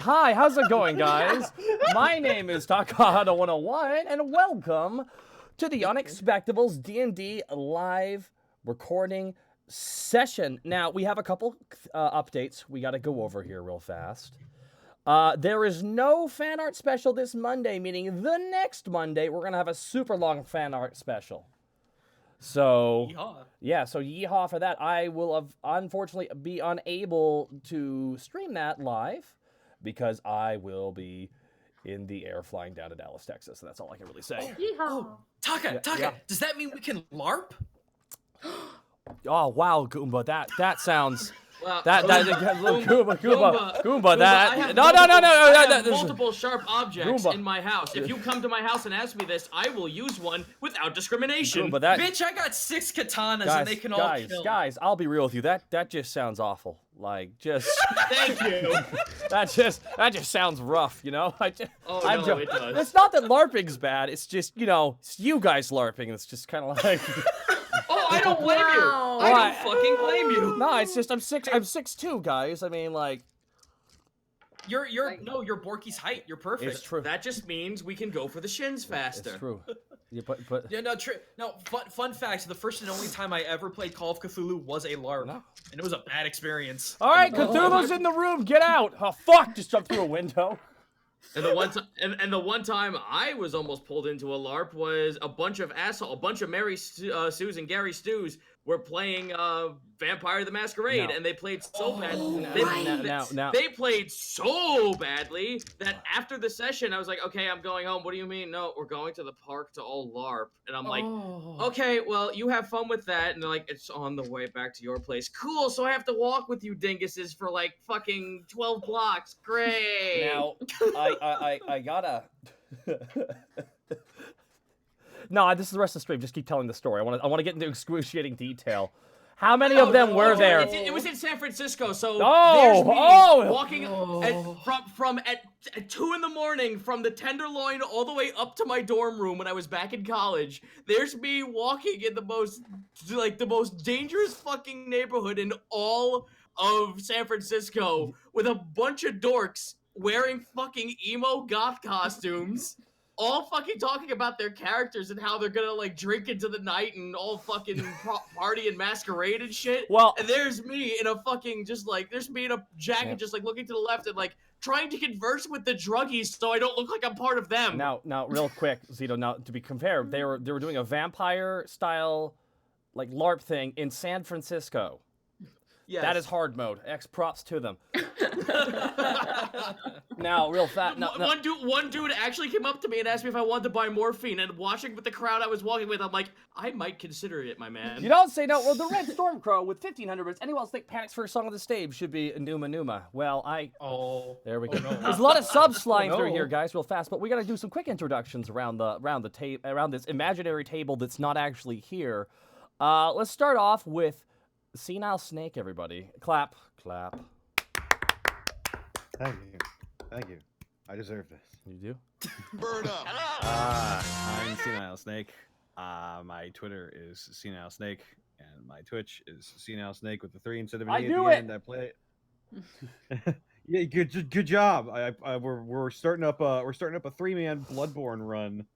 Hi, how's it going, guys? My name is Takahata101, and welcome to the Unexpectables D&D live recording session. Now, we have a couple updates we got to go over here real fast. There is no fan art special this Monday, meaning the next Monday we're going to have a super long fan art special. So, Yeehaw. yeah, so yeehaw for that. I will unfortunately be unable to stream that live because I will be in the air flying down to Dallas, Texas. So that's all I can really say. Oh, Taka, yeah. does that mean we can LARP? Oh, wow, Goomba, that sounds... Well, Goomba, I have no. multiple sharp objects Goomba. in my house. If you come to my house and ask me this, I will use one without discrimination. Goomba, Bitch, I got 6 katanas and they can all kill. Guys, I'll be real with you. That just sounds awful. Like, just... Thank you. that just sounds rough, you know? It does. It's not that LARPing's bad. It's just, you know, it's you guys LARPing. It's just kind of like... Oh, I don't blame you. I don't fucking blame you. No, it's just I'm 6'2", guys. I mean, like... You're Borky's height. You're perfect. It's true. That just means we can go for the shins faster. It's true. Yeah, but Yeah, fun fact, the first and only time I ever played Call of Cthulhu was a LARP. No. And it was a bad experience. All right, Cthulhu's in the room. Get out. Oh, fuck. Just jumped through a window. And the one time I was almost pulled into a LARP was a bunch of Mary Sues and Gary Stews were playing Vampire the Masquerade, and they played so bad. They played so badly that after the session, I was like, okay, I'm going home. What do you mean? No, we're going to the park to all LARP. And I'm like, okay, well, you have fun with that. And they're like, it's on the way back to your place. Cool, so I have to walk with you dinguses for like fucking 12 blocks. Great. Now, I gotta... No, this is the rest of the stream. Just keep telling the story. I want to get into excruciating detail. How many of them were there? It was in San Francisco, so Oh, there's me oh! walking at 2 in the morning from the Tenderloin all the way up to my dorm room when I was back in college. There's me walking in the most dangerous fucking neighborhood in all of San Francisco with a bunch of dorks wearing fucking emo goth costumes. All fucking talking about their characters and how they're gonna like drink into the night and all fucking party and masquerade and shit. Well, and there's me in a fucking there's me in a jacket just like looking to the left and like trying to converse with the druggies so I don't look like I'm part of them. Now, real quick, Zito. Now, to be compared, they were doing a vampire style, like LARP thing in San Francisco. Yes. That is hard mode. X props to them. Now, real fat. One dude actually came up to me and asked me if I wanted to buy morphine. And watching with the crowd I was walking with, I'm like, I might consider it, my man. You don't say no. Well, the Red Stormcrow with 1,500 words. Anyone else think panics for a song on the stage should be Numa Numa? Well, there we go. No. There's a lot of subs flying through here, guys, real fast. But we got to do some quick introductions around this imaginary table that's not actually here. Let's start off with Senile Snake, everybody. Clap. Thank you. I deserve this. You do? Burn up. I'm Senile Snake. My Twitter is Senile Snake, and my Twitch is Senile Snake with the 3 instead of an E at the end. I play it. Yeah, good job. We're starting up a 3-man Bloodborne run.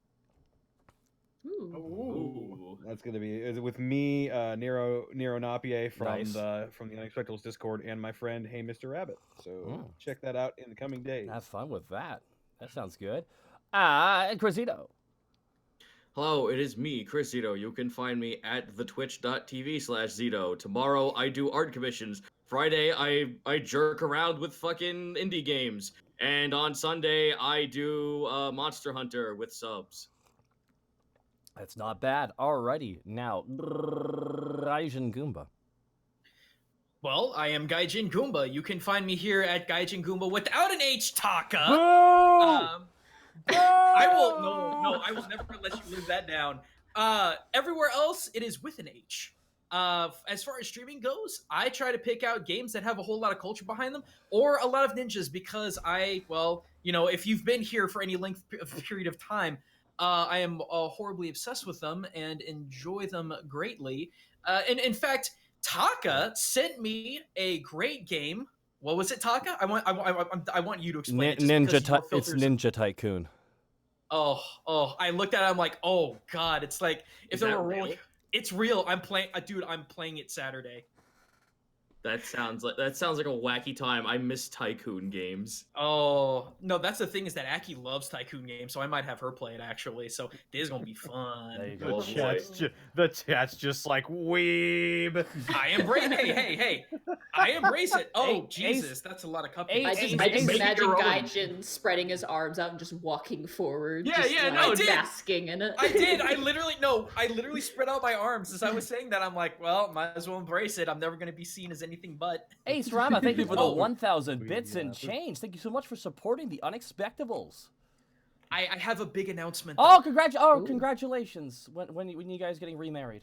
Ooh. That's gonna be with me, Nero Napier from the Unexpectables Discord, and my friend Hey Mr. Rabbit. So check that out in the coming days. Have fun with that. That sounds good. And Crisito. Hello, it is me, Chris Zito. You can find me at thetwitch.tv/Zito. Tomorrow I do art commissions. Friday I jerk around with fucking indie games. And on Sunday I do Monster Hunter with subs. That's not bad. Alrighty. Now, Gaijin Goomba. Well, I am Gaijin Goomba. You can find me here at Gaijin Goomba without an H, Taka. I will never let you live that down. Everywhere else, it is with an H. As far as streaming goes, I try to pick out games that have a whole lot of culture behind them, or a lot of ninjas, because if you've been here for any length of period of time, I am horribly obsessed with them and enjoy them greatly. And in fact, Taka sent me a great game What was it, Taka? I want you to explain it. It's Ninja Tycoon. Oh! I looked at it. I'm like, oh god! It's like if there were real? It's real. I'm playing, dude. I'm playing it Saturday. That sounds like a wacky time. I miss Tycoon games. Oh no, that's the thing is that Aki loves Tycoon games, so I might have her play it actually. So this is gonna be fun. There you go. The chat's just like weeb. I embrace. Hey! I embrace it. Oh Jesus, that's a lot of cupcakes. I just imagine Gaijin spreading his arms out and just walking forward. Basking in it. I did. I literally spread out my arms as I was saying that. I'm like, well, might as well embrace it. I'm never gonna be seen as anything but. Ace Rama, thank you for the 1,000 bits and change. Thank you so much for supporting the Unexpectables. I have a big announcement. Oh, congratulations! When you guys getting remarried?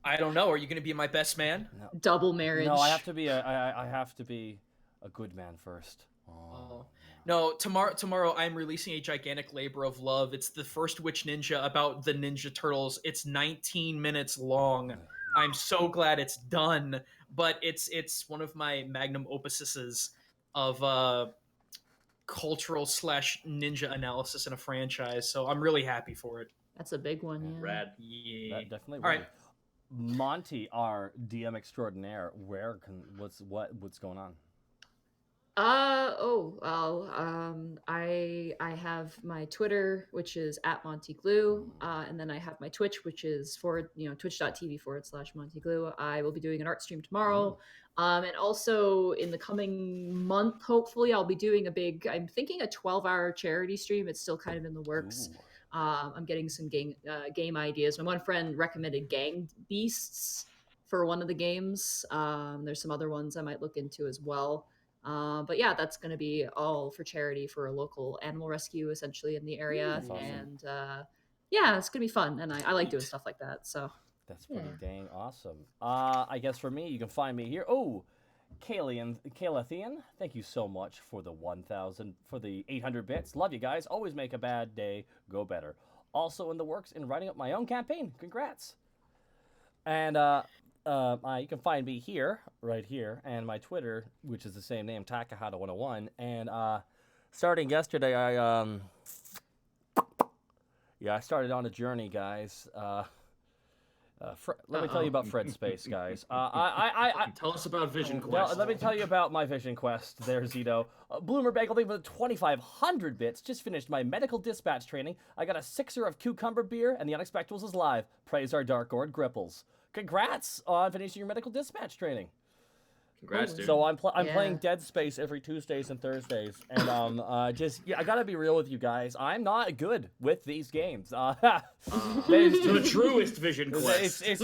I don't know. Are you going to be my best man? No. Double marriage. No, I have to be a good man first. Oh. No, tomorrow I'm releasing a gigantic labor of love. It's the first Witch Ninja about the Ninja Turtles. It's 19 minutes long. I'm so glad it's done, but it's one of my magnum opuses of cultural / ninja analysis in a franchise. So I'm really happy for it. That's a big one. Yeah. Rad. Yeah. That definitely. All right. Monty, our DM extraordinaire, what's going on? I have my Twitter, which is @MontyGlue, and then I have my Twitch, which is twitch.tv/MontyGlue. I will be doing an art stream tomorrow. And also in the coming month, hopefully I'll be doing I'm thinking a 12-hour charity stream. It's still kind of in the works. Ooh. I'm getting some game ideas. My one friend recommended Gang Beasts for one of the games. There's some other ones I might look into as well. But yeah, that's going to be all for charity for a local animal rescue, essentially, in the area. That's awesome. And yeah, it's going to to be fun. And I like doing stuff like that. So that's pretty dang awesome. I guess for me, you can find me here. Oh, Kayla Thean, thank you so much for the 1,000, for the 800 bits. Love you guys. Always make a bad day go better. Also in the works in writing up my own campaign. Congrats. And you can find me right here, and my Twitter, which is the same name, Takahata101. And starting yesterday, I started on a journey, guys. Let me tell you about Fred Space, guys. Tell us about Vision Quest. Let me tell you about my Vision Quest. There, Zito. Bloomer Bagel, thank you for the 2,500 bits. Just finished my medical dispatch training. I got a 6er of cucumber beer, and the Unexpectables is live. Praise our Dark Lord Gripples. Congrats on finishing your medical dispatch training. Congrats, dude. So I'm playing Dead Space every Tuesdays and Thursdays, and I gotta be real with you guys. I'm not good with these games. The truest Vision Quest. I'm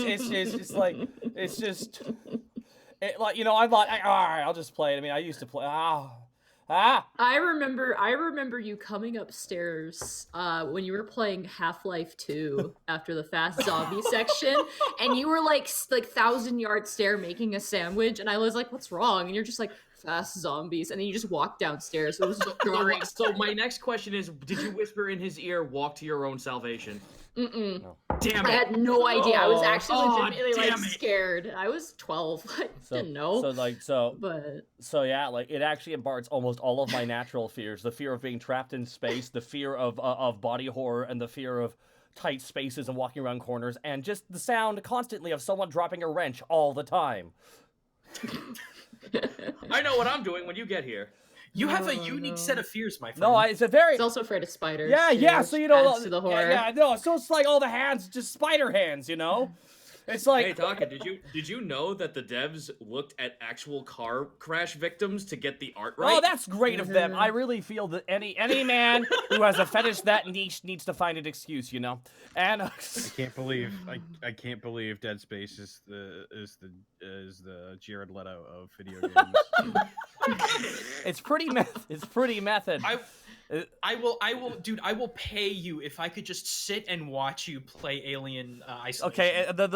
like, all right, I'll just play it. I mean, I used to play. I remember you coming upstairs when you were playing Half-Life 2 after the fast zombie section, and you were like 1,000-yard stare making a sandwich, and I was like, what's wrong? And you're just like, fast zombies, and then you just walk downstairs. It was so my next question is, did you whisper in his ear, walk to your own salvation? Mm-mm. No. Damn it. I had no idea. I was actually legitimately scared. I was 12. I didn't know. So yeah, it actually embars almost all of my natural fears. The fear of being trapped in space, the fear of body horror, and the fear of tight spaces and walking around corners, and just the sound constantly of someone dropping a wrench all the time. I know what I'm doing when you get here. You have a unique set of fears, my friend. No, It's also afraid of spiders. Yeah. So adds to the horror. No. So it's like all the hands, just spider hands. It's like. Hey, Taka, did you know that the devs looked at actual car crash victims to get the art right? Oh, that's great of them. I really feel that any man who has a fetish that niche needs to find an excuse, And I can't believe Dead Space is the Jared Leto of video games. It's pretty method. I will pay you if I could just sit and watch you play Alien Isolation. Okay, the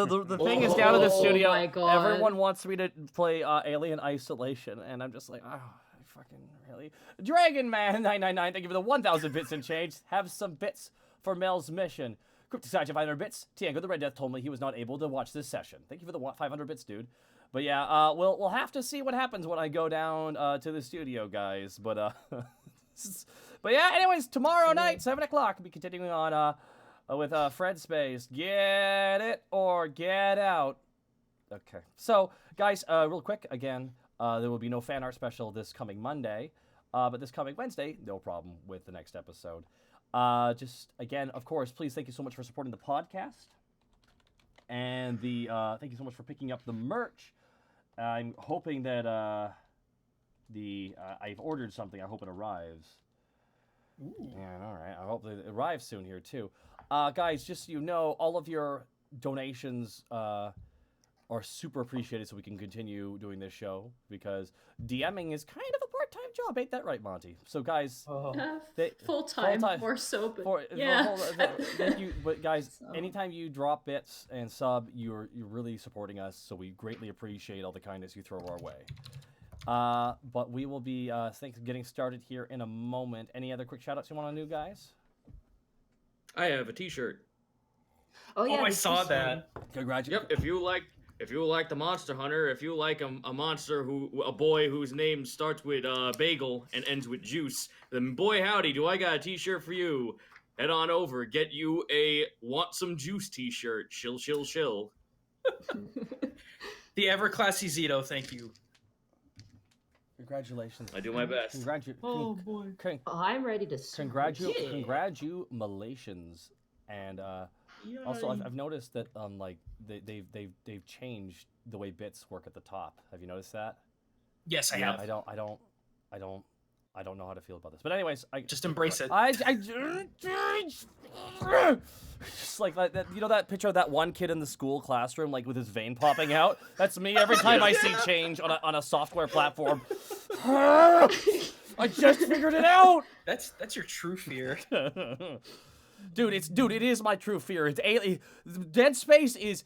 thing is down in the studio. My God. Everyone wants me to play Alien Isolation, and I'm just like, I fucking really. Dragon Man 999, thank you for the 1,000 bits and change. Have some bits for Mel's mission. Cryptic 500 bits. Tango the Red Death told me he was not able to watch this session. Thank you for the 500 bits, dude. But yeah, we'll have to see what happens when I go down to the studio, guys. But but yeah. Anyways, tomorrow night, 7 o'clock, we'll be continuing on with Fred Space. Get it or get out. Okay. So guys, real quick again, there will be no fan art special this coming Monday, but this coming Wednesday, no problem with the next episode. Just again, of course, please thank you so much for supporting the podcast, and thank you so much for picking up the merch. I'm hoping that I've ordered something. I hope it arrives. Ooh. Yeah, all right. I hope it arrives soon here too. Guys, just so you know, all of your donations are super appreciated, so we can continue doing this show, because DMing is kind of a part-time job, ain't that right, Monty? So guys, full-time, more so, but yeah. Thank you, but guys, anytime you drop bits and sub, you're really supporting us, so we greatly appreciate all the kindness you throw our way. But we will be getting started here in a moment. Any other quick shout-outs you want to do, guys? I have a t-shirt. Oh yeah, I saw that. Congratulations. Yep, if you like the Monster Hunter, if you like a boy whose name starts with bagel and ends with juice, then boy howdy, do I got a t-shirt for you. Head on over, get you a Want Some Juice t-shirt. Shill, shill, shill. The ever classy Zito, thank you. Congratulations. I do my best. Oh boy. I'm ready to Congratulations. And also, I've noticed that like they've changed the way bits work at the top. Have you noticed that? Yes, I have. I don't know how to feel about this. But anyways, I just embrace it. I just like that. You know that picture of that one kid in the school classroom, like with his vein popping out? That's me every time I see change on a software platform. I just figured it out. That's your true fear. Dude, it is my true fear. It's Dead Space is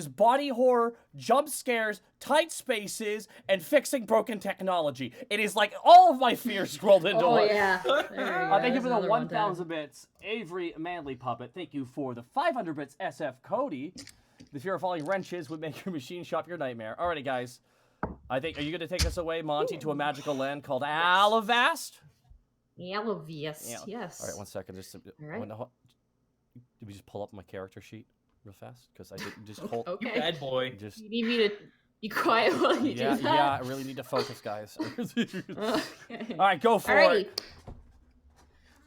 body horror, jump scares, tight spaces, and fixing broken technology. It is like all of my fears rolled into one. Oh yeah. Thank you for the 1,000 bits, Avery Manly Puppet. Thank you for the 500 bits, SF Cody. The fear of falling wrenches would make your machine shop your nightmare. Alrighty, guys. Are you going to take us away, Monty, to a magical land called Alavast? Yes. Yes. All right, 1 second. Just did we just pull up my character sheet real fast? Because I didn't just hold. Okay. You bad boy. You need me to be quiet while you do that. Yeah, I really need to focus, guys. All right, go for it.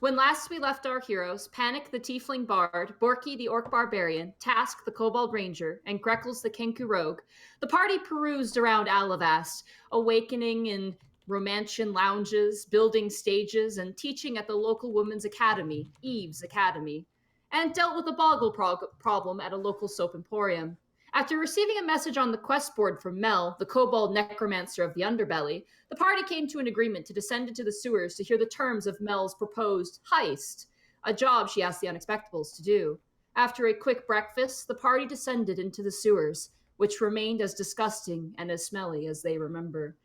When last we left our heroes, Panic the Tiefling Bard, Borky the Orc Barbarian, Task the Kobold Ranger, and Greckles the Kenku Rogue, the party perused around Alavast, awakening in Romantian lounges, building stages, and teaching at the local women's academy, Eve's Academy, and dealt with a boggle problem at a local soap emporium. After receiving a message on the quest board from Mel, the kobold necromancer of the underbelly, the party came to an agreement to descend into the sewers to hear the terms of Mel's proposed heist, a job she asked the Unexpectables to do. After a quick breakfast, the party descended into the sewers, which remained as disgusting and as smelly as they remember.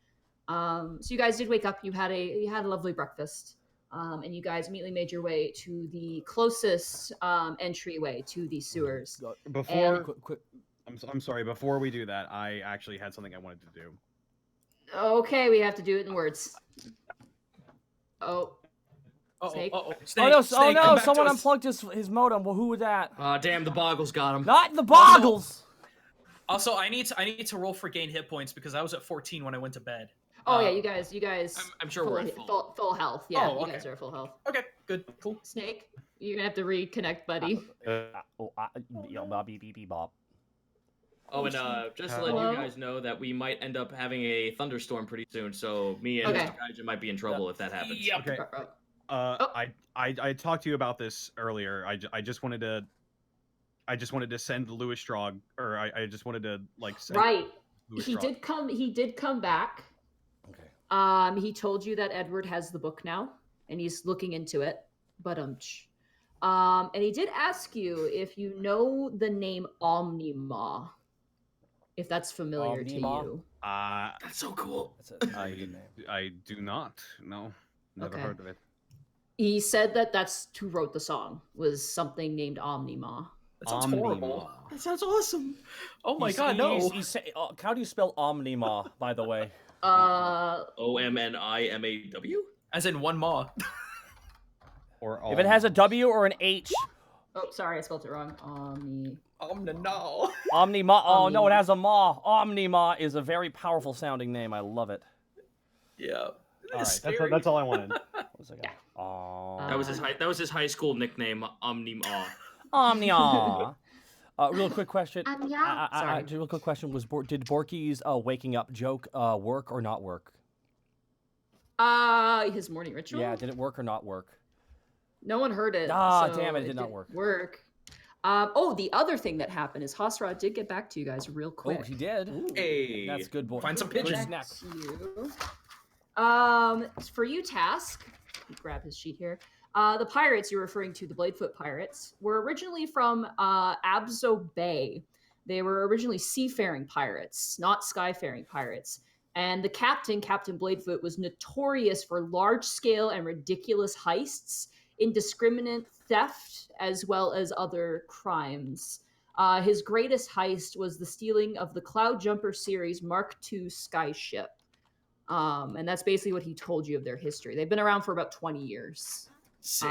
So you guys did wake up. You had a lovely breakfast, and you guys immediately made your way to the closest entryway to the sewers. I'm sorry. Before we do that, I actually had something I wanted to do. Okay, we have to do it in words. Snake. Snake, no! Snake, Someone unplugged his modem. Well, who was that? Damn, the Boggles got him. Not the Boggles. Also, I need to roll for gain hit points because I was at 14 when I went to bed. Oh yeah, you guys. I'm sure we're at full health. Yeah, okay. You guys are at full health. Okay, good, cool. Snake, you're gonna have to reconnect, buddy. Oh, and just to let you guys know that we might end up having a thunderstorm pretty soon, so me and Mr. Kaiju might be in trouble if that happens. Yep. Okay. I talked to you about this earlier. I just wanted to send Louis Strog, or I just wanted to send Right. Louis He Strog. did come back. Okay. He told you that Edward has the book now, and he's looking into it. But and he did ask you if you know the name Omnima, if that's familiar to you. That's so cool. I do not. No, never heard of it. He said that's who wrote the song, was something named Omnima. That sounds horrible. That sounds awesome. Oh my god, no. How do you spell Omnima, by the way? OMNIMAW? As in one maw. Or if it has a W or an H. Oh, sorry, I spelled it wrong. Omnima. Omnima. Oh, no, it has a ma. Omnima is a very powerful sounding name. I love it. Yeah. All right, that's all I wanted. That was his high school nickname, Omnima. Omnia. Real quick question. Sorry. Real quick question was: did Borky's waking up joke work or not work? His morning ritual. Yeah, did it work or not work? No one heard it. Ah, so damn it! It did not work. The other thing that happened is Hosrod did get back to you guys real quick. Oh, he did. Ooh. Hey, that's good. Boy. Find some pigeons. For you, Task. Grab his sheet here. The pirates you're referring to, the Bladefoot pirates, were originally from Abzo Bay. They were originally seafaring pirates, not skyfaring pirates. And the captain, Captain Bladefoot, was notorious for large-scale and ridiculous heists, indiscriminate theft, as well as other crimes. His greatest heist was the stealing of the Cloud Jumper series Mark II skyship. And that's basically what he told you of their history. They've been around for about 20 years. Sick.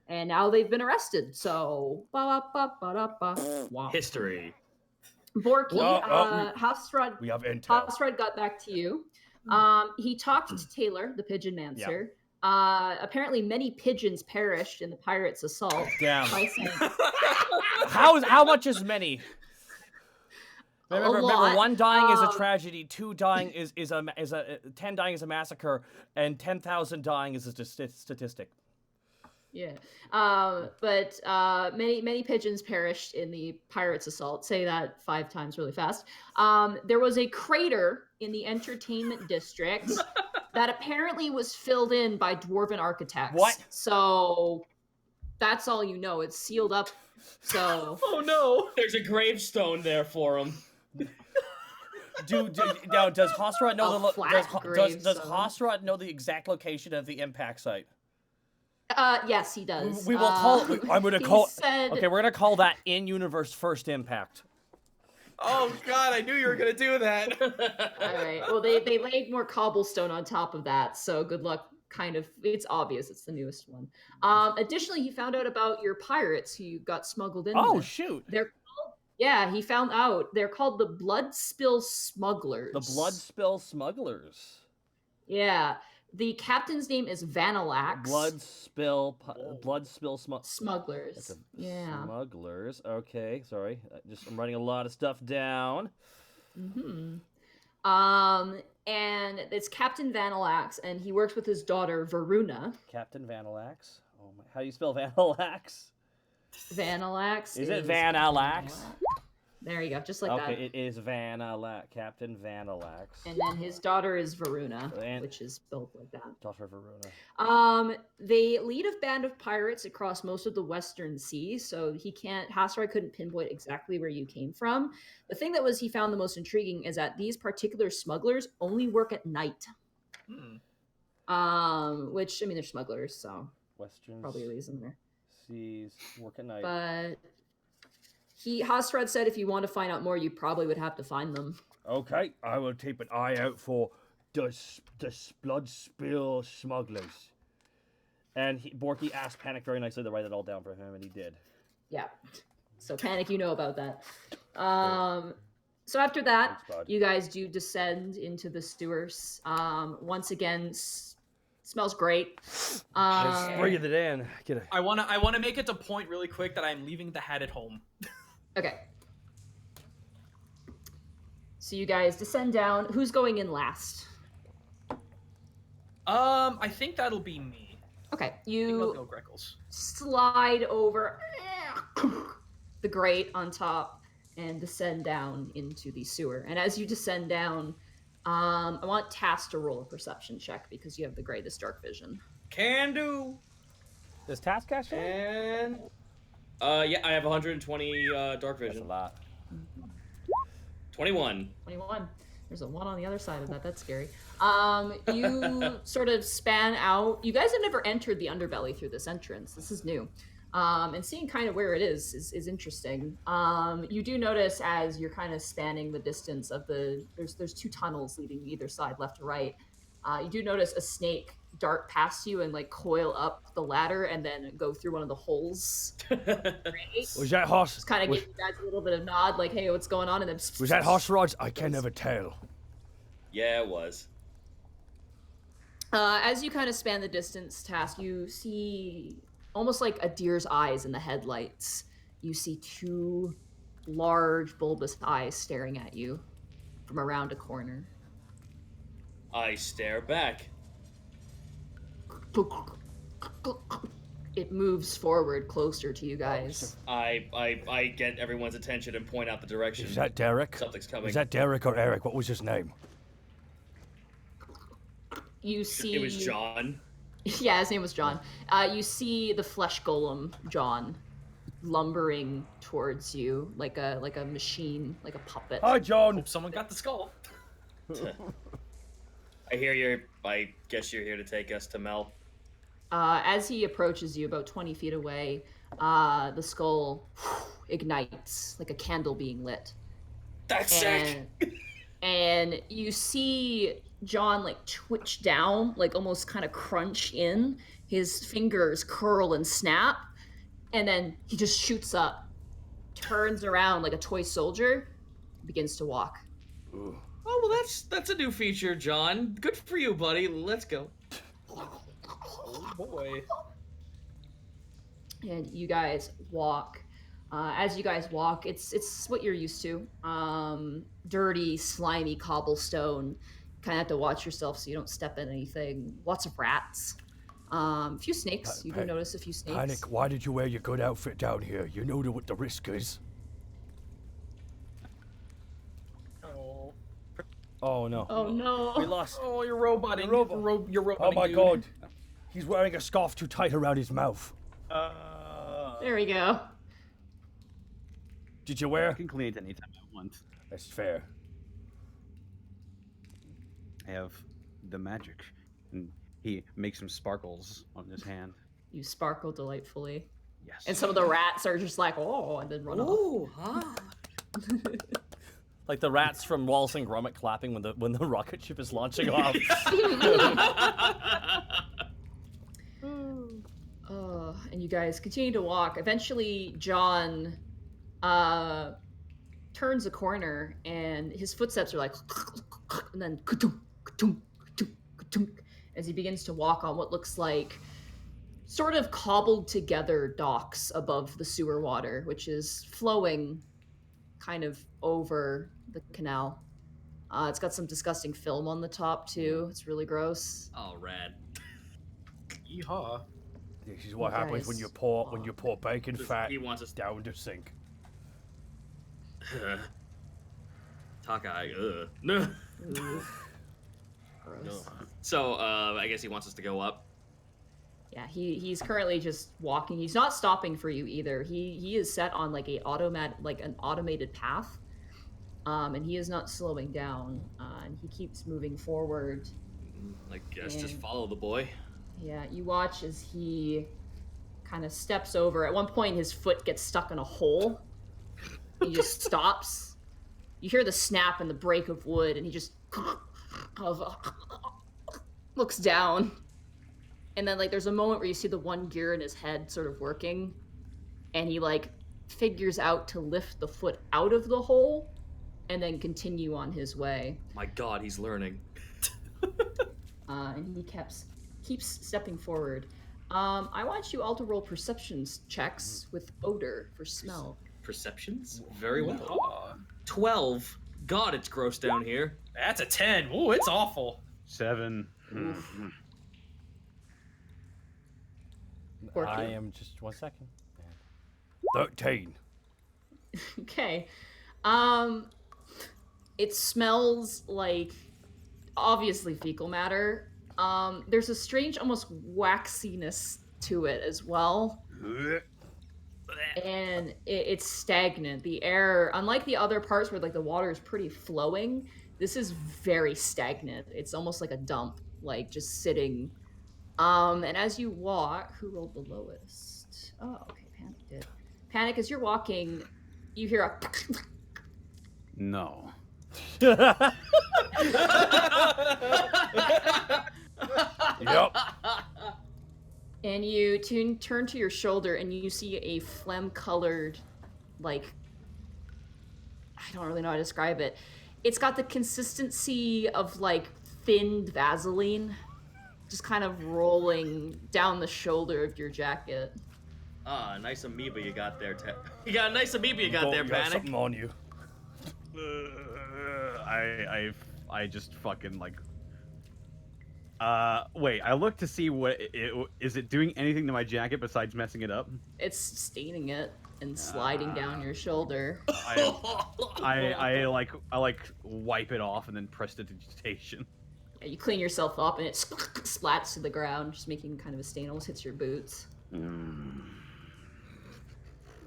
And now they've been arrested. So, wow. History. Borky, Hofstrad, we have intel. Hofstrad got back to you. He talked to Taylor, the pigeon mancer. Apparently, many pigeons perished in the pirates' assault. Damn. How much is many? Remember, one dying is a tragedy, 2 dying is a 10 dying is a massacre, and 10,000 dying is a statistic. Yeah, but many pigeons perished in the pirates' assault. Say that 5 times really fast. There was a crater in the entertainment district that apparently was filled in by dwarven architects. What? So that's all you know. It's sealed up. So oh no, there's a gravestone there for him. Now, does Hosrod know does Hosrod know the exact location of the impact site? Yes, he does. We will call. I'm going to call. Said, okay, we're going to call that in-universe first impact. Oh God, I knew you were going to do that. All right. Well, they laid more cobblestone on top of that, so good luck. Kind of, it's obvious. It's the newest one. Additionally, he found out about your pirates who got smuggled in. Oh shoot! He found out they're called the Blood Spill Smugglers. The Blood Spill Smugglers. Yeah. The captain's name is Vanalax. Blood Spill Smugglers. Yeah. Smugglers. Okay, sorry. I'm writing a lot of stuff down. Mm-hmm. And it's Captain Vanalax, and he works with his daughter Varuna. Captain Vanalax. Oh my! How do you spell Vanalax? Vanalax. Is it Vanalax? There you go, just like that. Okay, it is Vanalax, Captain Vanalax. And then his daughter is Varuna, which is spelled like that. Daughter Varuna. They lead a band of pirates across most of the Western Sea, so Hasrai couldn't pinpoint exactly where you came from. The thing that he found the most intriguing is that these particular smugglers only work at night. Which, I mean, they're smugglers, so Western probably a reason there. Seas work at night. But Hasrad said if you want to find out more, you probably would have to find them. Okay, I will keep an eye out for the Blood Spill Smugglers. And Borky asked Panic very nicely to write it all down for him, and he did. Yeah. So Panic, you know about that. So after that, you guys do descend into the sewers. Once again, smells great. Just breathe it in. I wanna make it a point really quick that I'm leaving the hat at home. Okay. So you guys descend down. Who's going in last? I think that'll be me. Okay, I think I'll go you Greckles. slide over the grate on top and descend down into the sewer. And as you descend down, I want Tass to roll a perception check because you have the greatest dark vision. Can do. Does Task catch it? And yeah, I have 120 dark vision. That's a lot. 21. 21. There's a 1 on the other side of that. That's scary. You sort of span out. You guys have never entered the underbelly through this entrance. This is new. And seeing kind of where it is interesting. You do notice as you're kind of spanning the distance of there's 2 tunnels leading either side, left or right. You do notice a snake dart past you and like coil up the ladder and then go through one of the holes. Was that horse? Just kind of give you guys a little bit of nod, like, "Hey, what's going on?" And then was that horse rods? I can never tell. Yeah, it was. As you kind of span the distance, Task, you see almost like a deer's eyes in the headlights. You see 2 large, bulbous eyes staring at you from around a corner. I stare back. It moves forward closer to you guys. I get everyone's attention and point out the direction. Is that Derek? Something's coming. Is that Derek or Eric? What was his name? You see... It was John. Yeah, his name was John. You see the flesh golem, John, lumbering towards you like a machine, like a puppet. Hi, John. Hope someone got the skull. I guess you're here to take us to Mel. As he approaches you about 20 feet away, the skull ignites like a candle being lit. That's sick! And you see John like twitch down, like almost kind of crunch in. His fingers curl and snap, and then he just shoots up, turns around like a toy soldier, begins to walk. Ooh. Oh, well, that's a new feature, John. Good for you, buddy. Let's go. Oh, boy. And you guys walk. As you guys walk, it's what you're used to. Dirty, slimy cobblestone. Kind of have to watch yourself so you don't step in anything. Lots of rats. A few snakes. You do notice a few snakes. Panic, why did you wear your good outfit down here? You know what the risk is. Oh. Oh no. Oh no. We lost. Oh, you're roboting. You're roboting. Oh my dude. god. He's wearing a scarf too tight around his mouth. There we go. Did you I wear? can clean it anytime I want. That's fair. I have the magic, and he makes some sparkles on his hand. You sparkle delightfully. Yes. And some of the rats are just like, oh, and then run off. Ooh, huh? Like the rats from Wallace and Gromit clapping when the rocket ship is launching off. And you guys continue to walk. Eventually, John turns a corner, and his footsteps are like, and then as he begins to walk on what looks like sort of cobbled together docks above the sewer water, which is flowing kind of over the canal. It's got some disgusting film on the top too. It's really gross. Oh, rad. Yeehaw. This is what You happens guys when you pour bacon fat He wants us down the sink. Taka. No. Gross. So, I guess he wants us to go up. Yeah, he's currently just walking. He's not stopping for you either. He is set on like an automated path, and he is not slowing down. And he keeps moving forward. I guess just follow the boy. Yeah, you watch as he kind of steps over. At one point, his foot gets stuck in a hole. He just stops. You hear the snap and the break of wood, and he just looks down. And then, like, there's a moment where you see the one gear in his head sort of working, and he, like, figures out to lift the foot out of the hole and then continue on his way. My God, he's learning. And he keeps stepping forward. I want you all to roll perceptions checks with odor for smell. Perceptions? Very well. Yeehaw. 12. God, it's gross down here. That's a 10. Ooh, it's awful. 7. I am just 1 second. 13. Okay. It smells like obviously fecal matter. There's a strange, almost waxiness to it as well. And it's stagnant. The air, unlike the other parts where like the water is pretty flowing, this is very stagnant. It's almost like a dump, like just sitting. And as you walk, who rolled the lowest? Oh, okay. Panic did. Panic, as you're walking, you hear a. No. Yep. And you turn to your shoulder and you see a phlegm-colored, like, I don't really know how to describe it. It's got the consistency of, like, thinned Vaseline, just kind of rolling down the shoulder of your jacket. Ah, nice amoeba you got there, You got a nice amoeba you got there, You got Panic. something on you. I just fucking like. Wait. I look to see what is it doing anything to my jacket besides messing it up? It's staining it and sliding down your shoulder. I like wipe it off and then prestidigitation. Yeah, you clean yourself up and it splats to the ground, just making kind of a stain. Almost hits your boots.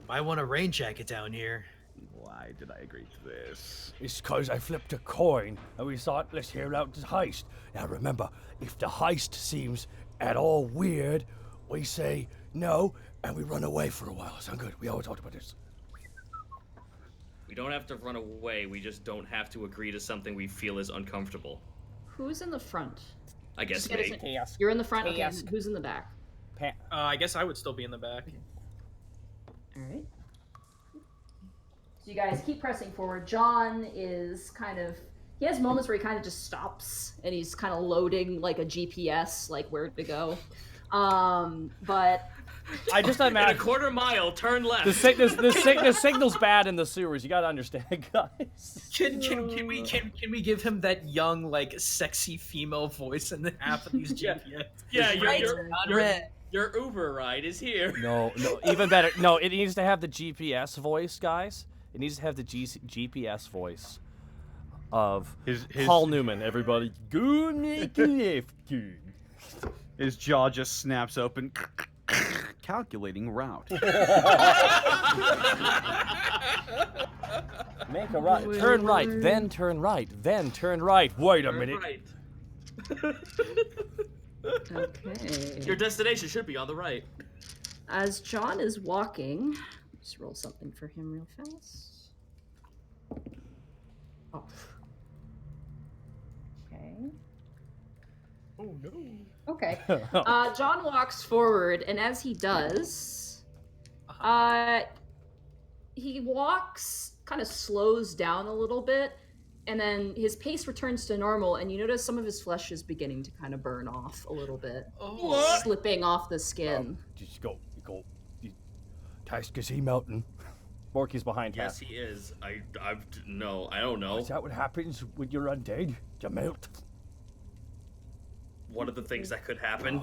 I want a rain jacket down here. Why did I agree to this? It's because I flipped a coin and we thought, let's hear out the heist. Now remember, if the heist seems at all weird, we say no and we run away for a while. Sound good? We always talked about this. We don't have to run away. We just don't have to agree to something we feel is uncomfortable. Who's in the front? I guess Just me. You're in the front. Okay, who's in the back? I guess I would still be in the back. All right. So you guys keep pressing forward. John is he has moments where he kind of just stops and he's kind of loading like a GPS, like where to go. But I just In imagine a quarter mile, turn left. the signal's bad in the sewers. You gotta understand, guys. Can we give him that young, like, sexy female voice in the half of these GPS? Yeah, Red. your Uber ride is here. No, even better. No, it needs to have the GPS voice, guys. It needs to have the GPS voice of His Paul Newman. Everybody, go make a left turn. His jaw just snaps open. Calculating route. Make a right. Turn right, then turn right, then turn right. Wait a minute. Right. okay. Your destination should be on the right. As John is walking, just roll something for him real fast. Oh. Okay. Oh no. Okay. John walks forward, and as he does, he walks, kind of slows down a little bit, and then his pace returns to normal, and you notice some of his flesh is beginning to kind of burn off a little bit. Oh. Slipping off the skin. Just go. Task, is he melting? Borky's behind Yes, Task. he is. No, I don't know. Is that what happens when you're undead? You melt. One of the things that could happen.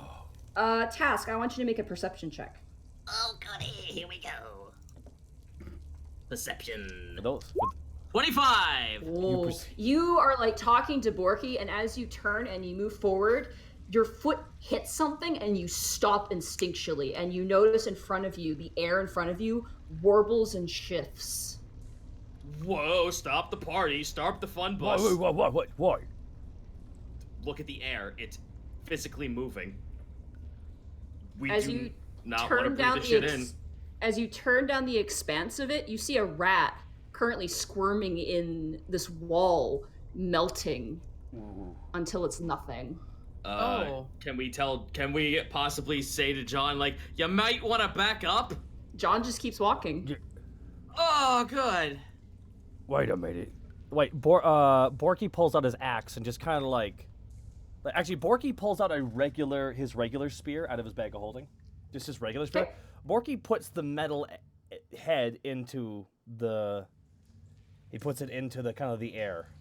Task, I want you to make a perception check. Oh, goody, here we go. Perception. Those. 25. Whoa. You are like talking to Borky, and as you turn and you move forward, your foot hits something and you stop instinctually, and you notice in front of you, the air in front of you warbles and shifts. Whoa, stop the party, stop the fun bus. What? Look at the air, it's physically moving. We As do you not want to turn down breathe this shit in. As you turn down the expanse of it, you see a rat currently squirming in this wall, melting until it's nothing. Can we possibly say to John, like, you might want to back up? John just keeps walking. Oh, good. Wait a minute. Wait, Borky pulls out his axe and just kind of like actually, Borky pulls out his regular spear out of his bag of holding. Just his regular spear. Borky puts the metal head into he puts it into the kind of the air.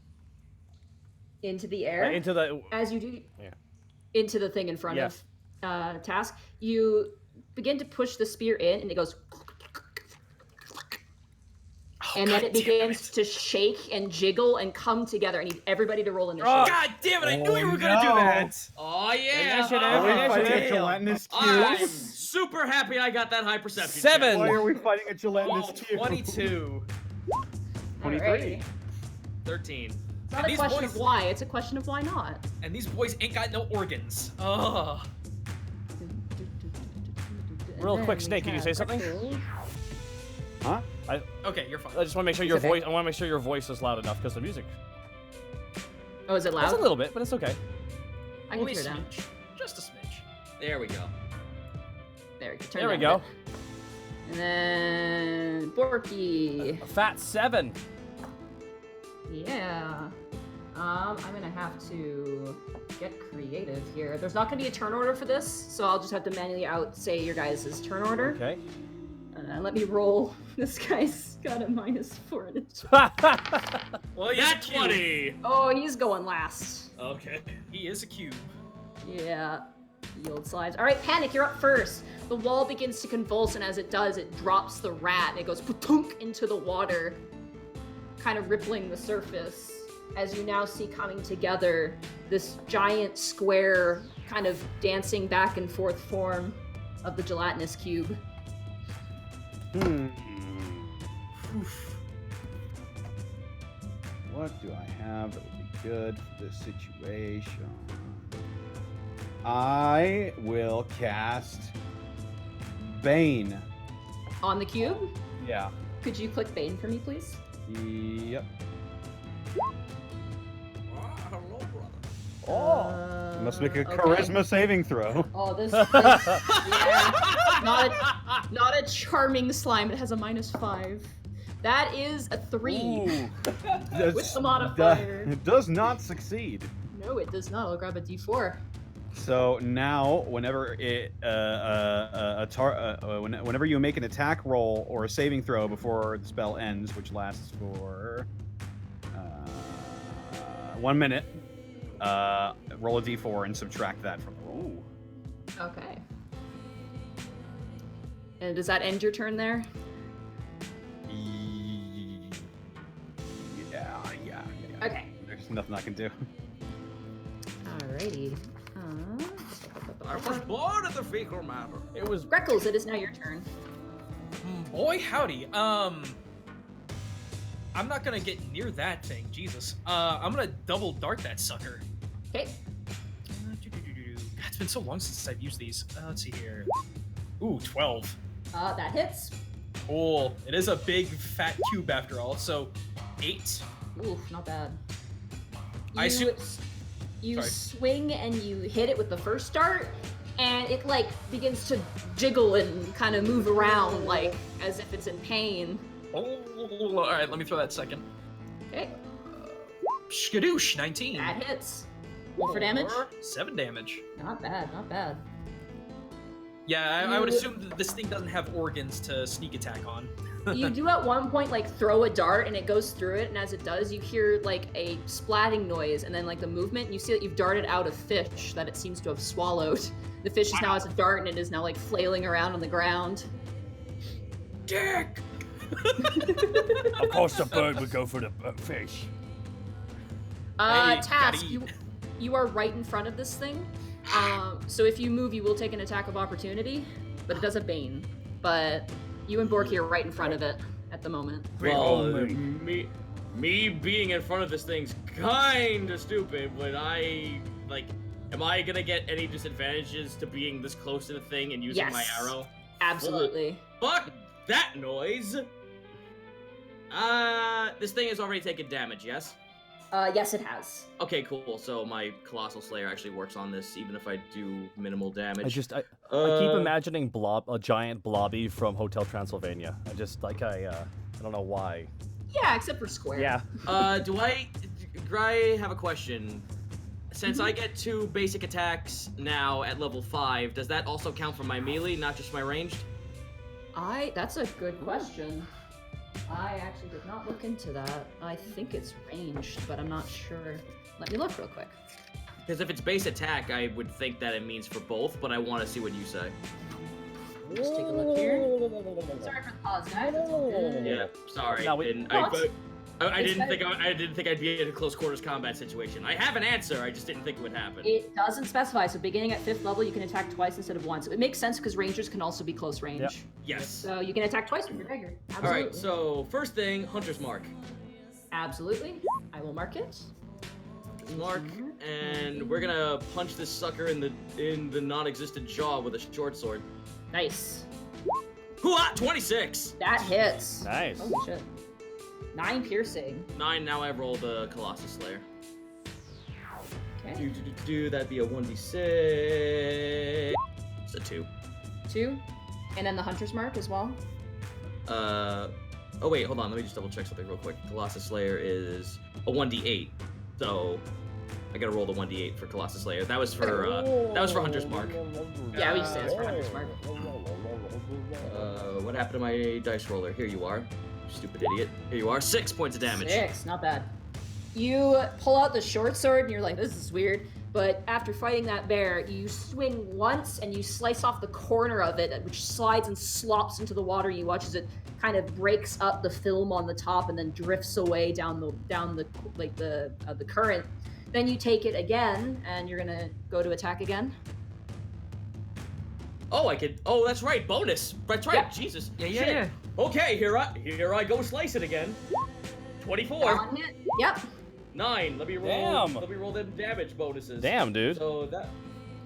Into the air? Into the... As you do... Yeah. Into the thing in front of Task. You begin to push the spear in, and it goes... and then it begins to shake and jiggle and come together. I need everybody to roll initiative. Oh, God damn it! I knew you were gonna do that. Oh yeah! I'm super happy I got that high perception. 7. Why are we fighting a gelatinous cube? 22. 23. Alright. 13. It's not a question of why, it's a question of why not. And these boys ain't got no organs. Ugh. Real quick, Snake, can you say something? Huh? Okay, you're fine. I just want to make sure your voice. I want to make sure your voice is loud enough because the music. Oh, is it loud? It's a little bit, but it's okay. I can Only turn a it down. smidge. Just a smidge. There we go. There we go. Turn There we it down go. a bit. And then Borky. A fat 7. Yeah. I'm gonna have to get creative here. There's not gonna be a turn order for this, so I'll just have to manually say your guys' turn order. Okay. Let me roll. This guy's got a -4 in his. Well, he's Nat a cube. 20! Oh, he's going last. Okay. He is a cube. Yeah. Yield slides. All right, Panic, you're up first. The wall begins to convulse, and as it does, it drops the rat, and it goes patunk into the water, kind of rippling the surface. As you now see coming together, this giant square, kind of dancing back and forth form of the gelatinous cube. What do I have that would be good for this situation? I will cast Bane. On the cube? Yeah. Could you click Bane for me, please? Yep. Hello, brother. Oh. You must make a okay. charisma saving throw. Oh, this yeah, not a charming slime. It has a -5. That is a 3. Ooh. With the modifier. It does not succeed. No, it does not. I'll grab a D4. So now, whenever whenever you make an attack roll or a saving throw before the spell ends, which lasts for 1 minute, roll a d4 and subtract that from the roll. Okay. And does that end your turn there? Yeah. Okay. There's nothing I can do. Alrighty. I was born at the fecal matter. It was. Greckles, it is now your turn. Boy, howdy. I'm not gonna get near that thing. Jesus. I'm gonna double dart that sucker. Okay. God, it's been so long since I've used these. Let's see here. Ooh, 12. That hits. Cool. It is a big fat cube after all. So, 8. Ooh, not bad. I assume- You Sorry. swing and you hit it with the first dart, and it like begins to jiggle and kind of move around like as if it's in pain. Oh, all right. Let me throw that second. Okay, Skadoosh, 19. that hits. Roll for damage. 7 damage. Not bad, not bad. Yeah, I would assume that this thing doesn't have organs to sneak attack on. You do at one point like throw a dart and it goes through it, and as it does, you hear like a splatting noise, and then like the movement. And you see that you've darted out a fish that it seems to have swallowed. The fish is now as a dart, and it is now like flailing around on the ground. Dick. Of course, the bird would go for the fish. Hey, Task, gotta eat. you are right in front of this thing. So if you move, you will take an attack of opportunity, but it does a bane. But you and Borky are right in front of it at the moment. Well, me being in front of this thing's kinda stupid, but am I gonna get any disadvantages to being this close to the thing and using my Yes. arrow? Absolutely. Fuck that noise! This thing has already taken damage, yes? Yes, it has. Okay, cool. So my Colossal Slayer actually works on this, even if I do minimal damage. I keep imagining a giant blobby from Hotel Transylvania. I don't know why. Yeah, except for square. Yeah. Do I have a question? Since I get 2 basic attacks now at level 5, does that also count for my melee, not just my ranged? That's a good question. I actually did not look into that. I think it's ranged, but I'm not sure. Let me look real quick. Because if it's base attack, I would think that it means for both, but I want to see what you say. Just take a look here. Sorry for the pause, guys. It's all good. Yeah, sorry. No, I didn't think I'd be in a close quarters combat situation. I have an answer, I just didn't think it would happen. It doesn't specify, so beginning at 5th level, you can attack twice instead of once. It makes sense because rangers can also be close range. Yep. Yes. So you can attack twice with your dagger. Absolutely. Alright, so first thing, Hunter's Mark. Absolutely. I will mark it. Mark, and we're gonna punch this sucker in the non-existent jaw with a short sword. Nice. Hoo-ah, 26. That hits. Nice. Holy shit. 9 piercing. 9, now I've rolled a Colossus Slayer. Okay. That'd be a 1d6. It's a 2. 2. And then the Hunter's Mark as well. Oh wait, hold on, let me just double check something real quick. Colossus Slayer is a 1d8. So I gotta roll the 1d8 for Colossus Slayer. That was for Hunter's Mark. Yeah, we just say it's for Hunter's Mark. What happened to my dice roller? Here you are. Stupid idiot. Here you are. 6 points of damage. 6, not bad. You pull out the short sword and you're like, this is weird. But after fighting that bear, you swing once and you slice off the corner of it, which slides and slops into the water. You watch as it kind of breaks up the film on the top and then drifts away down the current. Then you take it again and you're gonna go to attack again. Oh, I could. Oh, that's right. Bonus. That's right. Yeah. Jesus. Yeah. Shit. Okay, here I go. Slice it again. 24. Down it. Yep. 9. Let me roll. Damn. Let me roll them damage bonuses. Damn, dude. So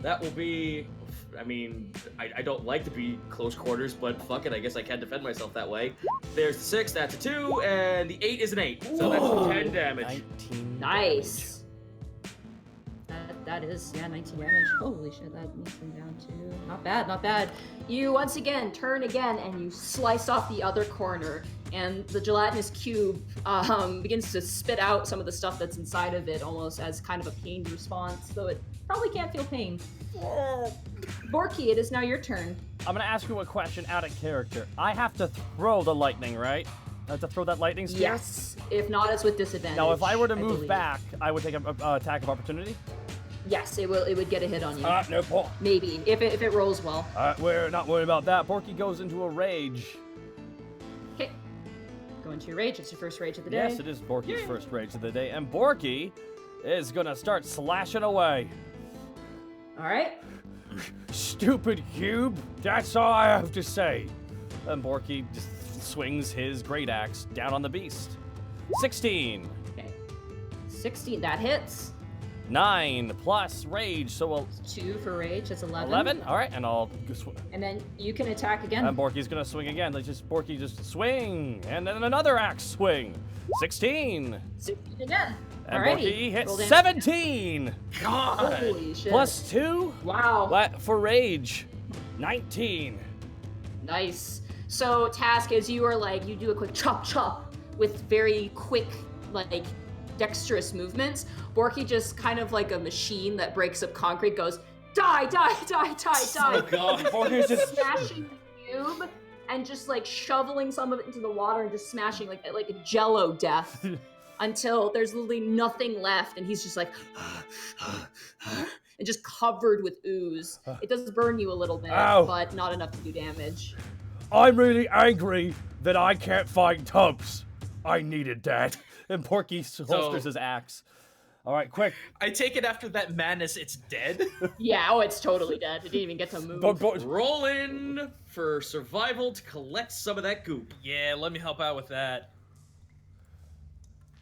that will be. I mean, I don't like to be close quarters, but fuck it. I guess I can't defend myself that way. There's the 6. That's a 2, and the 8 is an 8. So that's 10 damage. 19 Nice. That is, 19 damage. Holy shit, that makes him down too. Not bad, not bad. You once again turn again and you slice off the other corner, and the gelatinous cube begins to spit out some of the stuff that's inside of it, almost as kind of a pain response, though it probably can't feel pain. Borky, it is now your turn. I'm gonna ask you a question out of character. I have to throw the lightning, right? I have to throw that lightning spear? Yes. If not, it's with disadvantage. Now, if I were to I move believe. back, I would take an attack of opportunity? Yes, it would get a hit on you. No point. Maybe, if it rolls well. We're not worried about that. Borky goes into a rage. Okay. Go into your rage. It's your first rage of the day. Yes, it is Borky's first rage of the day. And Borky is gonna start slashing away. Alright. Stupid cube. That's all I have to say. And Borky just swings his great axe down on the beast. 16. Okay. 16, that hits. 9 plus rage, so we'll 2 for rage, that's 11. 11. All right, and I'll And then you can attack again. and Borky's gonna swing again. Borky just swing, and then another axe swing. 16. 16 again. And Alrighty. Borky Roll hits damage. 17. God. Holy shit. Plus 2 Wow. for rage. 19. Nice. So, Task, as you are like, you do a quick chop chop with very quick, like, dexterous movements, Borky just kind of like a machine that breaks up concrete goes, die, die, die, die, die. Oh god. Borky's just Smashing the cube and just like shoveling some of it into the water and just smashing like a jello death until there's literally nothing left and he's just like and just covered with ooze. It does burn you a little bit, Ow. but not enough to do damage. I'm really angry that I can't find tubs. I needed that. And Borky holsters his axe. All right, quick. I take it after that madness, it's dead. Yeah, oh, it's totally dead. It didn't even get to move. Roll in for survival to collect some of that goop. Yeah, let me help out with that.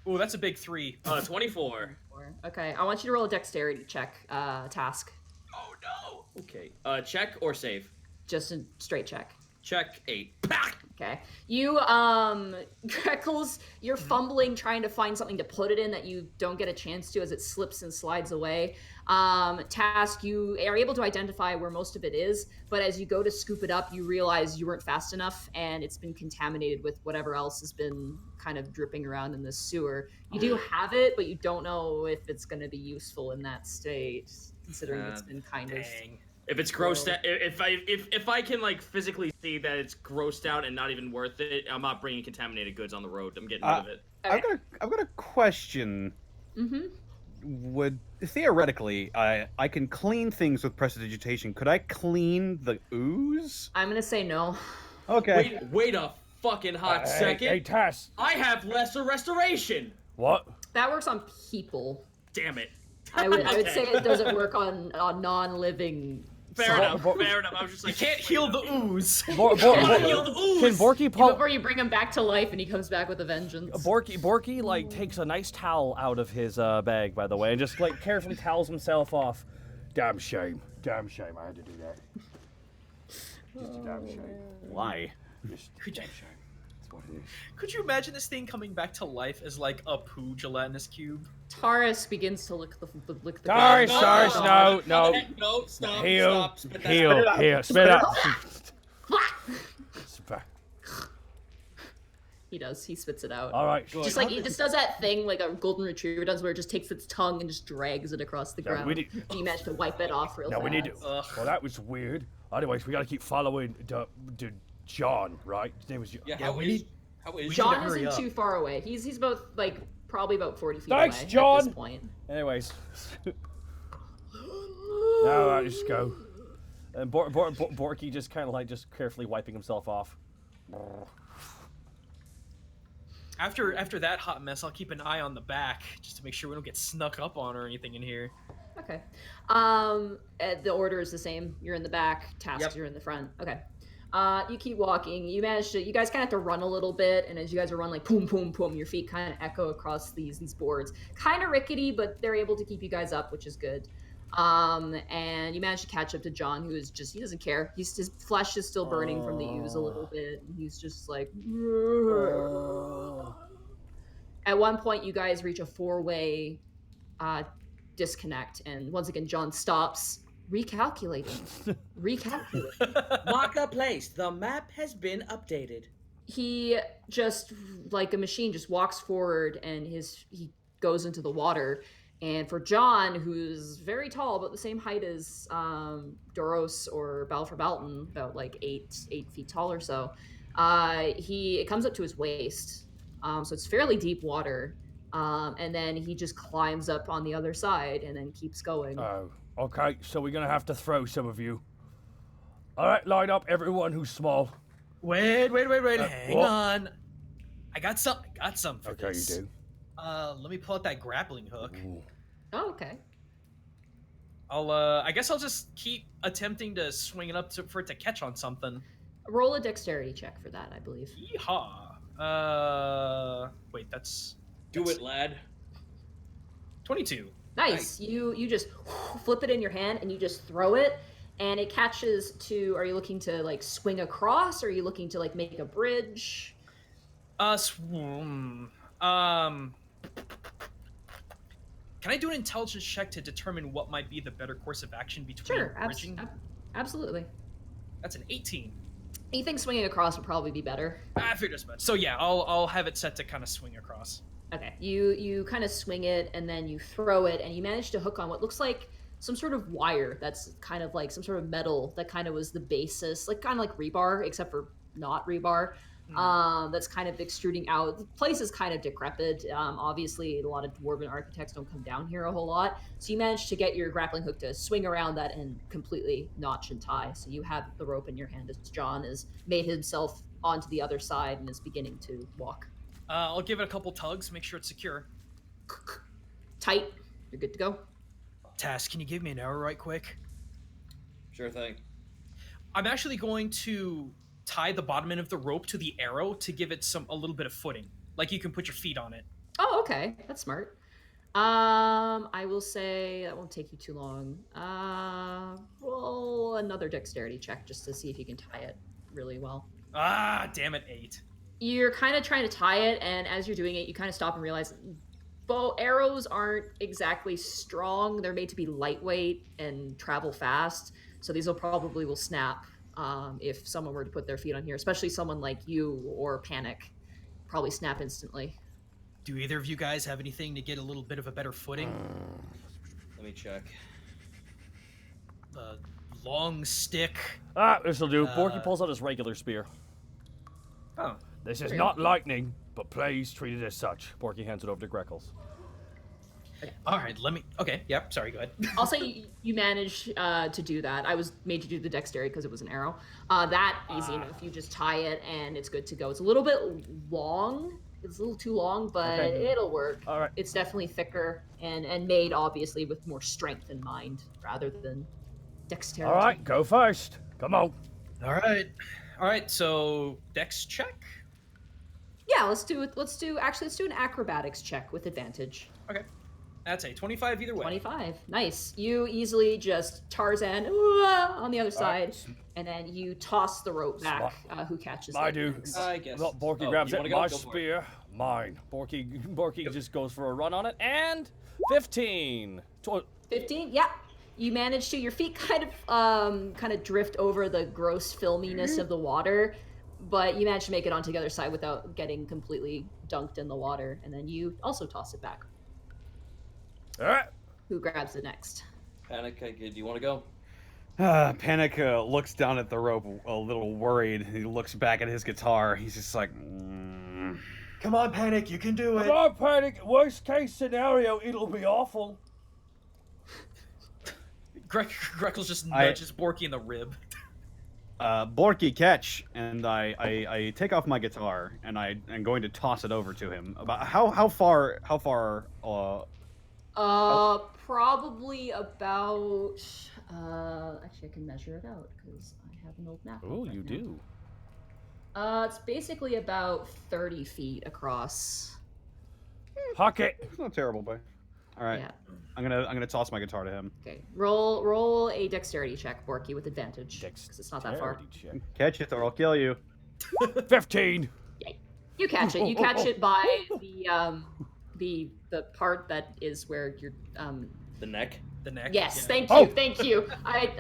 Ooh, that's a big 3. 24. Okay, I want you to roll a dexterity check, Task. Oh no. Okay. Check or save? Just a straight check. Check 8. Okay. You, Greckles, you're fumbling trying to find something to put it in that you don't get a chance to as it slips and slides away. Task, you are able to identify where most of it is, but as you go to scoop it up, you realize you weren't fast enough and it's been contaminated with whatever else has been kind of dripping around in the sewer. You do have it, but you don't know if it's going to be useful in that state, considering it's been kind of... If it's grossed out, if I can like physically see that it's grossed out and not even worth it, I'm not bringing contaminated goods on the road. I'm getting rid of it. Okay. I've got a question. Mm-hmm. Would theoretically, I can clean things with prestidigitation. Could I clean the ooze? I'm going to say no. Okay. Wait a fucking hot second. Hey, Tass. I have lesser restoration. What? That works on people. Damn it. I would say it doesn't work on non-living. Fair enough. Fair enough. I was just You like, can't heal the ooze. Can Borky Before you bring him back to life and he comes back with a vengeance. Borky like takes a nice towel out of his bag, by the way, and just like carefully towels himself off. Damn shame. I had to do that. Just a damn shame. Why? Just a Could you- damn shame. That's what it is. Could you imagine this thing coming back to life as like a poo gelatinous cube? Taurus begins to lick the Taurus, ground. Taurus, no. No, stop, Heal, stop, spit that heal, out. heal, spit out. He does. He spits it out. All right. Just like he just does that thing like a golden retriever does, where it just takes its tongue and just drags it across the ground. we And you manage to wipe it off real Now fast. we need to. Ugh. Well, that was weird. Anyways, we gotta keep following the John, right? His name was John. Yeah, Yeah, how we is need- how is John hurry isn't up. too far away. He's about like probably about 40 feet Thanks, away at John. this point. Anyways. Now I just go. And Borky just kind of like just carefully wiping himself off. After that hot mess, I'll keep an eye on the back just to make sure we don't get snuck up on or anything in here. Okay. The order is the same. You're in the back. Tasks are in the front. Okay. You keep walking. You guys kind of have to run a little bit, and as you guys are running, like boom, boom, boom, your feet kind of echo across these boards. Kind of rickety, but they're able to keep you guys up, which is good. And you manage to catch up to John, who is just, he doesn't care. His flesh is still burning from the ooze a little bit, and he's just like... At one point, you guys reach a 4-way disconnect, and once again, John stops, recalculating. Marker placed. The map has been updated. He just, like a machine, just walks forward, and he goes into the water. And for John, who's very tall, about the same height as Doros or Balfour Balton, about like 8 feet tall or so, it comes up to his waist. So it's fairly deep water. And then he just climbs up on the other side and then keeps going. Oh, okay. So we're gonna have to throw some of you. All right, line up, everyone who's small. Wait. Hang what? on. I got some for Okay, this. you do. Let me pull out that grappling hook. Ooh. Oh, okay. I guess I'll just keep attempting to swing it up for it to catch on something. Roll a dexterity check for that, I believe. Yeehaw. Wait, that's Do it, lad. 22. Nice. You just flip it in your hand and you just throw it, and it catches to. Are you looking to like swing across, or are you looking to like make a bridge? Can I do an intelligence check to determine what might be the better course of action between Sure, bridging? absolutely. That's an 18. You think swinging across would probably be better? I figured as much. So yeah, I'll have it set to kind of swing across. Okay. You kind of swing it and then you throw it, and you manage to hook on what looks like some sort of wire that's kind of like some sort of metal that kind of was the basis, like kind of like rebar, except for not rebar. That's kind of extruding out. The place is kind of decrepit. Obviously, a lot of dwarven architects don't come down here a whole lot. So you managed to get your grappling hook to swing around that and completely notch and tie. So you have the rope in your hand as John has made himself onto the other side and is beginning to walk. I'll give it a couple tugs, make sure it's secure. Tight. You're good to go. Task, can you give me an arrow right quick? Sure thing. I'm actually going to tie the bottom end of the rope to the arrow to give it a little bit of footing. Like you can put your feet on it. Oh, okay. That's smart. I will say that won't take you too long. Roll another dexterity check just to see if you can tie it really well. Ah, damn it, 8. You're kind of trying to tie it, and as you're doing it, you kind of stop and realize arrows aren't exactly strong. They're made to be lightweight and travel fast, so these will probably snap if someone were to put their feet on here, especially someone like you or Panic. Probably snap instantly. Do either of you guys have anything to get a little bit of a better footing? Let me check. The long stick. This'll do. Borky pulls out his regular spear. Oh. This is not lightning, but please treat it as such. Borky hands it over to Greckles. All right, okay, yep, sorry, go ahead. I'll say you managed to do that. I was made to do the dexterity because it was an arrow. That easy enough. You just tie it and it's good to go. It's a little bit long. It's a little too long, but it'll work. All right. It's definitely thicker and made obviously with more strength in mind rather than dexterity. All right, go first. Come on. All right, so dex check? Yeah, let's do an acrobatics check with advantage. Okay. That's a 25 either way. 25. Nice. You easily just Tarzan on the other side, and then you toss the rope back. Who catches it? I do. I guess. Borky grabs it. My spear. Mine. Borky just goes for a run on it. And 15. 15? Yeah. You manage to. Your feet kind of drift over the gross filminess of the water, but you manage to make it onto the other side without getting completely dunked in the water. And then you also toss it back. All right. Who grabs it next? Panic, do you want to go? Panic looks down at the rope a little worried. He looks back at his guitar. He's just like, Come on, Panic, you can do it. Come on, Panic. Worst case scenario, it'll be awful. Greckles just nudges Borky in the rib. Borky, catch, and I take off my guitar and I'm going to toss it over to him. About how far Probably about. Actually, I can measure it out because I have an old map. Oh, you do. It's basically about 30 feet across. Huck it. It's not terrible, boy. All right. Yeah. I'm gonna toss my guitar to him. Okay. Roll a dexterity check, Borky, with advantage. Because it's not that far. Check. Catch it or I'll kill you. 15. Yay. You catch it. You catch it by the part that is where you're The neck. The neck. Yes, yeah. thank you.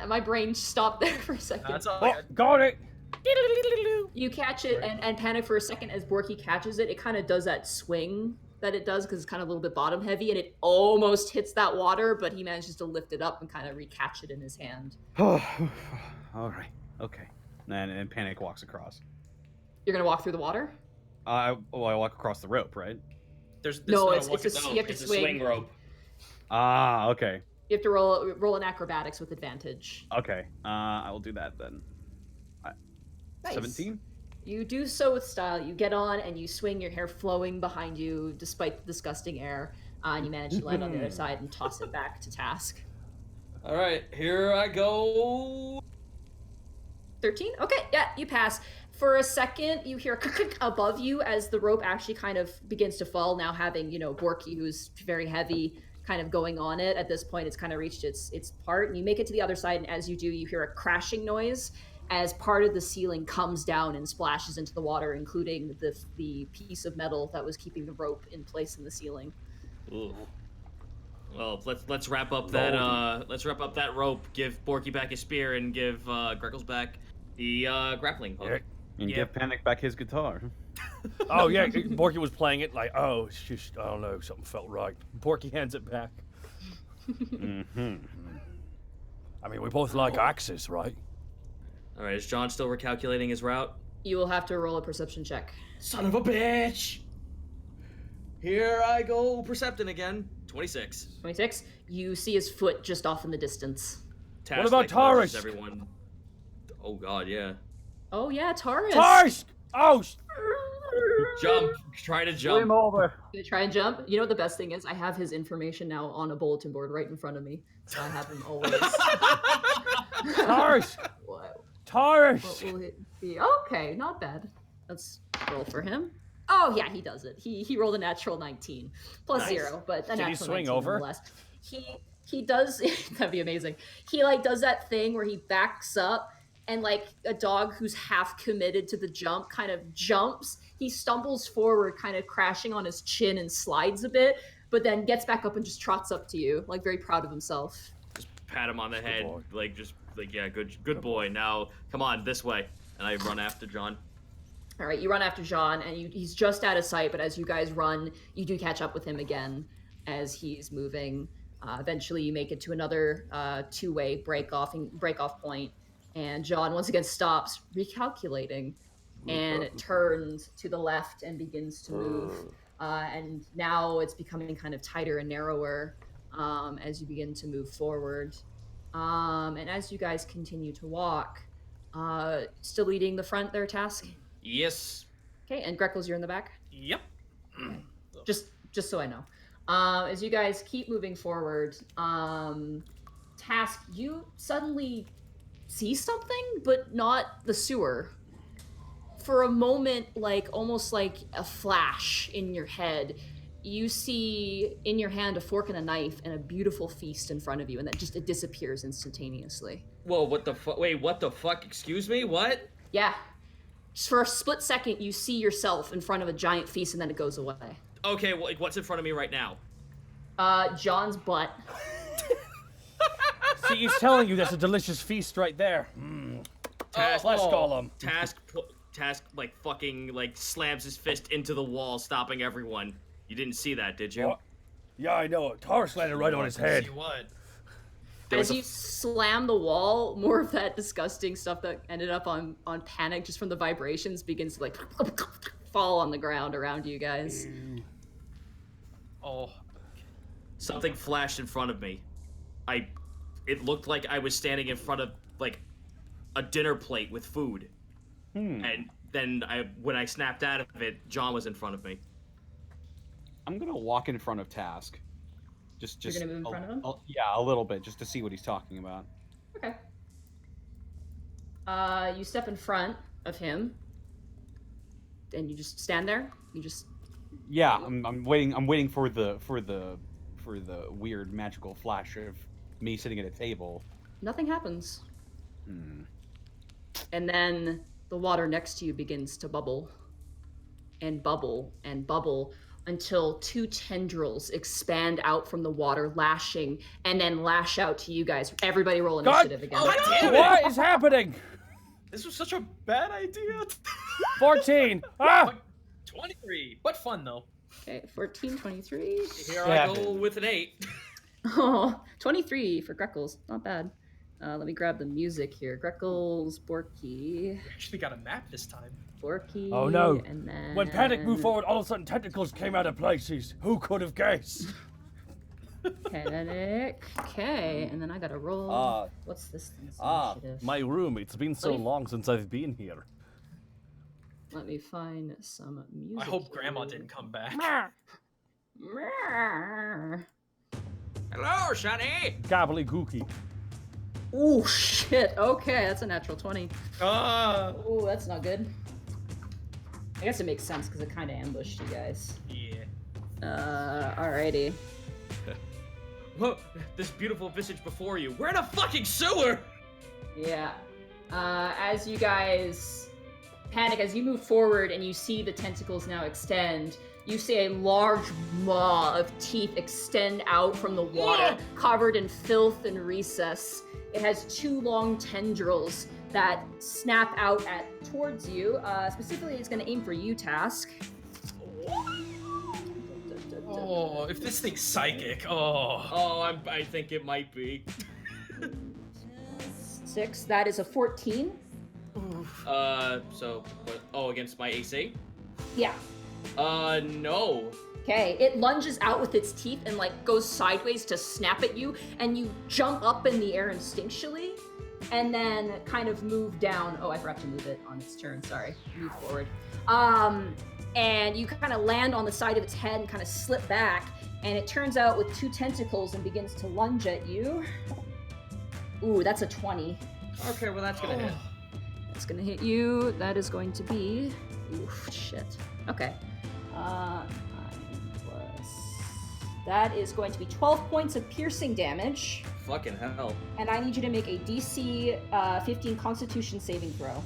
My brain stopped there for a second. That's all. Got it. You catch it and panic for a second as Borky catches it. It kind of does that swing that it does because it's kind of a little bit bottom heavy, and it almost hits that water, but he manages to lift it up and kind of recatch it in his hand. All right. Okay. And Panic walks across. You're gonna walk through the water? I walk across the rope, right? There's no, not it's a you have to It's a swing. swing rope. Ah, okay. You have to roll an acrobatics with advantage. Okay. I will do that then. Nice. 17? You do so with style. You get on and you swing, your hair flowing behind you despite the disgusting air, and you manage to land on the other side and toss it back to Task. All right, here I go. 13? Okay, yeah, you pass. For a second, you hear a click above you as the rope actually kind of begins to fall, now having, Borky, who's very heavy, kind of going on it. At this point, it's kind of reached its part, and you make it to the other side, and as you do, you hear a crashing noise as part of the ceiling comes down and splashes into the water, including the piece of metal that was keeping the rope in place in the ceiling. Ooh. Well, let's wrap up that rope. Give Borky back his spear and give Greckles back the grappling hook. And give Panic back his guitar. Oh yeah, Borky was playing it like, oh, it's just, I don't know, something felt right. Borky hands it back. Mm-hmm. I mean, we both like axes, right? All right, is John still recalculating his route? You will have to roll a perception check. Son of a bitch. Here I go, percepting again. 26. 26. You see his foot just off in the distance. Task, what about Taurus? Everyone. Oh God, yeah. Oh yeah, Taurus. Taurus! Oh! Jump! Try to jump. Swim over. You try and jump. You know what the best thing is? I have his information now on a bulletin board right in front of me, so I have him always. Taurus! What Taurus! will it be? Okay, not bad. Let's roll for him. Oh yeah, he does it. He rolled a natural 19 plus Nice. 0, but a Did he natural swing 19 over? nonetheless. He does. That'd be amazing. He does that thing where he backs up and like a dog who's half committed to the jump kind of jumps. He stumbles forward, kind of crashing on his chin and slides a bit, but then gets back up and just trots up to you, like very proud of himself. Just pat him on the head, boy. yeah, good boy. Now come on this way, and I run after John. All right, you run after John, and he's just out of sight, but as you guys run, you do catch up with him again as he's moving. Eventually, you make it to another two-way break-off point, and John once again stops, recalculating, and it turns to the left and begins to move. And now it's becoming kind of tighter and narrower as you begin to move forward. And as you guys continue to walk, still leading the front there, Task? Yes. Okay, and Greckles, you're in the back? Yep. Just so I know. As you guys keep moving forward, Task, you suddenly see something, but not the sewer. For a moment, like almost like a flash in your head, you see in your hand a fork and a knife and a beautiful feast in front of you, and that it disappears instantaneously. Whoa, what the fuck? Wait, what the fuck? Excuse me? What? Yeah. Just for a split second, you see yourself in front of a giant feast, and then it goes away. Okay, well, like, what's in front of me right now? John's butt. See, he's telling you there's a delicious feast right there. Task, Let's call him. Task, like, fucking, like, slams his fist into the wall, stopping everyone. You didn't see that, did you? What? Yeah, I know. Tar landed right on his head. See what? As you slam the wall, more of that disgusting stuff that ended up on Panic just from the vibrations begins to, like, fall on the ground around you guys. Oh. Something flashed in front of me. It looked like I was standing in front of, like, a dinner plate with food. And then when I snapped out of it, John was in front of me. I'm gonna walk in front of Task. You're gonna move in front of him? Yeah, a little bit, just to see what he's talking about. Okay. You step in front of him, and you just stand there. You just. Yeah, I'm waiting. I'm waiting for the weird magical flash of me sitting at a table. Nothing happens. And then the water next to you begins to bubble, and bubble, and bubble, until two tendrils expand out from the water, lashing, and then lash out to you guys. Everybody roll initiative again. God damn it! What is happening? This was such a bad idea. 14. Ah! 23. But fun, though. Okay, 14, 23. Here I go with an 8. Oh, 23 for Greckles. Not bad. Let me grab the music here. Greckles, Borky. We actually got a map this time. Borky. Oh no. And then... When Panic moved forward, all of a sudden tentacles came out of places. Who could have guessed? Panic. Okay, and then I gotta roll. What's this thing's initiative? My room. It's been so long since I've been here. Let me find some music. I hope Grandma didn't come back. Hello, Shani! Gobbledygooky. Oh shit. Okay, that's a natural 20. Oh, that's not good. I guess it makes sense because it kind of ambushed you guys. yeah. Alrighty. Whoa, this beautiful visage before you. We're in a fucking sewer! Yeah. As you guys panic, as you move forward and you see the tentacles now extend, you see a large maw of teeth extend out from the water, covered in filth and recess. It has two long tendrils that snap out towards you. Specifically, it's going to aim for you, Task. Oh, if this thing's psychic, oh. I think it might be. 6, that is a 14. So, what? Oh, against my AC? Yeah. No. Okay, it lunges out with its teeth and like goes sideways to snap at you, and you jump up in the air instinctually, and then kind of move down. Oh, I forgot to move it on its turn, sorry. Move forward. And you kind of land on the side of its head and kind of slip back, and it turns out with two tentacles and begins to lunge at you. Ooh, that's a 20. Okay, well that's gonna hit. That's gonna hit you. That is going to be... Oof, shit. Okay. 9 plus... That is going to be 12 points of piercing damage. Fucking hell. And I need you to make a DC 15 Constitution saving throw.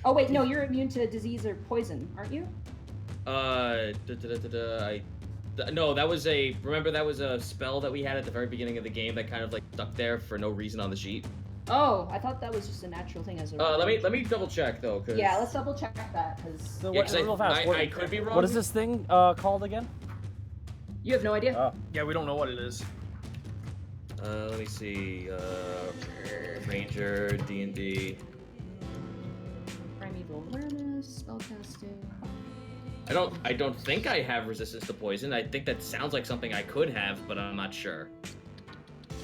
Oh wait, no, you're immune to disease or poison, aren't you? No, that was a... Remember that was a spell that we had at the very beginning of the game that kind of like stuck there for no reason on the sheet? Oh, I thought that was just a natural thing as a... Let me double check though, cause... Yeah, let's double check that, because... So Yeah, 'cause real fast, I could be wrong. What is this thing called again? You have no idea? Yeah, we don't know what it is. Let me see. Ranger, D&D. Primeval awareness, spellcasting... I don't think I have resistance to poison. I think that sounds like something I could have, but I'm not sure.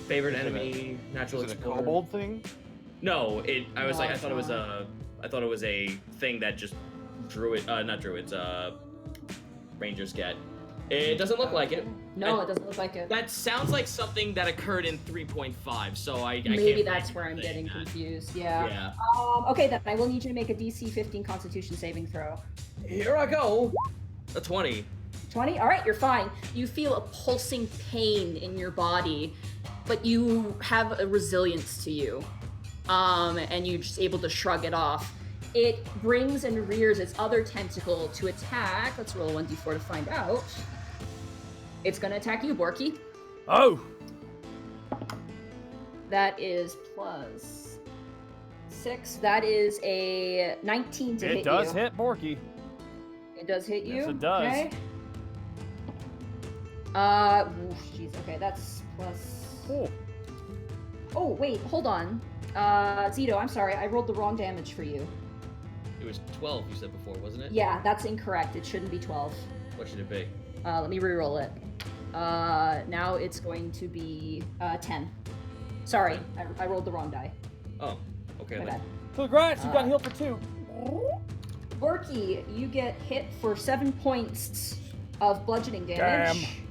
Favorite enemy, natural Is it a explorer. kobold thing? No, I thought it was a thing that just not druids, rangers get. It doesn't look like it. No, it doesn't look like it. That sounds like something that occurred in 3.5, so I Maybe can't that's where I'm getting confused, yeah. Yeah. Okay, then I will need you to make a DC 15 Constitution saving throw. Here I go. A 20. 20? All right, you're fine. You feel a pulsing pain in your body, but you have a resilience to you. And you're just able to shrug it off. It brings and rears its other tentacle to attack. Let's roll a 1d4 to find out. It's gonna attack you, Borky. Oh! That is plus 6. That is a 19 to hit you. It does hit Borky. It does hit you? Yes, it does. Okay. Jeez, okay, that's plus... Oh. Oh, wait, hold on. Zito, I'm sorry, I rolled the wrong damage for you. It was 12, you said before, wasn't it? Yeah, that's incorrect. It shouldn't be 12. What should it be? Let me re-roll it. Now it's going to be 10. Sorry, I rolled the wrong die. Oh, okay My then. bad. Congrats, you got healed for 2. Borky, you get hit for 7 points of bludgeoning damage. Damn.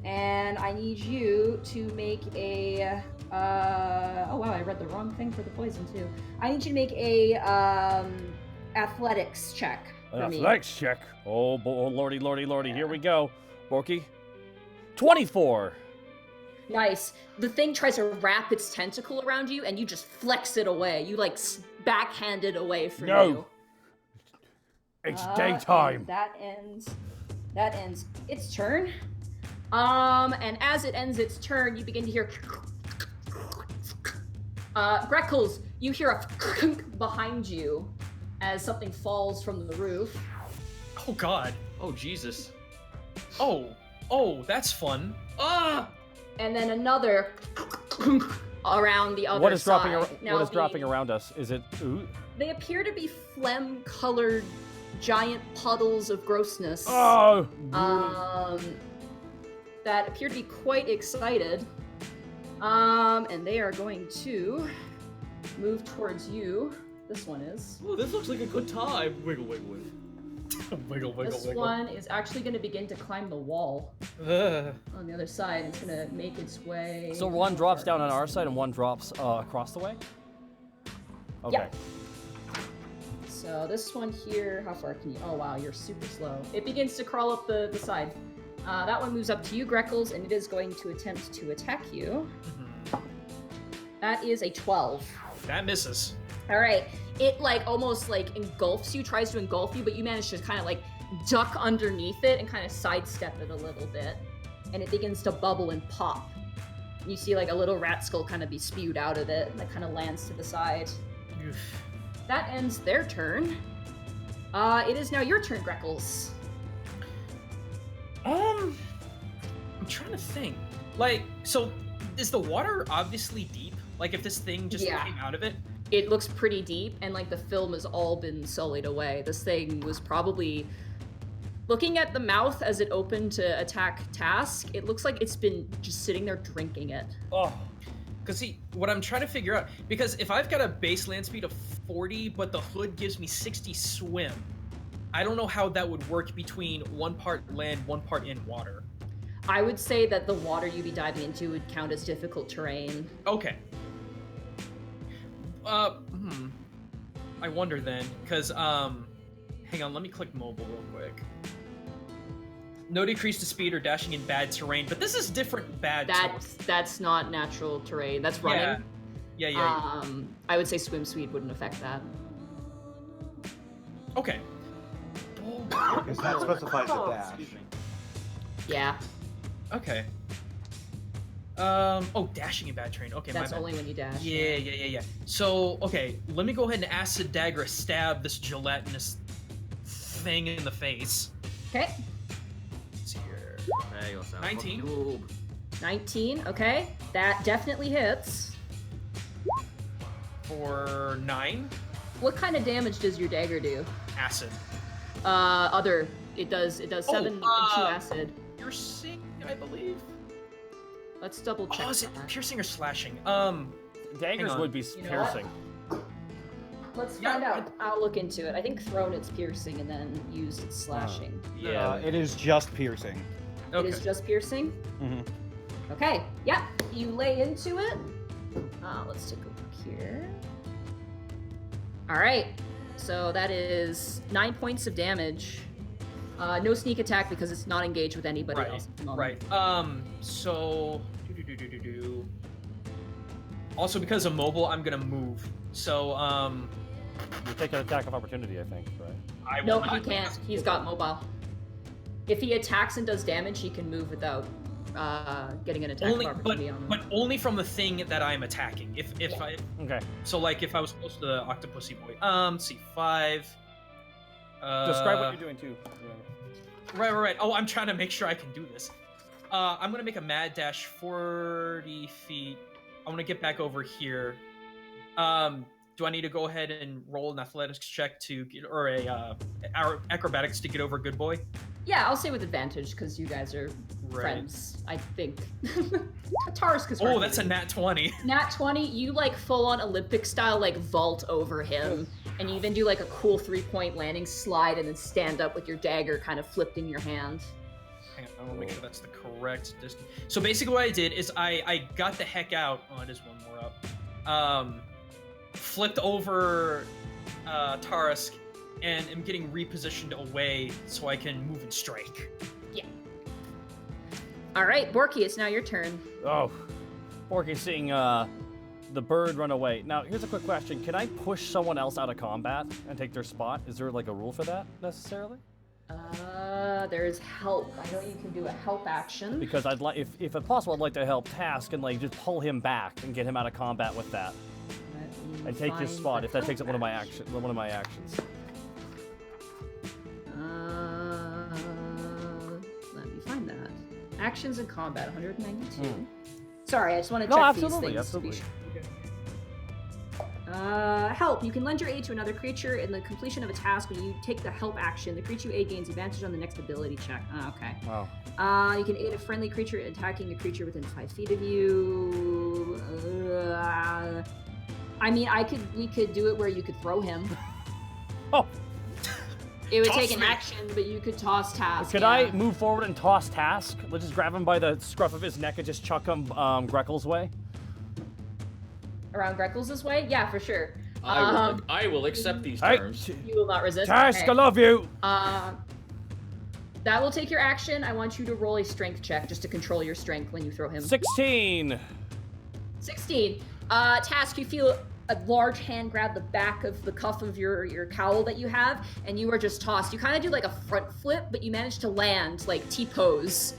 And I need you to make a... oh wow, I read the wrong thing for the poison too. I need you to make a athletics check for me. Athletics check. Oh, lordy, here we go. Borky. 24. Nice. The thing tries to wrap its tentacle around you, and you just flex it away. You like backhand it away from you. It's daytime. That ends its turn. And as it ends its turn, you begin to hear Greckles, you hear a behind you as something falls from the roof. Oh God. Oh Jesus. Oh, that's fun. Ah! And then another around the other What is side. dropping around us? Is it ooh? They appear to be phlegm-colored giant puddles of grossness. Oh! That appear to be quite excited. And they are going to move towards you. This one is. Oh, this looks like a good time. Wiggle, wiggle, wiggle. Wiggle, wiggle, This wiggle. one is actually going to begin to climb the wall Ugh. on the other side. It's going to make its way. So one drops down on our side and one drops across the way? Okay. Yep. So this one here, how far can you? Oh wow, you're super slow. It begins to crawl up the side. That one moves up to you, Greckles, and it is going to attempt to attack you. That is a 12. That misses. All right. It like almost like engulfs you, tries to engulf you, but you manage to kind of like duck underneath it and kind of sidestep it a little bit. And it begins to bubble and pop. You see like a little rat skull kind of be spewed out of it and that kind of lands to the side. Oof. That ends their turn. It is now your turn, Greckles. I'm trying to think. Like, so is the water obviously deep? Like, if this thing just Yeah. came out of it? It looks pretty deep, and like the film has all been sullied away. This thing was probably looking at the mouth as it opened to attack Task. It looks like it's been just sitting there drinking it. Oh. Because, see, what I'm trying to figure out, because if I've got a base land speed of 40, but the hood gives me 60 swim, I don't know how that would work between one part land, one part in water. I would say that the water you'd be diving into would count as difficult terrain. Okay. I wonder then, because, hang on, let me click mobile real quick. No decrease to speed or dashing in bad terrain, but this is different bad terrain. That's not natural terrain. That's running. Yeah. I would say swim speed wouldn't affect that. Okay. Because that specifies a dash. Yeah. Okay. Dashing in bad terrain. Okay, That's my bad. only when you dash. Yeah. So, okay, let me go ahead and acid dagger stab this gelatinous thing in the face. Okay. Let's see here. Hey, you'll sound 19. fucking 19. Okay. That definitely hits. For 9. What kind of damage does your dagger do? Acid. Other. It does 7 and 2 acid. Piercing, I believe. Let's double check. Oh, is it that. piercing or slashing? Daggers would be You know what? piercing. Let's Yeah, find out. I'll look into it. I think thrown it's piercing and then used it's slashing. Yeah. It is just piercing. Okay. It is just piercing? Mhm. Okay, yeah. You lay into it. Let's take a look here. Alright. So that is 9 points of damage. No sneak attack because it's not engaged with anybody else at the moment. Right. So. Also, because of mobile, I'm gonna move. So, You take an attack of opportunity, I think, right? No, he can't. He's got mobile. If he attacks and does damage, he can move without getting an attack of opportunity on him. But only from the thing that I'm attacking. If I Okay. So like if I was close to the Octopussy boy. Let's see, 5. Describe what you're doing too. Right. Oh, I'm trying to make sure I can do this. I'm gonna make a mad dash 40 feet. I'm gonna get back over here. Do I need to go ahead and roll an athletics check to get, or a acrobatics to get over Good Boy? Yeah, I'll say with advantage because you guys are friends. I think. Tarsk is. Oh, that's a nat 20. Nat 20. You like full on Olympic style like vault over him, and you even do like a cool 3-point landing slide, and then stand up with your dagger kind of flipped in your hand. Hang on, I want to make sure that's the correct distance. So basically, what I did is I got the heck out. Oh, it is one more up. Flipped over Tarsk, and am getting repositioned away so I can move and strike. Yeah. All right, Borky, it's now your turn. Oh, Borky's seeing the bird run away. Now, here's a quick question: can I push someone else out of combat and take their spot? Is there like a rule for that necessarily? There's help. I know you can do a help action. Because I'd like, if possible, I'd like to help Task and like just pull him back and get him out of combat with that, and take his spot if that takes up one of my actions. Let me find that. Actions in combat, 192. Sorry, I just want to check these things. Absolutely. Help. You can lend your aid to another creature in the completion of a task. When you take the help action, the creature you aid gains advantage on the next ability check. Oh, okay. Wow. You can aid a friendly creature attacking a creature within 5 feet of you. I mean, we could do it where you could throw him. Oh. Toss It would take an me. action, but you could toss Task. Could I move forward and toss Task? Let's just grab him by the scruff of his neck and just chuck him Grekel's way. Around Grekel's way? Yeah, for sure. I will accept these terms. You will not resist. Task, Okay. I love you. That will take your action. I want you to roll a strength check just to control your strength when you throw him. 16. 16. Task, you feel a large hand grab the back of the cuff of your cowl that you have, and you are just tossed. You kind of do like a front flip, but you manage to land like T-pose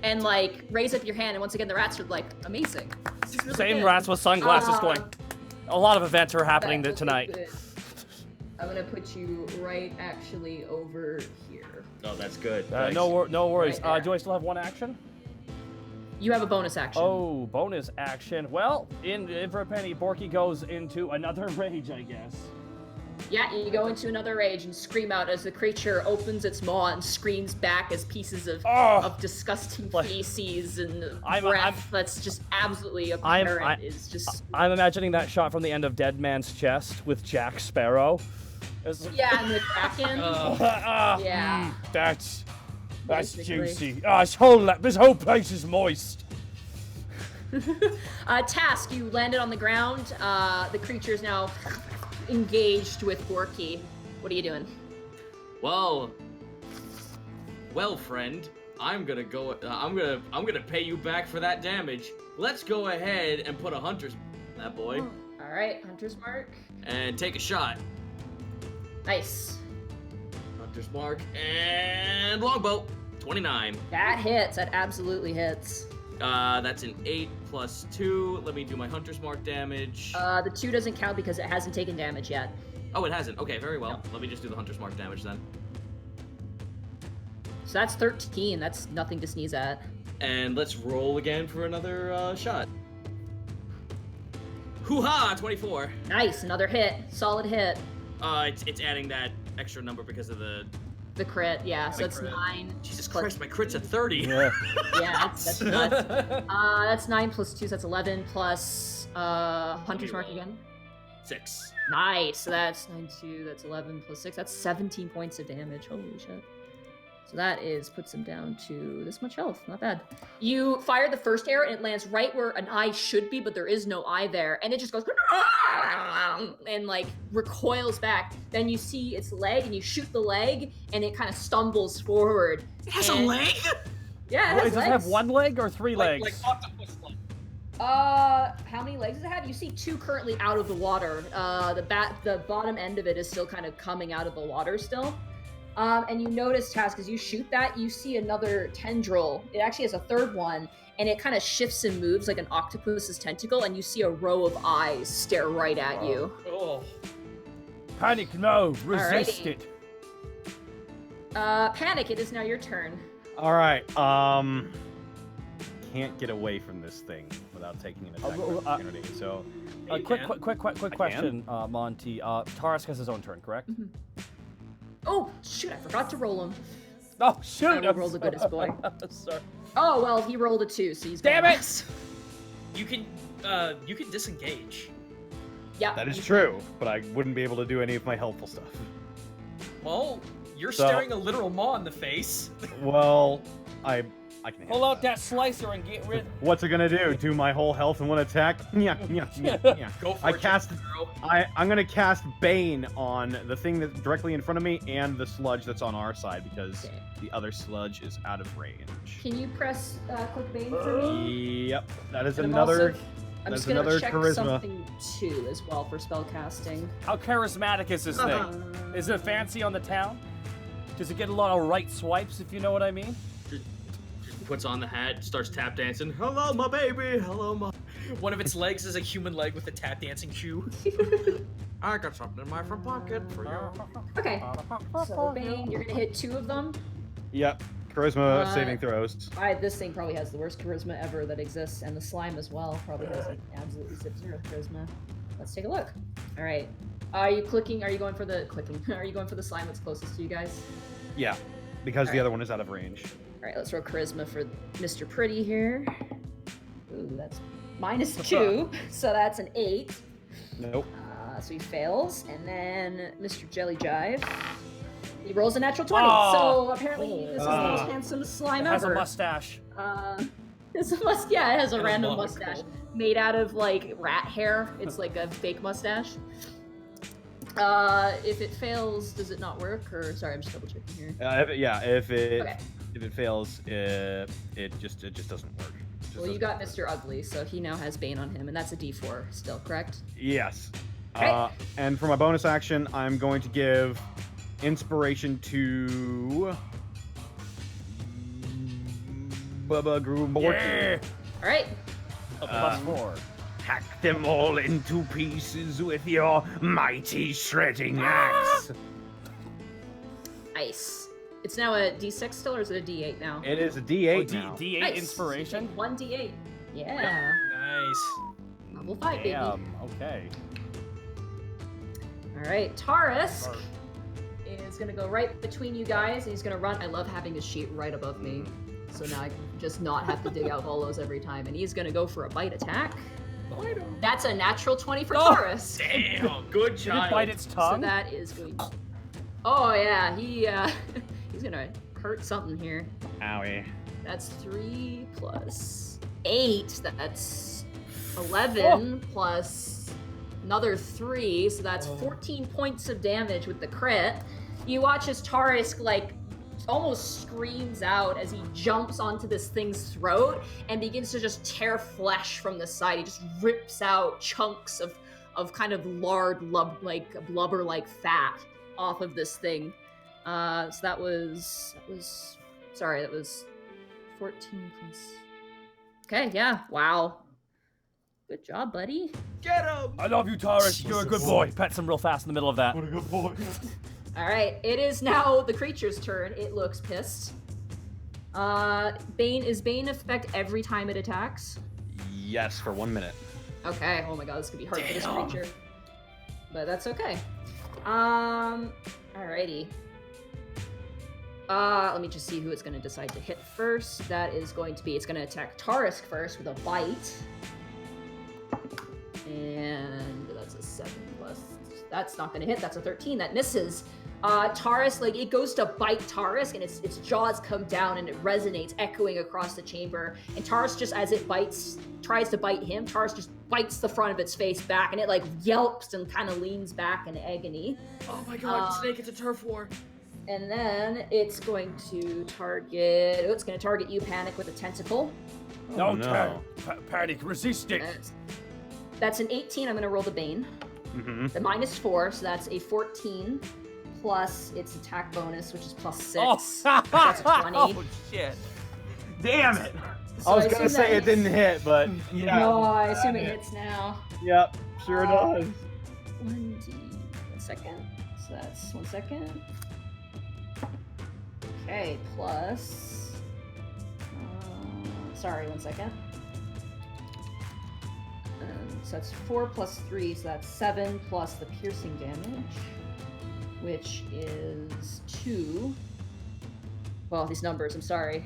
and like raise up your hand, and once again the rats are like, amazing. This is really Same good. rats with sunglasses going. A lot of events are happening That will tonight. be good. I'm gonna put you right actually over here. Oh, that's good. No worries. Right Do I still have one action? You have a bonus action. Oh, bonus action. Well, in for a penny, Borky goes into another rage, I guess. Yeah, you go into another rage and scream out as the creature opens its maw and screams back as pieces of disgusting feces and breath that's just absolutely apparent is just... I'm imagining that shot from the end of Dead Man's Chest with Jack Sparrow. Yeah, and the Kraken. Yeah. That's Basically. juicy. This whole place is moist. Task, you landed on the ground. The creature is now engaged with Borky. What are you doing? Well, friend, I'm gonna go. I'm gonna pay you back for that damage. Let's go ahead and put a hunter's on that boy. All right, hunter's mark. And take a shot. Nice. Hunter's mark and longbow. 29. That hits. That absolutely hits. That's an 8 plus 2. Let me do my hunter's mark damage. The 2 doesn't count because it hasn't taken damage yet. Oh, it hasn't. Okay, very well. Let me just do the hunter's mark damage then. So that's 13. That's nothing to sneeze at. And let's roll again for another shot. Hoo-ha! 24. Nice. Another hit. Solid hit. It's adding that extra number because of the crit, yeah. So my it's crit. 9. Jesus Christ, my crit's at 30. Yeah. Yeah, that's nuts. That's 9 plus 2, so that's 11 plus hunter's mark again. 6. Nice. So that's 9, 2, that's 11 plus 6. That's 17 points of damage. Holy shit. So that puts him down to this much health. Not bad. You fire the first arrow and it lands right where an eye should be, but there is no eye there. And it just goes and like recoils back. Then you see its leg and you shoot the leg and it kind of stumbles forward. It has a leg? Yeah, it has Does it have one leg or three legs? Like octopus leg. How many legs does it have? You see two currently out of the water. The bottom end of it is still kind of coming out of the water still. And you notice, Task, as you shoot that, you see another tendril. It actually has a third one, and it kind of shifts and moves like an octopus's tentacle, and you see a row of eyes stare right at you. Oh. Panic, no, resist it. Panic, it is now your turn. All right. Can't get away from this thing without taking an attack opportunity. So, quick question, Monty. Tarisk has his own turn, correct? Mm-hmm. Oh, shoot, I forgot to roll him. Oh, shoot! I rolled the goodest boy. Sorry. Oh, well, he rolled a 2, so he's Damn gone. it! You can disengage. Yeah. that is true, but I wouldn't be able to do any of my helpful stuff. Well, you're So- staring a literal maw in the face. Well, I can Pull out that slicer and get rid. What's it gonna do? Do my whole health in one attack? Yeah. Go for I it, cast. girl. I'm gonna cast Bane on the thing that's directly in front of me and the sludge that's on our side because Okay. the other sludge is out of range. Can you press click Bane for me? Yep, that is And another. I'm That's just gonna another check charisma. something too as well for spell casting. How charismatic is this thing? Is it fancy on the town? Does it get a lot of right swipes, if you know what I mean? Just puts on the hat, starts tap dancing. Hello, my baby. Hello, my. One of its legs is a human leg with a tap dancing shoe. I got something in my front pocket for you. Okay, so Bane, you're gonna hit 2 of them. Yep, charisma Uh, saving throws. This thing probably has the worst charisma ever that exists, and the slime as well probably has like absolutely zero charisma. Let's take a look. All right, are you clicking? Are you going for the clicking? Are you going for the slime that's closest to you guys? Yeah, because the Alright. other one is out of range. All right, let's roll charisma for Mr. Pretty here. Ooh, that's -2, so that's an 8. Nope. So he fails, and then Mr. Jelly Jive. He rolls a natural 20, Oh. so apparently this is the most handsome slime It has ever. a mustache. It's a it has a And a random monocle. mustache made out of like rat hair. It's like a fake mustache. If it fails, does it not work? Or sorry, I'm just double checking here. If it Okay. fails, it just doesn't work. It just Well, you doesn't got Mr. Ugly, so he now has Bane on him, and that's a D4 still, correct? Yes. Okay. And for my bonus action, I'm going to give inspiration to Bubba Grumborky. All right. A +4. Hack them all into pieces with your mighty shredding axe. Nice. It's now a D6 still, or is it a D8 now? It is a D8 Oh, now. D8 Nice. inspiration? 1 D8. Yeah. Nice. Level 5, baby. Damn, okay. All right, Tarisk is gonna go right between you guys, and he's gonna run. I love having his sheet right above me, so now I can just not have to dig out holos every time. And he's gonna go for a bite attack. That's a natural 20 for Tarisk. Damn, good Did it child. bite its So tongue? that is going. Oh yeah, he's gonna hurt something here. Owie. That's 3 plus 8. That's 11 plus another 3, so that's 14 points of damage with the crit. You watch as Tarisk like almost screams out as he jumps onto this thing's throat and begins to just tear flesh from the side. He just rips out chunks of kind of lard, blubber-like fat off of this thing. So that was 14 plus. Okay, yeah, wow. Good job, buddy. Get him! I love you, Tarisk. You're a good boy. Pets him real fast in the middle of that. What a good boy. All right, it is now the creature's turn. It looks pissed. Is Bane affect every time it attacks? Yes, for 1 minute. Okay. Oh my god, this could be hard for this Damn. creature. But that's okay. Alrighty. Let me just see who it's going to decide to hit first. That is going to be, it's going to attack Tarisk first with a bite. And that's a 7 plus. That's not going to hit. That's a 13. That misses. Taurus, like, it goes to bite Taurus, and its jaws come down, and it resonates, echoing across the chamber. And Taurus, just as it tries to bite him, Taurus just bites the front of its face back, and it, like, yelps and kind of leans back in agony. Oh my god, Snake, it's a turf war. And then it's going to target you, Panic, with a tentacle. Oh, no. Panic, resist it. That's an 18. I'm going to roll the Bane. Mm-hmm. The -4, so that's a 14. Plus its attack bonus, which is +6. Oh, that's a 20. Oh, shit. Damn it. So I was going to say it didn't hit, but yeah. No, I assume it hits now. Yep, sure does. 1 second. So that's 1 second. Okay, plus... sorry, 1 second. So that's 4 plus 3, so that's 7 plus the piercing damage, which is 2. Well, these numbers, I'm sorry.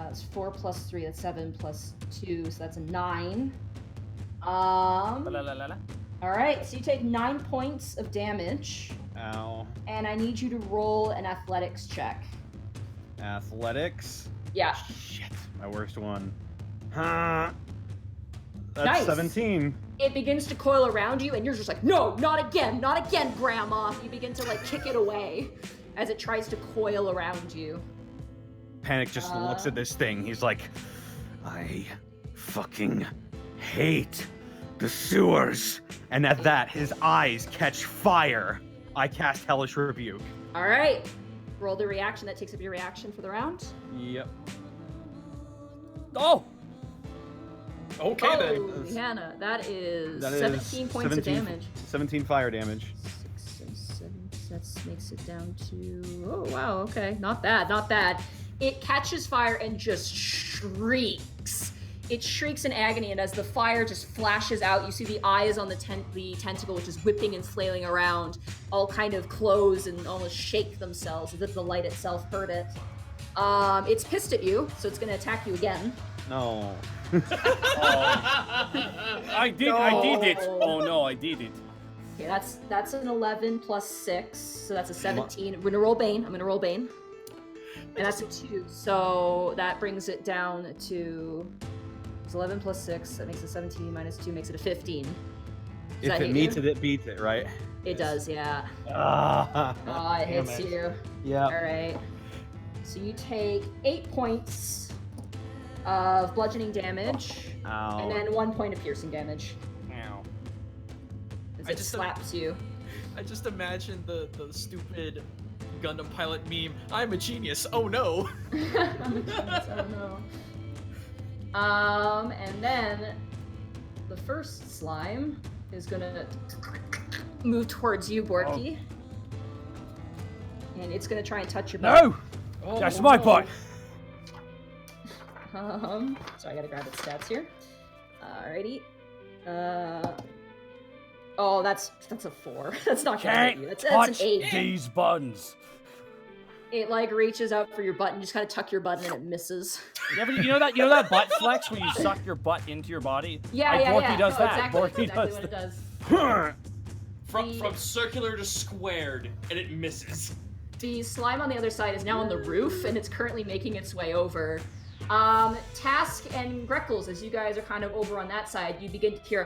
It's 4 plus 3, that's 7 plus 2, so that's a 9. Alright, so you take 9 points of damage. Ow. And I need you to roll an athletics check. Athletics? Yeah. Shit, my worst one. Huh. That's Nice. 17. It begins to coil around you, and you're just like, no, not again, Grandma. You begin to, like, kick it away as it tries to coil around you. Panic just looks at this thing. He's like, I fucking hate the sewers. And at that, his eyes catch fire. I cast Hellish Rebuke. All right. Roll the reaction. That takes up your reaction for the round. Yep. Oh! Okay, then. Hannah, that is 17 points of damage. 17 fire damage. 6 and 7, that makes it down to... Oh, wow, okay. Not bad, not bad. It catches fire and just shrieks. It shrieks in agony, and as the fire just flashes out, you see the eyes on the tentacle, which is whipping and flailing around, all kind of close and almost shake themselves as if the light itself hurt it. It's pissed at you, so it's going to attack you again. No. I did it. Oh no, I did it. Okay, that's an 11 plus 6, so that's a 17. I'm gonna roll Bane. And that's a 2, so that brings it down to... It's 11 plus 6, that makes it 17, minus 2 makes it a 15. If it meets it, it beats it, right? It does, yeah. It hits you. Yeah. Alright. So you take 8 points of bludgeoning damage, Ow. and then 1 point of piercing damage. Ow. As it slaps you. I just imagine the stupid Gundam pilot meme. I'm a genius. Oh no. I'm a genius. Oh no. And then the first slime is gonna move towards you, Borky. And it's gonna try and touch your butt. No! That's my butt. So I gotta grab its stats here. Alrighty. Oh, that's a 4. That's not gonna hit you. That's an 8. These buttons. It like reaches out for your butt and you just kind of tuck your butt in and it misses. You know that butt flex where you suck your butt into your body? Yeah, Borky does that. Exactly, Borky that's does exactly what it does. From circular to squared, and it misses. The slime on the other side is now on the roof, and it's currently making its way over. Task and Greckles, as you guys are kind of over on that side, you begin to hear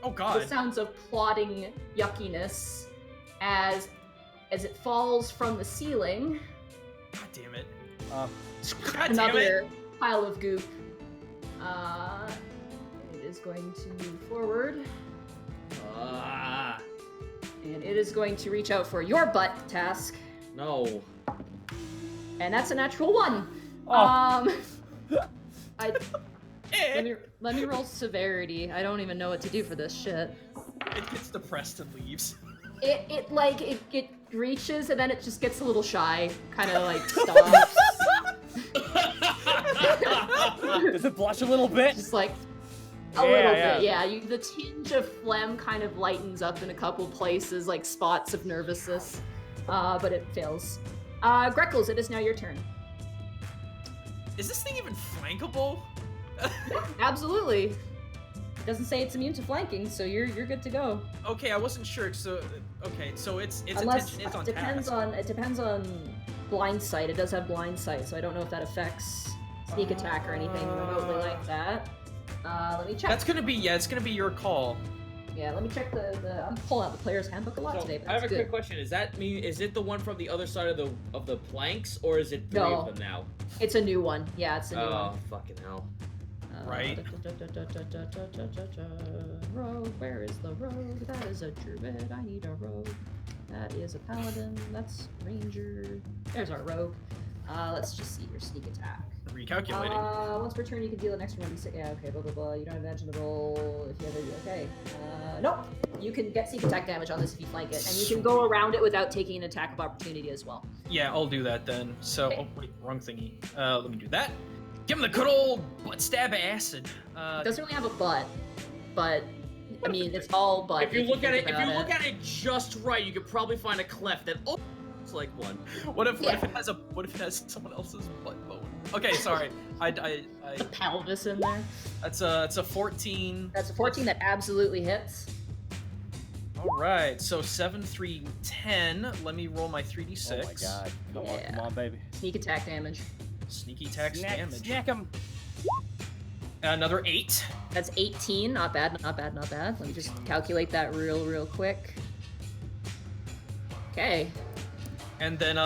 Oh god. the sounds of plodding yuckiness as it falls from the ceiling. God damn it. Uh, God damn Another it. pile of goop. It is going to move forward. And it is going to reach out for your butt, Task. No. And that's a natural 1. Oh. Let me roll severity. I don't even know what to do for this shit. It gets depressed and leaves. It reaches and then it just gets a little shy, kind of like stops. Does it blush a little bit? Just like a little bit, yeah. The tinge of phlegm kind of lightens up in a couple places, like spots of nervousness, but it fails. Greckles, it is now your turn. Is this thing even flankable? Absolutely. doesn't say it's immune to flanking, so you're good to go. Okay, I wasn't sure. So its Unless attention is on it depends on blind sight. It does have blind sight, so I don't know if that affects sneak attack or anything remotely like that. Let me check. It's gonna be your call. Yeah, let me check the I'm pulling out the player's handbook a lot today, but I have a good. quick question. Is it the one from the other side of the planks, or is it three of them now? It's a new one. Yeah, it's a new one. Oh, fucking hell. Right. Rogue, where is the rogue? That is a druid. I need a rogue. That is a paladin. That's ranger. There's our rogue. Let's just see your sneak attack. Recalculating. Once per turn, you can deal an extra 1d6. Yeah, okay, blah blah blah. You don't have advantage in the roll if you have a. Okay. Nope. You can get sneak attack damage on this if you flank it, and you can go around it without taking an attack of opportunity as well. Yeah, I'll do that then. So, Okay. oh wait, wrong thingy. Let me do that. Give him the good old butt stab acid. It doesn't really have a butt, but I mean it's all butt. If you look at think it, about look at it just right, you could probably find a cleft that looks like one. What if it has someone else's butt bone? Okay, sorry. I the pelvis in there. It's a 14. That's a 14 that absolutely hits. All right, so 7, 3, 10. Let me roll my 3d6. Oh my god. Come on, baby. Sneak attack damage. Sneaky attacks damage. Snack him. Another 8. That's 18. Not bad, not bad, not bad. Let me just calculate that real quick. Okay. And then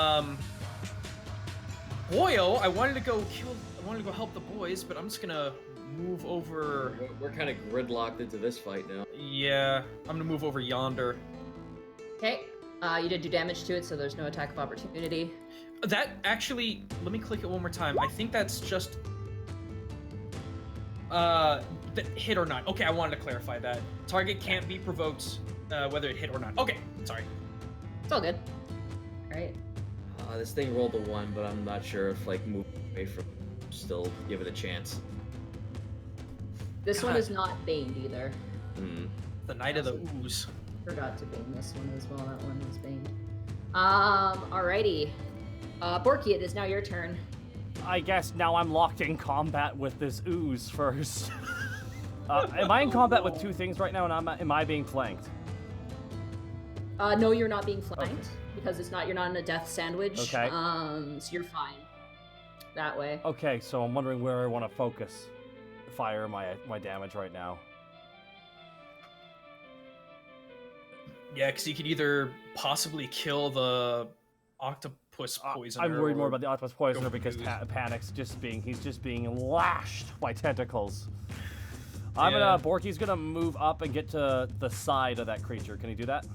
Boyle, I wanted to go help the boys, but I'm just gonna move over. We're kind of gridlocked into this fight now. Yeah, I'm gonna move over yonder. Okay. You did do damage to it, so there's no attack of opportunity. That actually, let me click it one more time. I think that's just the hit or not. Okay, I wanted to clarify that. Target can't be provoked whether it hit or not. Okay, sorry. It's all good. All right. This thing rolled a 1, but I'm not sure if moving away from still give it a chance. This one is not baned either. The Knight of the Ooze. Forgot to bane this one as well. That one was baned. Alrighty. Borky, it is now your turn. I guess now I'm locked in combat with this ooze first. Am I in combat with two things right now, and am I being flanked? No, you're not being flanked because you're not in a death sandwich. Okay. So you're fine that way. Okay, so I'm wondering where I want to fire my damage right now. Yeah, because you could either possibly kill the octopus poisoner. I'm worried more about the octopus poisoner go because for he's just being lashed by tentacles. Borky's gonna move up and get to the side of that creature. Can he do that?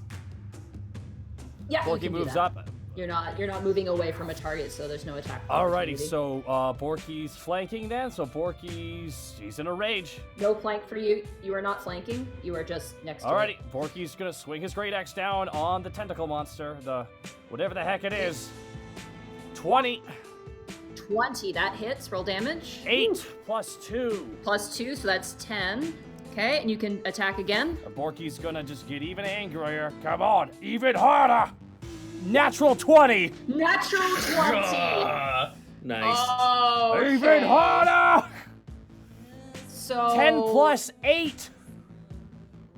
Yeah, Borky moves up. You're not moving away from a target, so there's no attack. Alrighty, so Borky's flanking then. So he's in a rage. No flank for you. You are not flanking. You are just next to Alrighty, Borky's gonna swing his great axe down on the tentacle monster, the whatever the heck it is. 20. 20, that hits. Roll damage. 8 plus 2. Plus 2, so that's 10. Okay, and you can attack again. Borky's gonna just get even angrier. Come on, even harder. Natural 20. Natural 20. Nice. Oh, okay. Even harder. So 10 plus 8.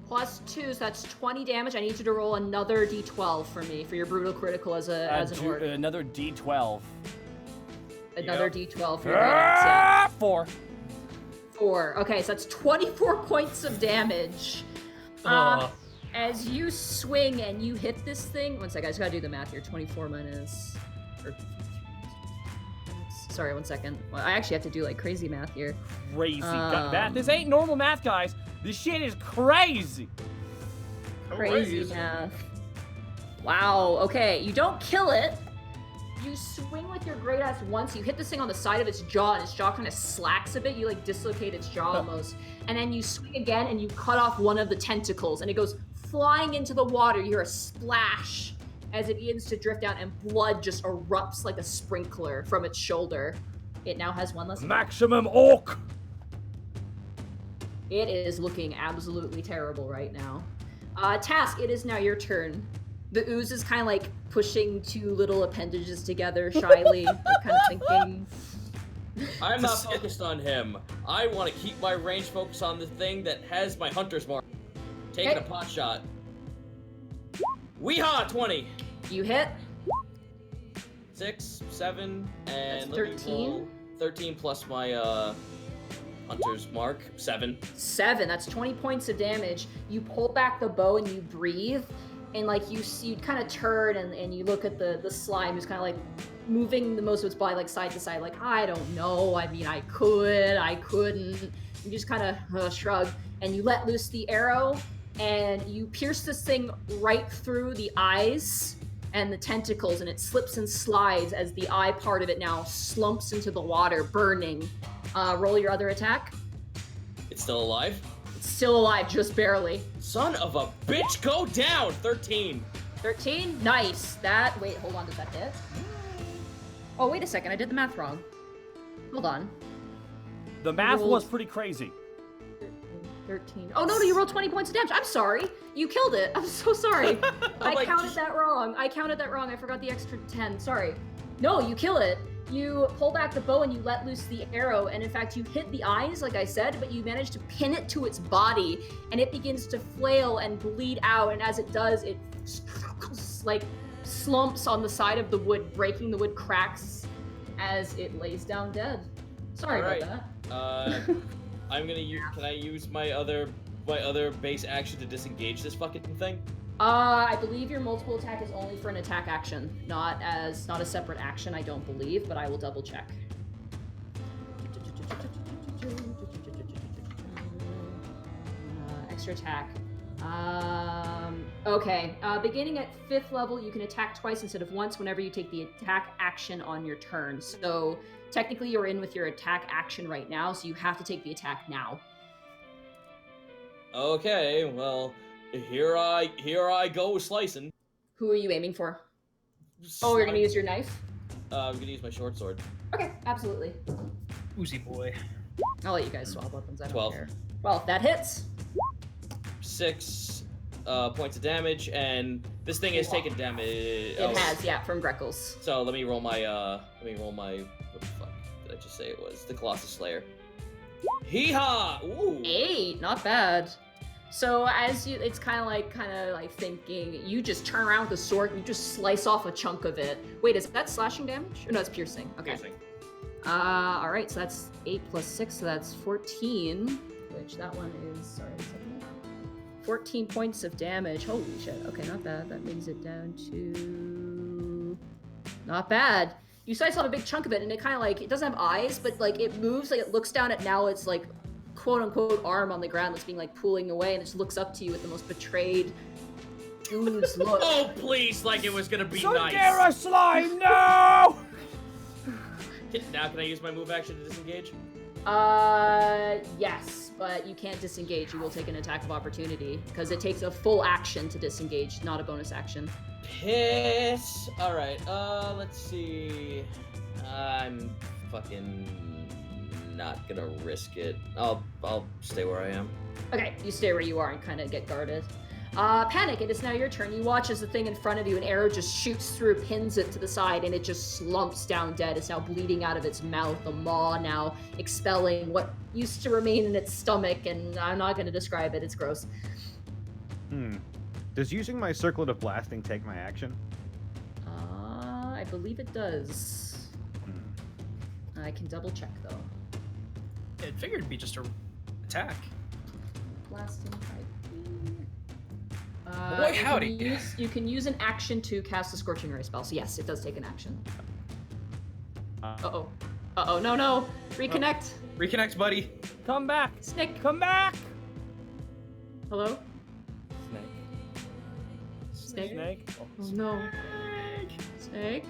Plus 2, so that's 20 damage. I need you to roll another d12 for me for your brutal critical as an orc. Another d12. Another d12 for your great axe, yeah. 4. 4. Okay, so that's 24 points of damage. As you swing and you hit this thing, one second, I just gotta do the math here. 24 minus. Sorry, one second. Well, I actually have to do crazy math here. Crazy. This ain't normal math, guys. This shit is crazy. Crazy math. Wow. Okay, you don't kill it. You swing with your great axe once. You hit this thing on the side of its jaw, and its jaw kind of slacks a bit. You dislocate its jaw almost, and then you swing again, and you cut off one of the tentacles, and it goes flying into the water. You hear a splash as it begins to drift down, and blood just erupts like a sprinkler from its shoulder. It now has one less. Maximum orc. It is looking absolutely terrible right now. Task, it is now your turn. The ooze is kind of pushing two little appendages together shyly, kind of thinking, I'm not focused on him. I want to keep my range focus on the thing that has my hunter's mark. Taking a pot shot. Weehaw, 20. You hit. 6, 7, and That's 13. 13 plus my hunter's mark. 7. 7. That's 20 points of damage. You pull back the bow and you breathe, and like you kind of turn and you look at the slime who's kind of like moving the most of its body like side to side, like, I don't know. I mean, I couldn't. You just kind of shrug, and you let loose the arrow, and you pierce this thing right through the eyes and the tentacles, and it slips and slides as the eye part of it now slumps into the water, burning. Roll your other attack. It's still alive? It's still alive, just barely. Son of a bitch, go down! 13. 13? Nice. Wait, hold on, does that hit? Oh, wait a second, I did the math wrong. Hold on. The math was pretty crazy. 13. Oh, no, you rolled 20 points of damage. I'm sorry. You killed it. I'm so sorry. I counted that wrong. I forgot the extra 10. Sorry. No, you kill it. You pull back the bow and you let loose the arrow, and in fact, you hit the eyes, like I said, but you manage to pin it to its body, and it begins to flail and bleed out, and as it does, it like slumps on the side of the wood, breaking the wood cracks as it lays down dead. Sorry about that. I'm gonna use. Can I use my other base action to disengage this fucking thing? I believe your multiple attack is only for an attack action, not a separate action. I don't believe, but I will double check. Extra attack. Okay. Beginning at 5th level, you can attack twice instead of once whenever you take the attack action on your turn. So technically, you're in with your attack action right now, so you have to take the attack now. Okay, well, here I go slicing. Who are you aiming for? Oh, you're gonna use your knife? I'm gonna use my short sword. Okay, absolutely. Uzi boy. I'll let you guys swap weapons. I don't 12. care. Well, that hits. 6 points of damage, and this thing has taken damage. It has, yeah, from Greckles. So let me roll my what the fuck did I just say it was? The Colossus Slayer. Hee-haw! Ooh! 8, not bad. So as it's kind of like thinking, you just turn around with the sword and you just slice off a chunk of it. Wait, is that slashing damage? Or no, it's piercing. Okay. Piercing. All right, so that's 8 plus 6, so that's 14, which that one is, 14 points of damage. Holy shit. Okay, not bad. That brings it down to... Not bad. You slice off a big chunk of it, and it kind of like, it doesn't have eyes, but like it moves, like it looks down at now its like quote-unquote arm on the ground that's being like pulling away, and it just looks up to you with the most betrayed ooze look. Oh, please, like it was gonna be nice. Sungera slime, no! Now can I use my move action to disengage? Yes, but you can't disengage. You will take an attack of opportunity, because it takes a full action to disengage, not a bonus action. Piss. Alright, let's see. I'm fucking not gonna risk it. I'll stay where I am. Okay, you stay where you are and kind of get guarded. Panic, it is now your turn. You watch as the thing in front of you, an arrow just shoots through, pins it to the side, and it just slumps down dead. It's now bleeding out of its mouth, the maw now expelling what used to remain in its stomach, and I'm not going to describe it. It's gross. Does using my circlet of blasting take my action? I believe it does. I can double check, though. It figured it'd be just a attack. Blasting type. Boy, howdy. You can use an action to cast a Scorching Ray spell, so yes, it does take an action. Uh-oh. Uh-oh, no. Reconnect. Reconnect, buddy. Come back. Snake. Come back. Hello? Snake. Snake. Oh, no. Snake.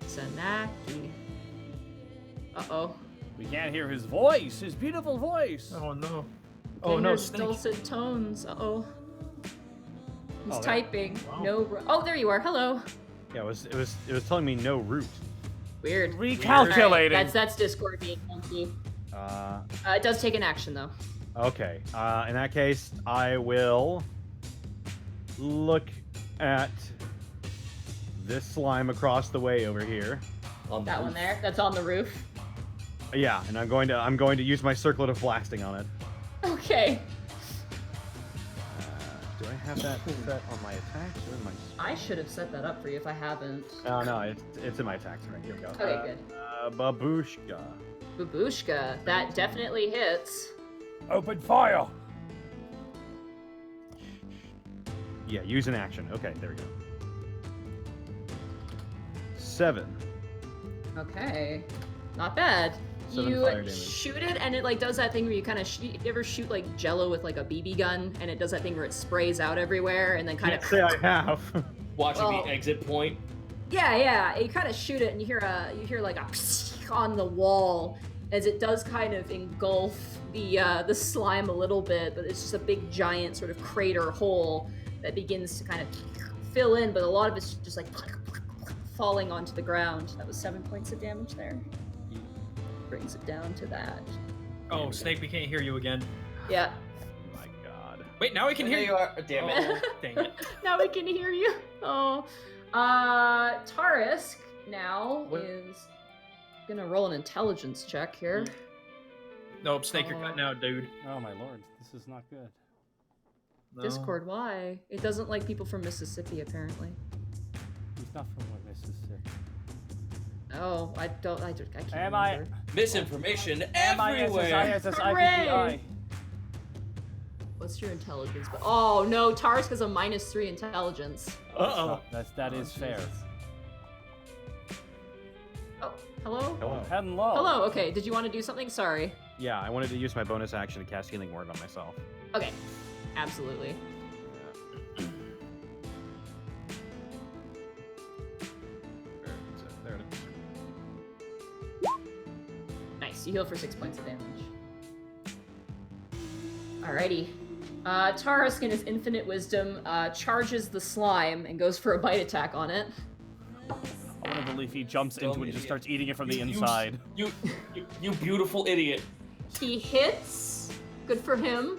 Sanaki. Uh-oh. We can't hear his voice, his beautiful voice. Oh no. Oh no, Snake. dulcet tones. Uh-oh. He's Oh, typing. wow. No. Oh, there you are. Hello. Yeah, it was telling me no route. Weird. Recalculating. Right, that's Discord being funky. It does take an action though. Okay. In that case, I will look at this slime across the way over here. On That the one roof. there. That's on the roof. Yeah, and I'm going to use my circlet of blasting on it. Okay. Do I have that set on my attacks or in my? I should have set that up for you if I haven't. Oh no, it's in my attacks. Right, here we go. Okay, good. Babushka. Babushka. That definitely hits. Open fire. Yeah, use an action. Okay, there we go. 7. Okay. Not bad. 7 You fire damage. shoot it, and it like does that thing where you kind of you ever shoot like Jello with like a BB gun, and it does that thing where it sprays out everywhere, and then kind Can't of. say I have. Watching Well- the exit point. Yeah. You kind of shoot it, and you hear like a on the wall as it does kind of engulf the slime a little bit, but it's just a big giant sort of crater hole that begins to kind of fill in, but a lot of it's just like falling onto the ground. That was 7 points of damage there. Brings it down to that. Oh, Snake, we can't hear you again. Yeah. Oh my god. Wait, now we can hear There you. you are. Damn it. Oh, dang it. Now we can hear you. Oh. Tarisk now What? is gonna roll an intelligence check here. Nope, Snake, you're cutting out, dude. Oh my lord, this is not good. No. Discord, why? It doesn't like people from Mississippi, apparently. He's not from Mississippi. Oh, I can't Am I- remember. Misinformation everywhere. M-I-S-S-I-S-S-I-P-P-I. What's your intelligence? Oh no, Tarisk has a -3 intelligence. Uh-oh. That is fair. Oh, hello? Hello. Hello. Hello, okay, did you want to do something? Sorry. Yeah, I wanted to use my bonus action to cast Healing Word on myself. Okay, absolutely. There it is. Nice, you heal for 6 points of damage. Alrighty. Tarisk in his infinite wisdom charges the slime and goes for a bite attack on it. I want to believe he jumps into it and just idiot. starts eating it from the You- inside. You beautiful idiot. He hits. Good for him.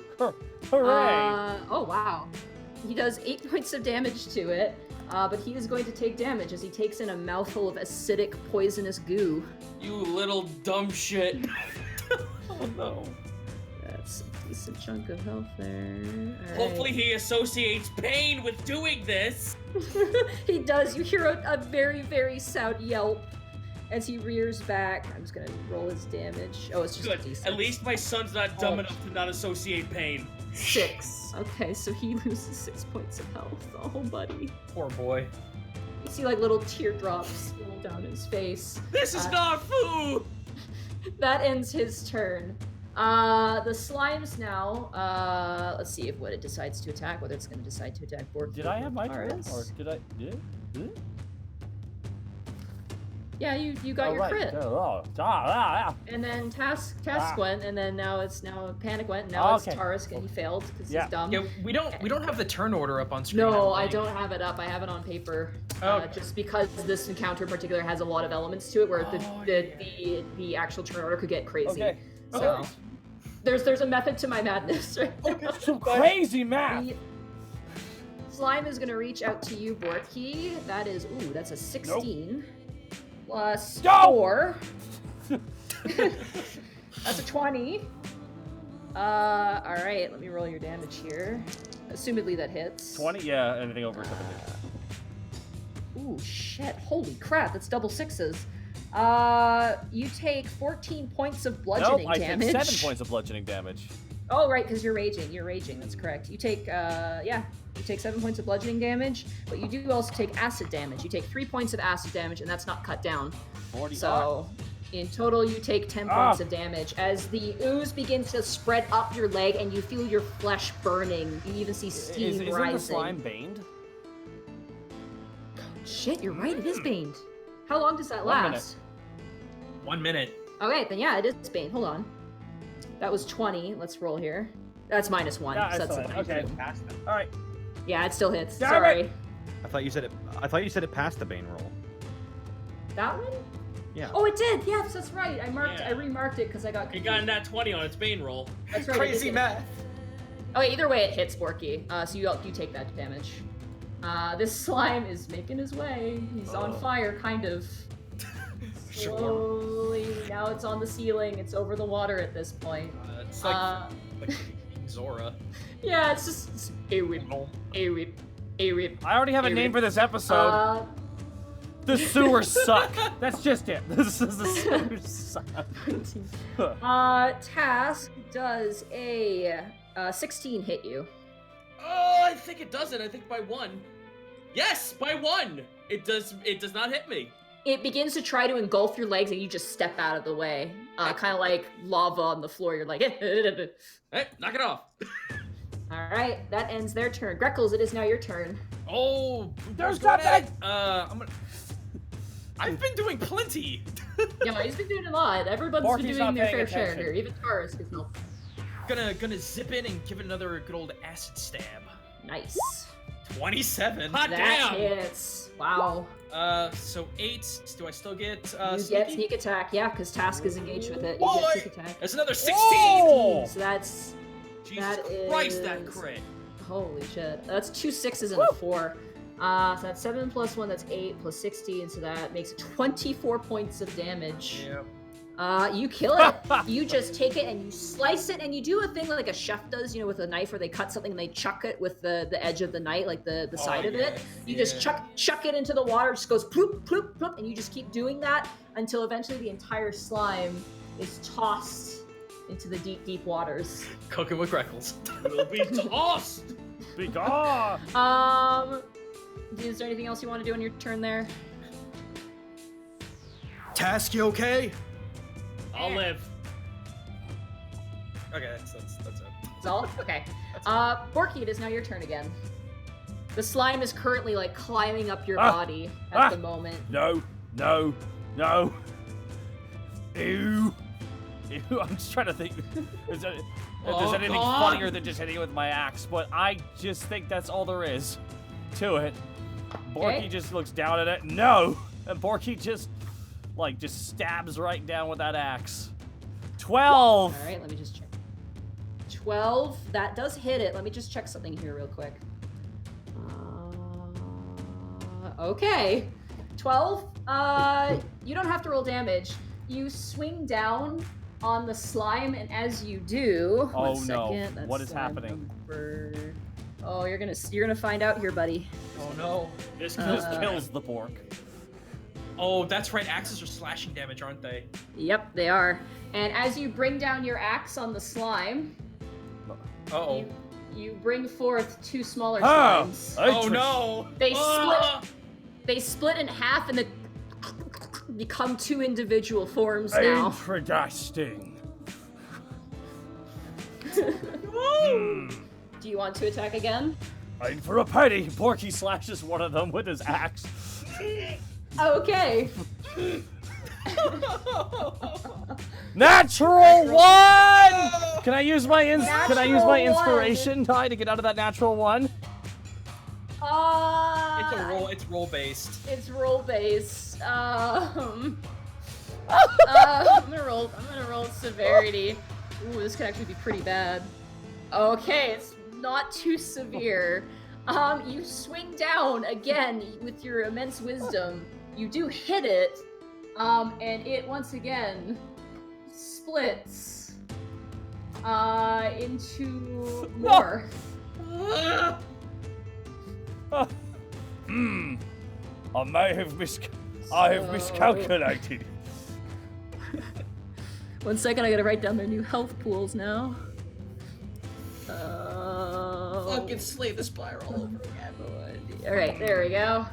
Hooray! Oh wow. He does 8 points of damage to it, but he is going to take damage as he takes in a mouthful of acidic, poisonous goo. You little dumb shit. Oh no. That's a decent chunk of health there. All right. Hopefully he associates pain with doing this. He does. You hear a very, very loud yelp as he rears back. I'm just gonna roll his damage. Oh, it's just Good. a D6. At least my son's not dumb Oh. enough to not associate pain. 6. Okay, so he loses 6 points of health. Oh, buddy. Poor boy. You see like little teardrops roll down his face. This is not food. That ends his turn. The slimes now. Let's see if what it decides to attack. Whether it's going to decide to attack Bork. Did I have my turn? Taurus. Or did I? Did it? Yeah, you got Oh, your right. crit. And then Task went, and then now Panic went, and now Okay. it's Tarisk, and he failed because Yeah. he's dumb. Yeah, we don't have the turn order up on screen. No, I think. don't have it up. I have it on paper. Okay. Just because this encounter in particular has a lot of elements to it, where Oh, the actual turn order could get crazy. Okay. So there's a method to my madness. Right? Some crazy math. The slime is gonna reach out to you, Borky. That is that's a 16 plus No! 4. That's a 20. All right, let me roll your damage here. Assumedly that hits. 20? Yeah, anything over 7. Ooh, shit. Holy crap, that's double 6s. You take 14 points of Nope, bludgeoning I damage. take 7 points of bludgeoning damage. Oh, right, because you're raging. You're raging, that's correct. You take, you take 7 points of bludgeoning damage, but you do also take acid damage. You take 3 points of acid damage, and that's not cut down. 40. So, in total, you take 10 points of damage as the ooze begins to spread up your leg, and you feel your flesh burning. You even see steam Isn't rising. the slime baned? Shit, you're right, it is baned. How long does that 1 minute. last? 1 minute. Okay, then yeah, it is Bane. Hold on. That was 20. Let's roll here. That's -1. Yeah, I so that's saw a it. 19. Okay. All right. Yeah, it still hits. Damn Sorry. it! I thought you said it passed the Bane roll. That one? Yeah. Oh, it did. Yes, that's right. I Yeah. remarked it because I got He confused. got a nat 20 on its Bane roll. That's right. I did Crazy get math. it. Okay, either way, it hits Borky. So you take that damage. This slime is making his way. He's on fire, kind of. slowly. Now it's on the ceiling. It's over the water at this point. It's like Zora. Yeah, it's just a rip. I already have a name for this episode. The sewers suck. That's just it. This is the sewers suck. Task does a 16 hit you. Oh, I think it doesn't. I think by 1. Yes, by 1. It does not hit me. It begins to try to engulf your legs, and you just step out of the way, kind of like lava on the floor. You're like, hey, knock it off. All right, that ends their turn. Greckles, it is now your turn. Oh, there's nothing. I've been doing plenty. Yeah, he's been doing a lot. Everyone's Borky's been not doing their paying fair share attention. here. Even Taurus is help. Gonna zip in and give it another good old acid stab. Nice. 27. Hot That damn. hits. Wow. So 8. Do I still get You get sneak attack, yeah, because Task is engaged with it. You Boy! get sneak attack. That's another 16. Oh! So that's Jesus that Christ, is- that crit. holy shit. That's 2 6s and a 4. So that's 7 plus 1, that's 8 plus 16, so that makes 24 points of damage. Yep. You kill it. You just take it and you slice it, and you do a thing like a chef does, with a knife where they cut something and they chuck it with the edge of the knife, like the side of it. You just chuck it into the water, it just goes ploop, ploop, ploop, and you just keep doing that until eventually the entire slime is tossed into the deep, deep waters. Cooking with Greckles. Will be tossed. Be gone. Is there anything else you want to do on your turn there? Task, you okay? I'll live. Okay, that's it. That's all? Okay. Borky, it is now your turn again. The slime is currently, climbing up your body at the moment. No. Ew. I'm just trying to think if there's anything funnier than just hitting it with my axe, but I just think that's all there is to it. Borky just looks down at it. No! And Borky just stabs right down with that axe. 12! Alright, let me just check. 12, that does hit it. Let me just check something here real quick. Okay. 12, you don't have to roll damage. You swing down on the slime, and as you do... Oh, one no. second, that's What is slime happening? number- Oh, you're gonna find out here, buddy. Oh no. This kills the pork. Oh, that's right. Axes are slashing damage, aren't they? Yep, they are. And as you bring down your axe on the slime, Uh-oh. you bring forth 2 smaller Oh, slimes. Oh no. They split in half and they become 2 individual forms now. Interesting. Do you want to attack again? And for a penny, Porky slashes one of them with his axe. Okay. Natural 1! Can I use my inspiration die to get out of that natural 1? It's roll based. It's roll based. I'm gonna roll severity. Ooh, this could actually be pretty bad. Okay, it's not too severe. You swing down again with your immense wisdom. You do hit it, and it once again splits into more. I may have miscalculated. 1 second, I gotta write down their new health pools now. Fucking slay the spiral over again. Alright, there we go.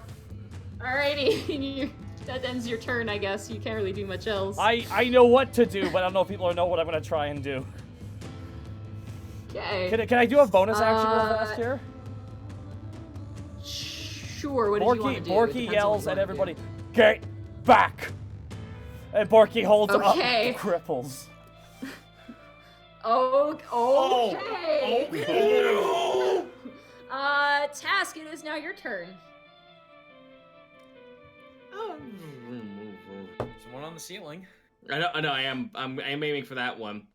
Alrighty, that ends your turn, I guess. You can't really do much else. I know what to do, but I don't know if people know what I'm gonna try and do. Okay. Can I do a bonus action real fast here? Sure, what did you want to do? It Borky depends on yells what at you everybody, "Get back!" And Borky holds up Okay. the cripples. Okay. Oh. Task, it is now your turn. There's one on the ceiling. I know. I'm aiming for that one.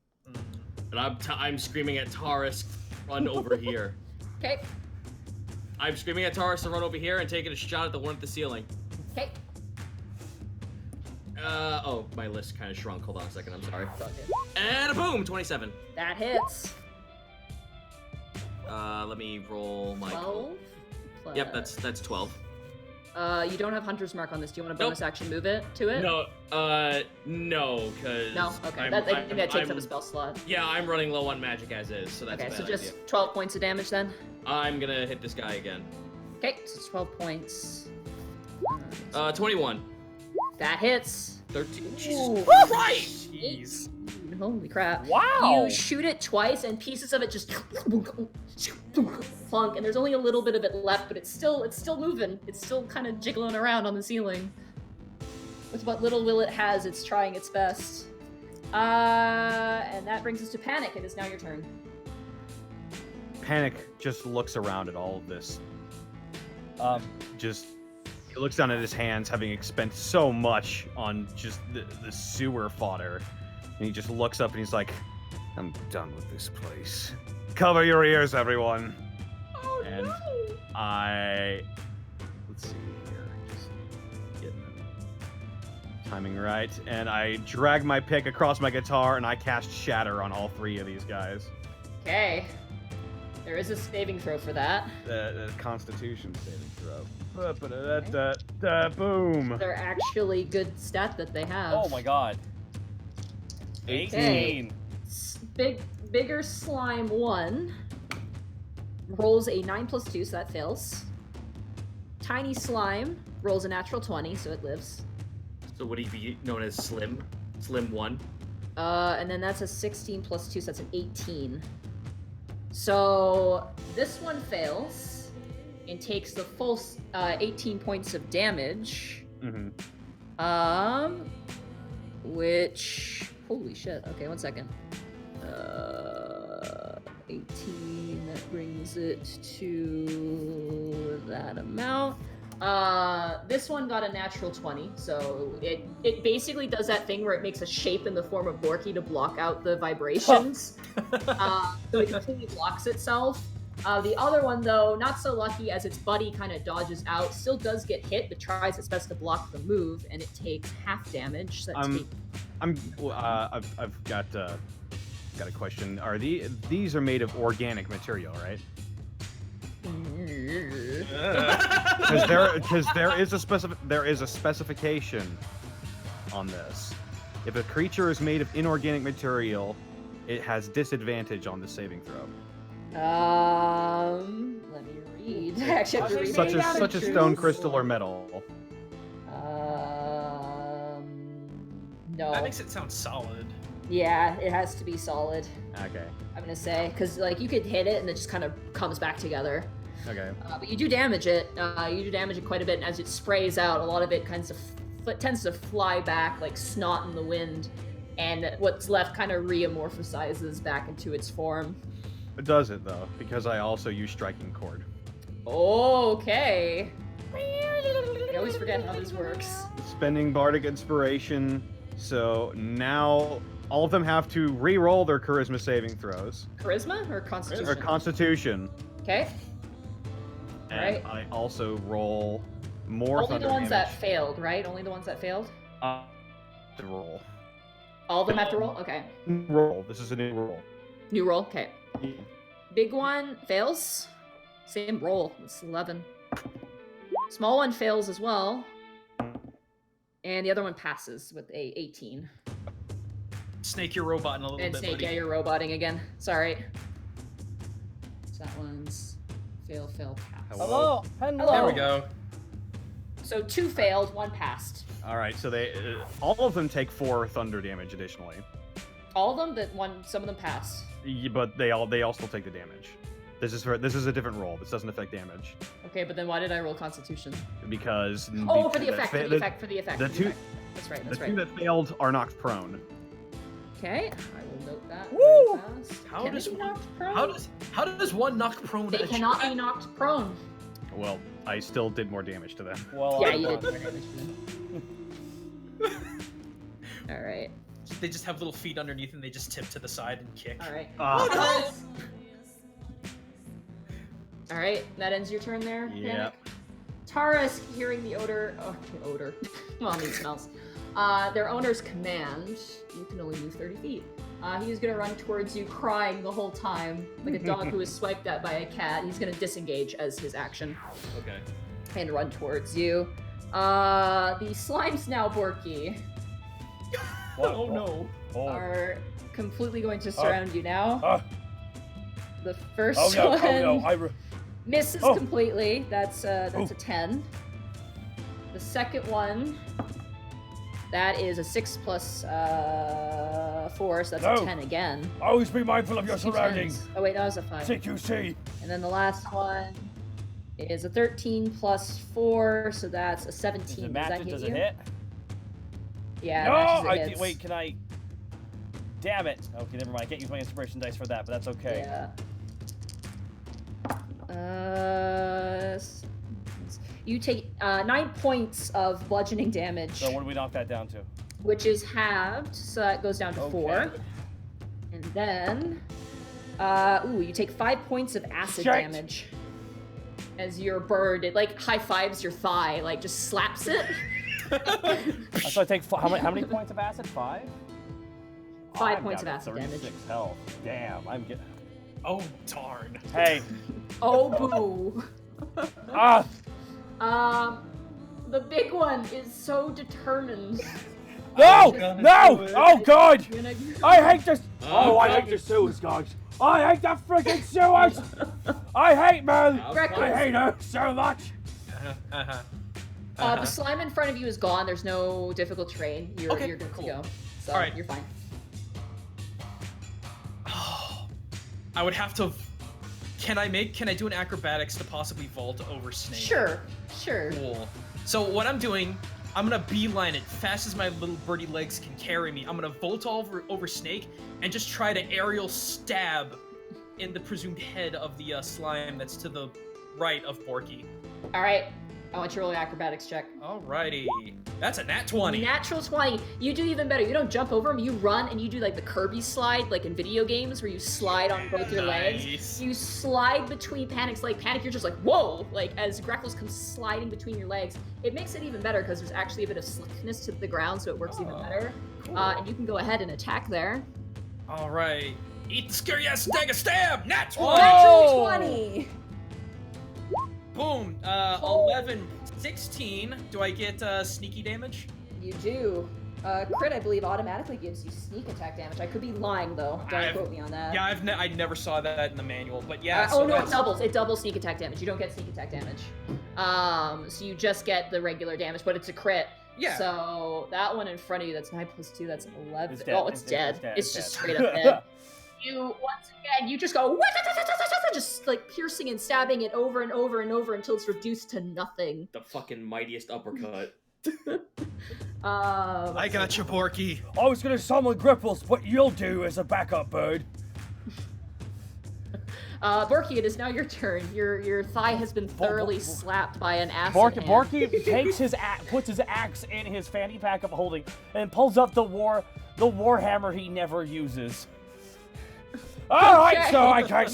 And I'm screaming at Taurus, run over here. Okay. I'm screaming at Taurus to run over here and taking a shot at the one at the ceiling. Okay. Oh, my list kind of shrunk. Hold on a second. I'm sorry. And a boom, 27. That hits. Let me roll my. 12. Yep, that's 12. You don't have Hunter's Mark on this. Do you want to bonus action move it to it? No, no, because. No. Okay. I think that takes up a spell slot. Yeah, I'm running low on magic as is, so that's okay. a bad So just idea. 12 points of damage then. I'm gonna hit this guy again. Okay, so it's 12 points. 21. That hits. 13. Jesus Christ! Jeez. Holy crap. Wow. You shoot it twice and pieces of it just plunk, and there's only a little bit of it left, but it's still moving. It's still kind of jiggling around on the ceiling. With what little will it has, it's trying its best. And that brings us to Panic. It is now your turn. Panic just looks around at all of this. He looks down at his hands, having spent so much on just the sewer fodder. And he just looks up and he's like, I'm done with this place. Cover your ears, everyone. Oh, and no. Let's see here. Just getting the timing right. And I drag my pick across my guitar and I cast Shatter on all three of these guys. Okay. There is a saving throw for that. The Constitution saving throw. Boom. They're actually good stat that they have. Oh my god. 18. Bigger slime 1 rolls a 9 + 2, so that fails. Tiny slime rolls a natural 20, so it lives. So would he be known as Slim? Slim 1? And then that's a 16 + 2, so that's an 18. So this one fails and takes the full 18 points of damage. Mm-hmm. Which, holy shit. Okay, 1 second. 18, that brings it to that amount. This one got a natural 20, so it basically does that thing where it makes a shape in the form of Borky to block out the vibrations. So it completely blocks itself. The other one, though, not so lucky, as its buddy kind of dodges out, still does get hit, but tries its best to block the move, and it takes half damage. So I've got a question. Are these are made of organic material, right? Because there is a specification on this. If a creature is made of inorganic material, it has disadvantage on the saving throw. Let me read. Actually, I have to read such as stone, crystal, or metal. No. That makes it sound solid. Yeah, it has to be solid. Okay. I'm gonna say, because like you could hit it and it just kind of comes back together. Okay. But you do damage it. You do damage it quite a bit, and as it sprays out, a lot of it tends to fly back like snot in the wind, and what's left kind of reamorphosizes back into its form. It does it though, because I also use striking chord. Okay. I always forget how this works. Spending bardic inspiration, so now all of them have to re-roll their charisma saving throws. Charisma or Constitution? Or Constitution. Okay. And right. I also roll more Only thunder the ones damage. that failed, right? Only the ones that failed? To roll. All of them have to roll? Okay. Roll. This is a new roll. New roll? Okay. Big one fails. Same roll. It's 11. Small one fails as well. And the other one passes with a 18. Snake, you're roboting a little and bit, Snake, buddy. yeah, you're roboting again. Sorry. So that one's fail, pass. Hello. There we go. So 2 failed, 1 passed. All right, so they all of them take 4 thunder damage additionally. All of them, some of them passed. Yeah, but they all still take the damage. This is a different roll. This doesn't affect damage. Okay, but then why did I roll Constitution? Because for the effect. The two that failed are knocked prone. Okay, I will note that. Woo! How does one knock prone? They cannot be knocked prone. Well, I still did more damage to them. Well, yeah, you did more damage to them. All right. They just have little feet underneath and they just tip to the side and kick. All right. Oh, All right, that ends your turn there. Yeah. Taurus, hearing the odor. Oh, odor. Well, I mean, smells. their owner's command, you can only move 30 feet. He's gonna run towards you crying the whole time, like a dog who is swiped at by a cat. He's gonna disengage as his action. Okay. And run towards you. The slimes now, Borky, Oh no. are completely going to surround you now. The first one misses completely. That's a 10. The second one, that is a 6 plus 4, so that's a 10 again. Always be mindful of your surroundings. Oh wait, that was a 5. CQC. And then the last one is a 13 plus 4, so that's a 17. Does it Does match that it? hit Does you? it hit? Yeah, No, it hits. wait, can I? Damn it. Okay, never mind. I can't use my inspiration dice for that, but that's okay. Yeah. You take 9 points of bludgeoning damage. So what do we knock that down to? Which is halved, so that goes down to 4. And then, you take 5 points of acid damage. As your bird, it like high fives your thigh, like just slaps it. So I take how many points of acid? 5? 5 points of acid damage. 36 health. Damn, I'm getting. Oh darn. Hey. Oh boo. The big one is so determined. No! No! Oh god! I hate this! Oh, I hate the sewers, guys! I hate the freaking sewers! I hate man! I hate her so much! The slime in front of you is gone. There's no difficult terrain. You're good to go. So All right. You're fine. I would have to. Can I do an acrobatics to possibly vault over Snake? Sure. Cool. So what I'm doing, I'm gonna beeline it fast as my little birdie legs can carry me. I'm gonna vault over Snake and just try to aerial stab in the presumed head of the slime that's to the right of Borky. All right. I want you to roll an acrobatics check. Alrighty. That's a nat 20. Natural 20. You do even better. You don't jump over them. You run and you do like the Kirby slide, like in video games where you slide on both your legs. You slide between Panic's leg. Panic, you're just like, whoa! Like as Greckles comes sliding between your legs. It makes it even better because there's actually a bit of slickness to the ground, so it works even better. Cool. And you can go ahead and attack there. Alright. Eat the scary ass dagger stab! Nat 20! Natural 20! Boom. 11, 16. Do I get sneaky damage? You do. Crit, I believe, automatically gives you sneak attack damage. I could be lying, though. Don't quote me on that. Yeah, I never saw that in the manual, but yeah. Oh no, it doubles. It doubles sneak attack damage. You don't get sneak attack damage. So you just get the regular damage, but it's a crit. Yeah. So that one in front of you, that's 9 plus 2, that's 11. It's dead. Oh, it's dead. It's dead. just straight up dead. You, once again, you just go, just like piercing and stabbing it over and over and over until it's reduced to nothing. The fucking mightiest uppercut. I got you, Porky. I was gonna summon Gripples, but you'll do as a backup bird. Borky, it is now your turn. Your thigh has been thoroughly slapped by an acid hand. Borky takes puts his axe in his fanny pack of holding and pulls up the warhammer he never uses. Alright, so I can't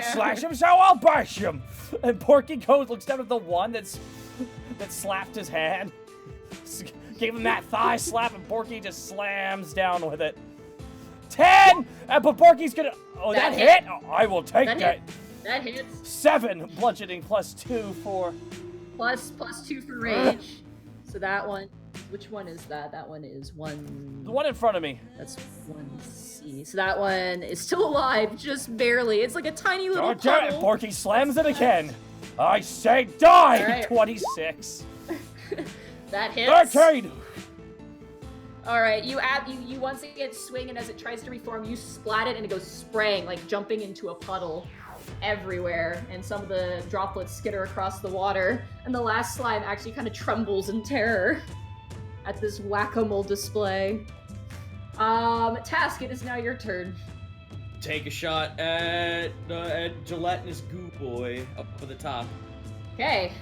slash him, so I'll bash him. And Porky looks down at the one that slapped his hand. Gave him that thigh slap, and Porky just slams down with it. 10! But Porky's gonna. Oh, that hit? Oh, I will take that. That hits. 7 bludgeoning plus 2 for. Plus 2 for rage. So that one. Which one is that? That one is 1. The one in front of me. That's 1C. So that one is still alive, just barely. It's like a tiny little Oh, damn it, puddle. Porky slams it again. I say die! All right. 26. That hits. 13! Alright, you once again swing, and as it tries to reform, you splat it, and it goes spraying, like jumping into a puddle everywhere, and some of the droplets skitter across the water, and the last slime actually kind of trembles in terror at this whack-a-mole display. Task, it is now your turn. Take a shot at gelatinous goo boy up at the top. Okay.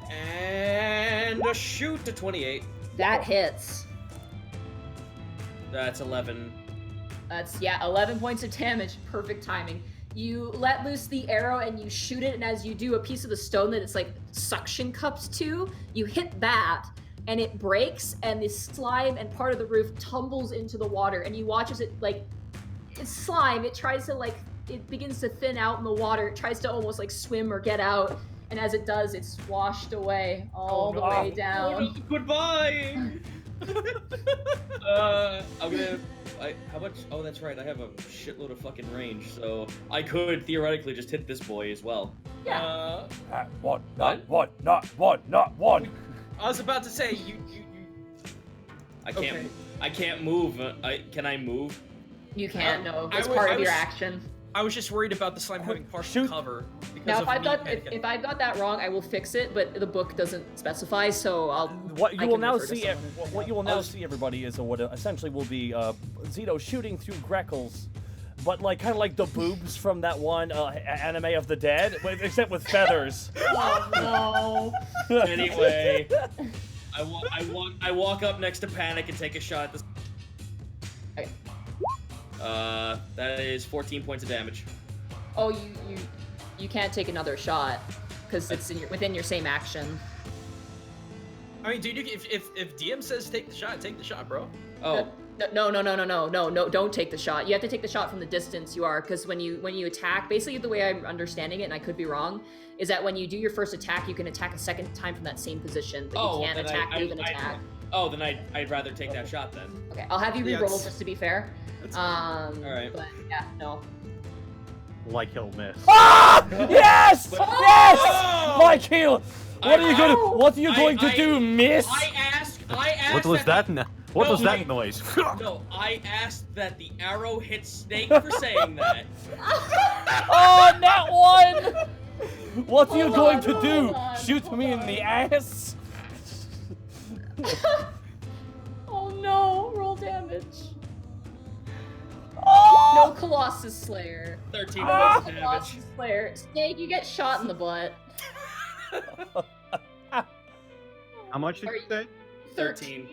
And a shoot to 28. That hits. That's 11. That's, 11 points of damage. Perfect timing. You let loose the arrow and you shoot it, and as you do, a piece of the stone that it's like suction cupped to, you hit that, and it breaks, and the slime and part of the roof tumbles into the water, and you watch as it, like, it's slime, it tries to, like, it begins to thin out in the water, it tries to almost, like, swim or get out, and as it does, it's washed away all the way down. Oh, no, goodbye! I'm gonna... how much? Oh, that's right, I have a shitload of fucking range, so I could theoretically just hit this boy as well. Yeah. One, not one, not one, not one. I was about to say, you... I can't. Okay. I can't move. Can I move? You can't, no. I It's was- part I of your was- action. I was just worried about the slime having partial Shoot. cover. Because Now, of if I've me got panicking. if I've got that wrong, I will fix it. But the book doesn't specify, so I'll. What I you will can now refer to see, someone and what you will now see, everybody, is what essentially will be Zito shooting through Greckles, but like kind of like the boobs from that one anime of the dead, except with feathers. Oh Anyway, I walk up next to Panic and take a shot at this. Okay. That is 14 points of damage. Oh, you can't take another shot because it's within your same action. I mean, dude, if DM says take the shot, bro. Oh. No, don't take the shot. You have to take the shot from the distance you are, because when you attack, basically the way I'm understanding it, and I could be wrong, is that when you do your first attack, you can attack a second time from that same position, but you can't move an attack. Oh, then I'd rather take that shot then. Okay, I'll have you Yeah, re-roll it's- just to be fair. Alright. But yeah, no. Like he'll miss. Ah! Yes! But- Yes! Oh! Michael, what are you going to do, miss? I asked What was that? What was that noise? No, I asked that the arrow hit Snake for saying that. Oh, that one! What are you Hold going on, to do? hold on, Shoot hold me in on. the ass? Oh no, roll damage. Oh! No Colossus Slayer. 13 Ah! points of damage. Colossus Slayer. Snake, you get shot in the butt. How much did Are you you- say? 13.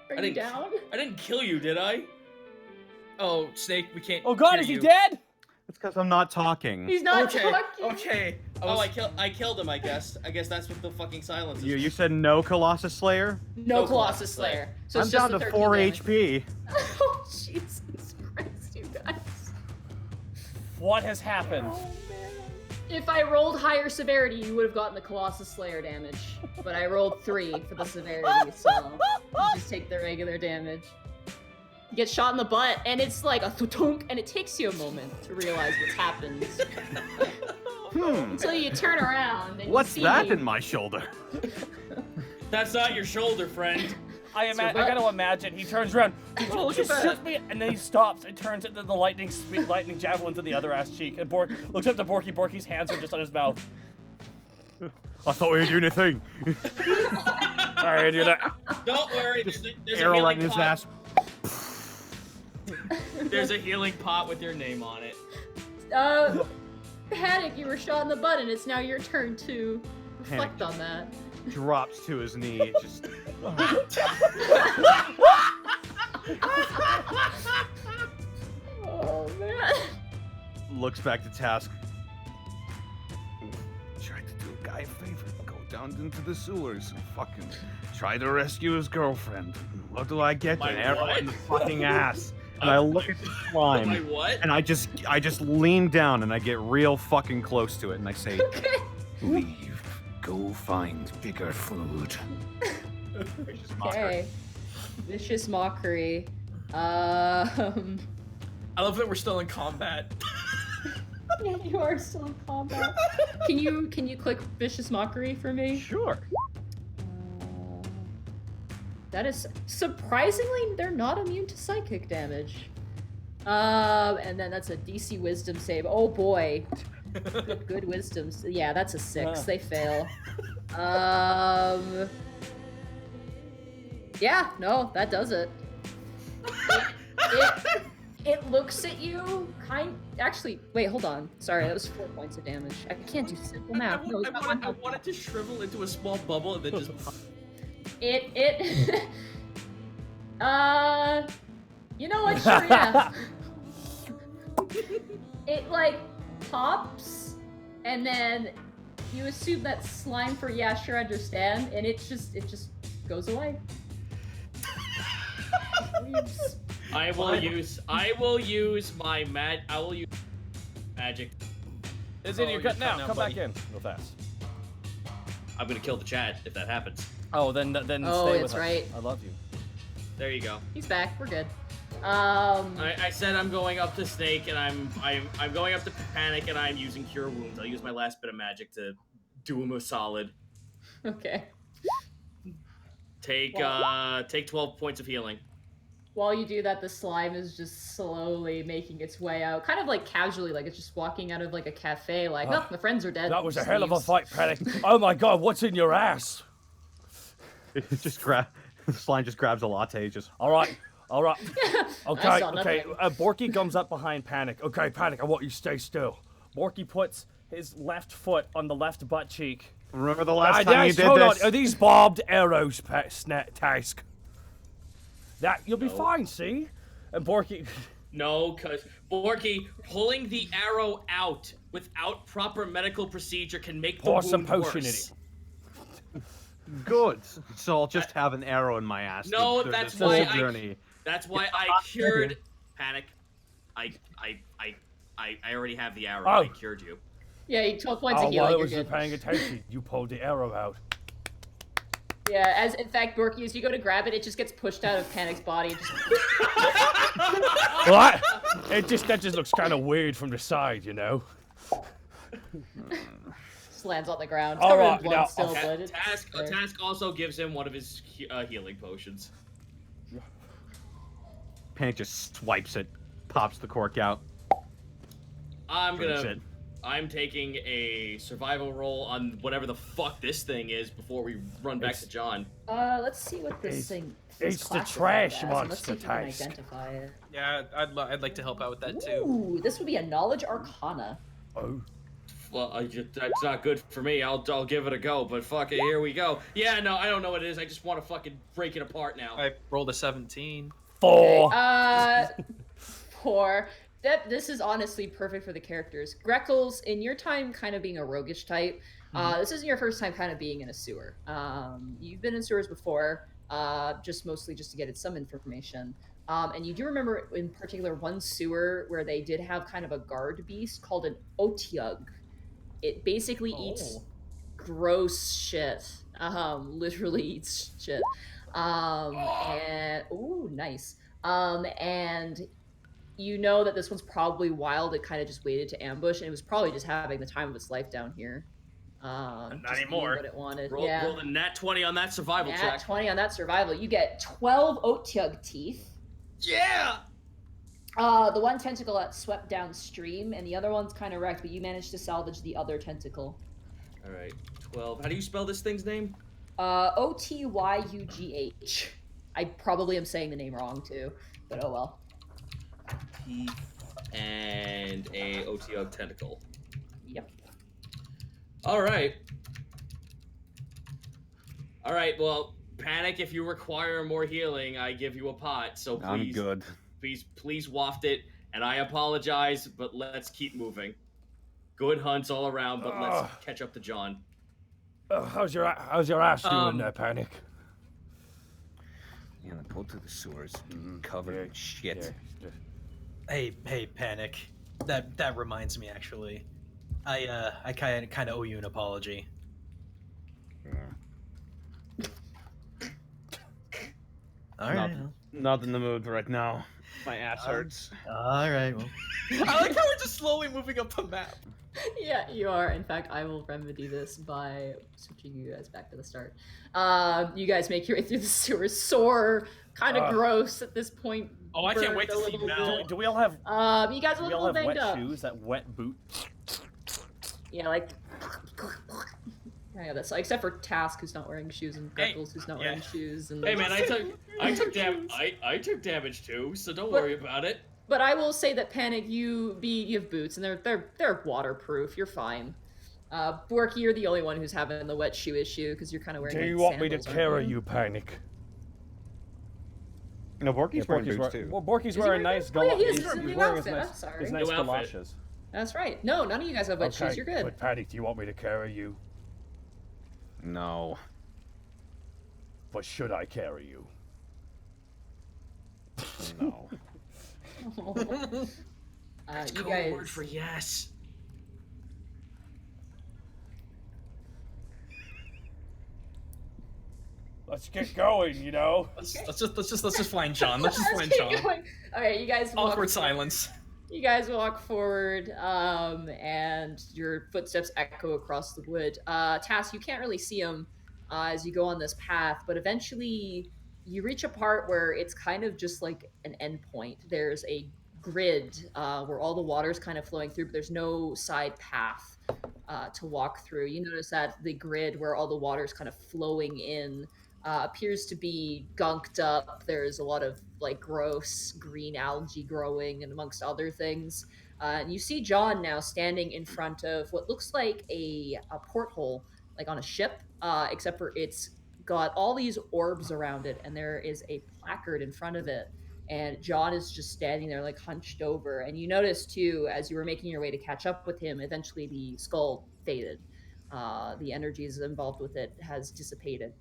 Are I you didn't- down? I didn't kill you, did I? Oh, Snake, we can't. Oh God, hear is he you. dead? It's because I'm not talking. He's not Okay, talking. okay. I killed him, I guess. I guess that's what the fucking silence is. You said no Colossus Slayer? No Colossus Slayer. So I'm it's just down the to 13 4 damage. HP. Oh Jesus Christ, you guys. What has happened? Oh man. If I rolled higher severity, you would have gotten the Colossus Slayer damage. But I rolled 3 for the severity, so you just take the regular damage. You get shot in the butt, and it's like a thunk, and it takes you a moment to realize what's happened. Until you turn around and What's you see that me. in my shoulder? That's not your shoulder, friend. I gotta imagine he turns around, just shoots me, and then he stops and turns it, and the lightning javelin to the other ass cheek, and Bork looks up to Borky. Borky's hands are just on his mouth. I thought we were doing a thing. Alright, do that. Don't worry, Just there's a arrow healing right in his pot. ass. There's a healing pot with your name on it. Panic, you were shot in the butt, and it's now your turn to reflect on that. Drops to his knee. Just. Oh man. Looks back to Task. Tried to do a guy a favor. Go down into the sewers and fucking try to rescue his girlfriend. What do I get? My An arrow what? in the fucking ass. And I look at the My slime. what? And I just lean down and I get real fucking close to it and I say, leave. Go find bigger food. Vicious mockery. Okay. Vicious mockery. I love that we're still in combat. Yeah, you are still in combat. Can you click vicious mockery for me? Sure. That is surprisingly they're not immune to psychic damage. And then that's a DC Wisdom save. Oh boy. Good wisdom. Yeah, that's a 6. They fail. Yeah, no, that does it. It looks at you actually, wait, hold on. Sorry, that was 4 points of damage. I can't do simple math. No, it's not one I health. wanted to shrivel into a small bubble and then just. You know what, sure, yeah. It like pops and then you assume that slime for yeah, sure, understand, and it just goes away. I will use my magic. Is it your cut now? Come back in real fast. I'm gonna kill the chat if that happens. Oh, then Oh, stay with it's us. right. I love you. There you go. He's back. We're good. I said I'm going up to Snake and I'm going up to Panic and I'm using Cure Wounds. I'll use my last bit of magic to do him a solid. Okay. Take 12 points of healing. While you do that, the slime is just slowly making its way out, kind of like casually, like it's just walking out of like a cafe, like, oh, my friends are dead. That was a Just hell of a leaves. fight, Panic. Oh my god, what's in your ass? It just slime just grabs a latte. Just all right. Okay, I saw okay. nothing. Borky comes up behind Panic. Okay, Panic, I want you to stay still. Borky puts his left foot on the left butt cheek. remember the last time you did hold this? on. Are these barbed arrows, Task? That you'll be No. fine. See, and Borky. No, because Borky pulling the arrow out without proper medical procedure can make the Pour wound some potion in worse. it. Good. So I'll just have an arrow in my ass. No, through that's this why whole journey. That's why I cured Panic. I already have the arrow. Oh. I cured you. Yeah, you 12 points Oh, of healing. while I You're was good. paying attention, you pulled the arrow out. Yeah, as in fact, Borky, as you go to grab it, it just gets pushed out of Panic's body. And just... What? That just looks kind of weird from the side, you know. just lands on the ground. It's All covered right, in blood now, still, but it's there. Task also gives him one of his healing potions. Panic just swipes it, pops the cork out. Drinks it. I'm taking a survival roll on whatever the fuck this thing is before we run back to John. Let's see what this thing. is it's the classified trash as, and let's monster see if we can taste. identify it. Yeah, I'd like to help out with that too. Ooh, this would be a knowledge arcana. Oh. Well, that's not good for me. I'll give it a go, but fuck it, here we go. Yeah, no, I don't know what it is. I just want to fucking break it apart now. I rolled a 17. 4. Okay. 4. This is honestly perfect for the characters. Greckles, in your time kind of being a roguish type, this isn't your first time kind of being in a sewer. You've been in sewers before, just mostly just to get some information. And you do remember in particular one sewer where they did have kind of a guard beast called an Otyug. It basically eats gross shit. Literally eats shit. And ooh, nice. And you know that this one's probably wild. It kind of just waited to ambush, and it was probably just having the time of its life down here. Not just anymore. eating What it wanted. Roll a nat 20 on that survival Nat check. 20 on that survival. You get 12 Otyug teeth. Yeah! The one tentacle that swept downstream, and the other one's kind of wrecked, but you managed to salvage the other tentacle. All right, 12. How do you spell this thing's name? Otyugh. I probably am saying the name wrong too, but oh well. Teeth and a Otyug tentacle. Yep. All right. All right. Well, Panic. If you require more healing, I give you a pot. So please, I'm good. please waft it. And I apologize, but let's keep moving. Good hunts all around, but let's catch up to John. How's your ass doing there, Panic? Yeah, go to the sewers, covered in shit. Yeah. Hey, Panic. That reminds me actually. I kind of owe you an apology. All right. Not in the mood right now. My ass hurts. All right. Well. I like how we're just slowly moving up the map. Yeah, you are. In fact, I will remedy this by switching you guys back to the start. You guys make your way through the sewers, sore, kind of gross at this point. Oh, I can't wait burned to a see little now. bit. Do we all have? You guys are a Do we little all have banged wet up. shoes? That wet boot. Yeah, like. Yeah, that's except for Task, who's not wearing shoes, and Greckles, who's not wearing shoes. And Hey man, I took damage too, so don't worry about it. But I will say that Panic, you have boots, and they're waterproof. You're fine. Borky, you're the only one who's having the wet shoe issue because you're kind of wearing. Do you like, want me to sandals, carry aren't you, Panic? No, Borky's wearing boots too. Well, Borky's he wearing wearing nice boots? Oh, yeah, he is. he's He's a new wearing his outfit. nice, I'm sorry. his nice New outfit. galoshes. That's right. No, none of you guys have witches. Okay, You're good. but Paddy, do you want me to carry you? No. But should I carry you? No. That's You code guys. word for yes. Let's get going, you know. Let's just find John. Let's just find Keep John. going. All right, you guys. Awkward silence. You guys walk forward, and your footsteps echo across the wood. Tass, you can't really see them as you go on this path, but eventually you reach a part where it's kind of just like an endpoint. There's a grid where all the water's kind of flowing through, but there's no side path to walk through. You notice that the grid where all the water's kind of flowing in appears to be gunked up. There's a lot of like gross green algae growing and amongst other things. And you see John now standing in front of what looks like a porthole, like on a ship, except for it's got all these orbs around it, and there is a placard in front of it. And John is just standing there, like hunched over. And you notice too, as you were making your way to catch up with him, eventually the skull faded. The energies involved with it has dissipated.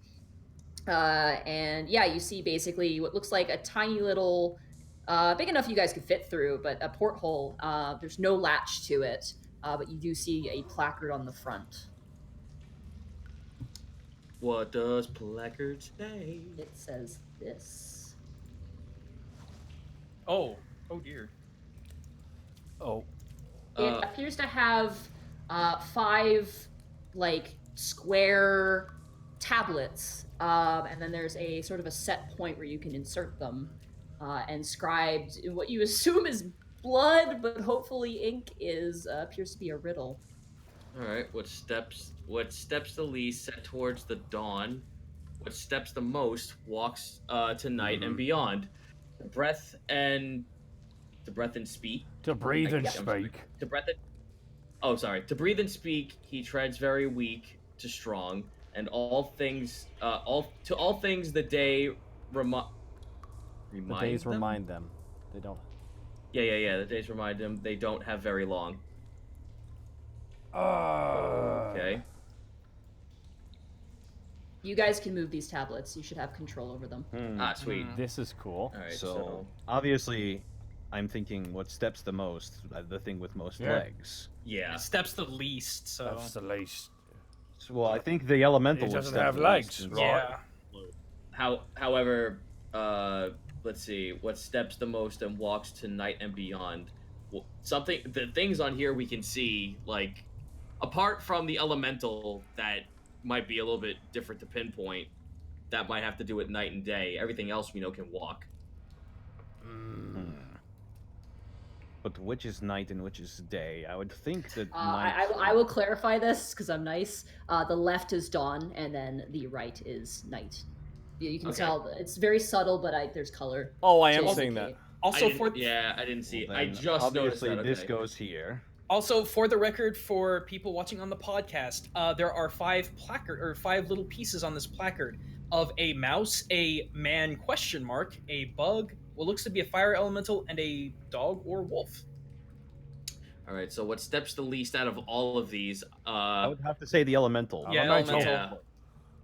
And yeah, you see basically what looks like a tiny little, big enough you guys could fit through, but a porthole. There's no latch to it, but you do see a placard on the front. What does placard say? It says this. Oh dear. Oh. It appears to have 5 like square tablets, and then there's a sort of a set point where you can insert them, and scribed in what you assume is blood, but hopefully ink is appears to be a riddle. All right. What steps the least set towards the dawn? What steps the most walks to night and beyond? To breath and speak. To breathe and speak. To breath and to breathe and speak, he treads very weak to strong, and all things the day remind The days them? remind them. They don't. Yeah. The days remind them they don't have very long. Okay. You guys can move these tablets. You should have control over them. Sweet. This is cool. All right. So obviously, I'm thinking what steps the most, the thing with most legs. Yeah. Steps the least. So That's the least. So, well, I think the elemental He would doesn't step have the legs. least. yeah. However, let's see. What steps the most and walks to night and beyond? Well, the things on here we can see, like, apart from the elemental that might be a little bit different to pinpoint, that might have to do with night and day. Everything else we know can walk. But which is night and which is day? I would think that night... I will clarify this because I'm nice. The left is dawn, and then the right is night. You can tell it's very subtle, but there's color. Oh, I am seeing that. Also I didn't see it. I just noticed obviously that. this Okay. goes here. Also, for the record, for people watching on the podcast, there are 5 little pieces on this placard of a mouse, a man question mark, a bug, what looks to be a fire elemental, and a dog or wolf. All right. So what steps the least out of all of these? I would have to say the elemental. Yeah, elemental. Yeah.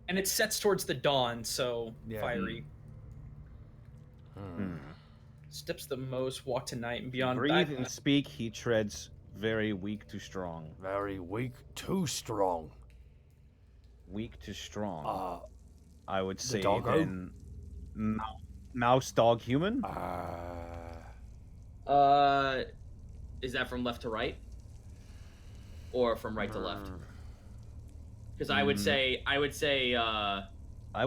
And it sets towards the dawn, so fiery. Steps the most, walk to night and beyond. Breathe and speak, he treads very weak to strong. Very weak, too strong. Weak to strong. I would say doggo? then mouse, dog, human. Is that from left to right, or from right to left? Because I would say. I would.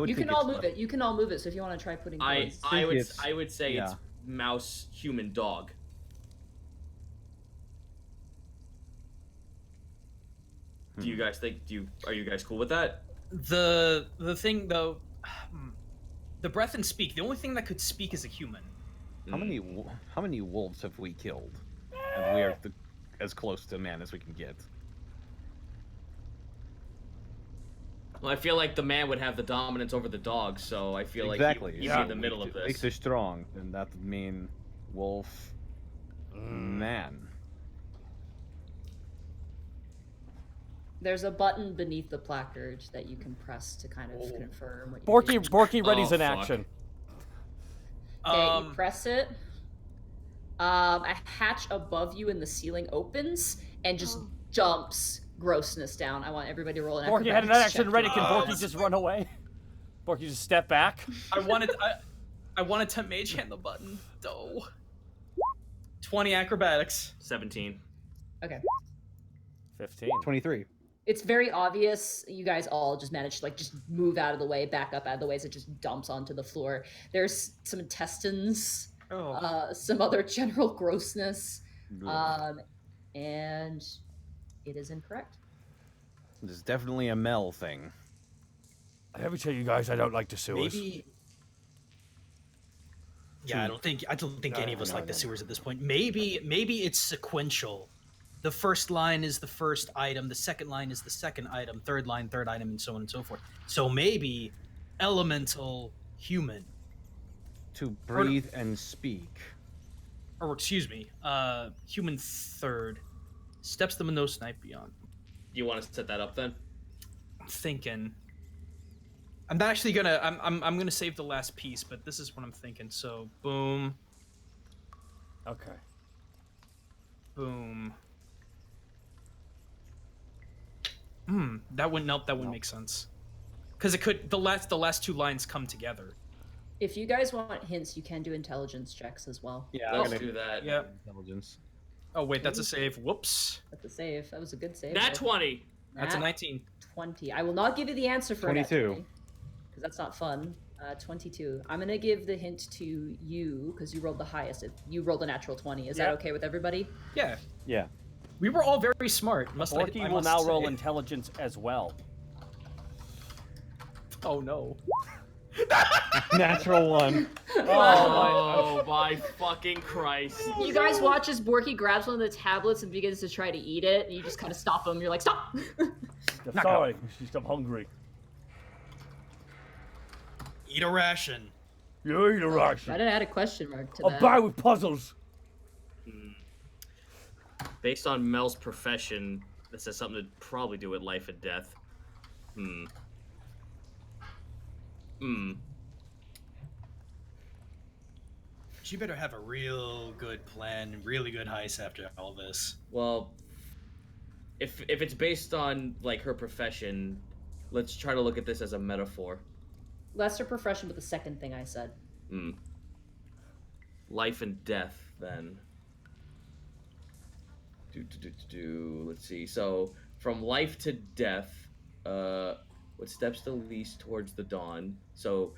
You think can all it's move it. You can all move it. So if you want to try putting, I codes. would say it's mouse, human, dog. Do you guys think? Are you guys cool with that? The thing though, the breath and speak. The only thing that could speak is a human. How many wolves have we killed? And we are as close to man as we can get. Well, I feel like the man would have the dominance over the dog, so I feel like he'd be in the middle of Weak this. to strong, and that would mean wolf, man. There's a button beneath the placard that you can press to kind of confirm what you Borky ready's in fuck. action. Okay, you press it. A hatch above you in the ceiling opens and just jumps grossness down. I want everybody to roll an Borky had an acrobatics action check. ready. Can Borky just run away? Borky just step back. I wanted to mage hand the button. Though. 20 acrobatics. 17. Okay. 15. 23. It's very obvious. You guys all just managed to just move out of the way, back up out of the way as it just dumps onto the floor. There's some intestines, some other general grossness, and it is incorrect. This is definitely a Mel thing. I ever tell you guys I don't like the sewers? Maybe. Yeah, I don't think any of us like the sewers at this point. Maybe it's sequential. The first line is the first item, the second line is the second item, third line, third item, and so on and so forth. So maybe elemental human. To breathe and speak. Or excuse me, human third. Steps them in no snipe beyond. You want to set that up then? I'm thinking. I'm not actually gonna. I'm gonna save the last piece, but this is what I'm thinking. So boom. Okay. Boom. That wouldn't make sense. Because it could the last two lines come together. If you guys want hints, you can do intelligence checks as well. Yeah, Let's do that. Yeah. Intelligence. Oh wait, that's a save. Whoops. That's a save. That was a good save. Nat 20. That's a 19. 20. I will not give you the answer for 22. Because that's not fun. 22. I'm gonna give the hint to you because you rolled the highest. You rolled a natural 20. Is that okay with everybody? Yeah. Yeah. We were all very smart. Borky will now roll intelligence as well. Oh no. Natural 1. Oh my fucking Christ. You guys watch as Borky grabs one of the tablets and begins to try to eat it, and you just kind of stop him. You're like, stop! Sorry, I'm hungry. Eat a ration. You eat a ration. I didn't add a question mark to I'll that. buy with puzzles. Based on Mel's profession, this has something to probably do with life and death. She better have a real good plan, really good heist after all this. Well, if it's based on her profession, let's try to look at this as a metaphor. Lesser profession, but the second thing I said. Life and death, then. Let's see. So, from life to death, what steps the least towards the dawn? So,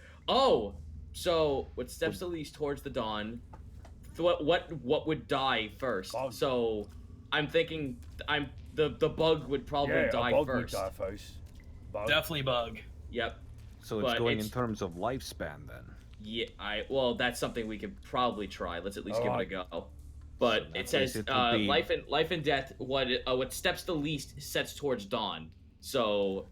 what steps the least towards the dawn? What would die first? Bug. So, I'm thinking the bug would probably die bug first. would die first. Bug. Definitely bug. Yep. So it's going in terms of lifespan then. Yeah, that's something we could probably try. Let's at least give it a go. But So it says be... life and death. What steps the least sets towards dawn. So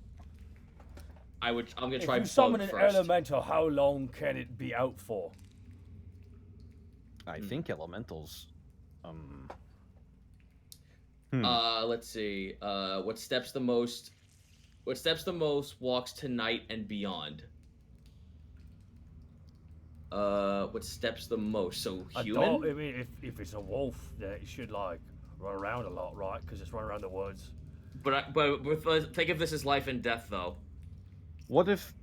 I'm gonna try. If you summon bug an first. elemental, how long can it be out for? I think elementals. Let's see. What steps the most? What steps the most walks tonight and beyond. What steps the most? So human. I mean, if it's a wolf, then it should run around a lot, right? Because it's running around the woods. But think of this as life and death, though. What if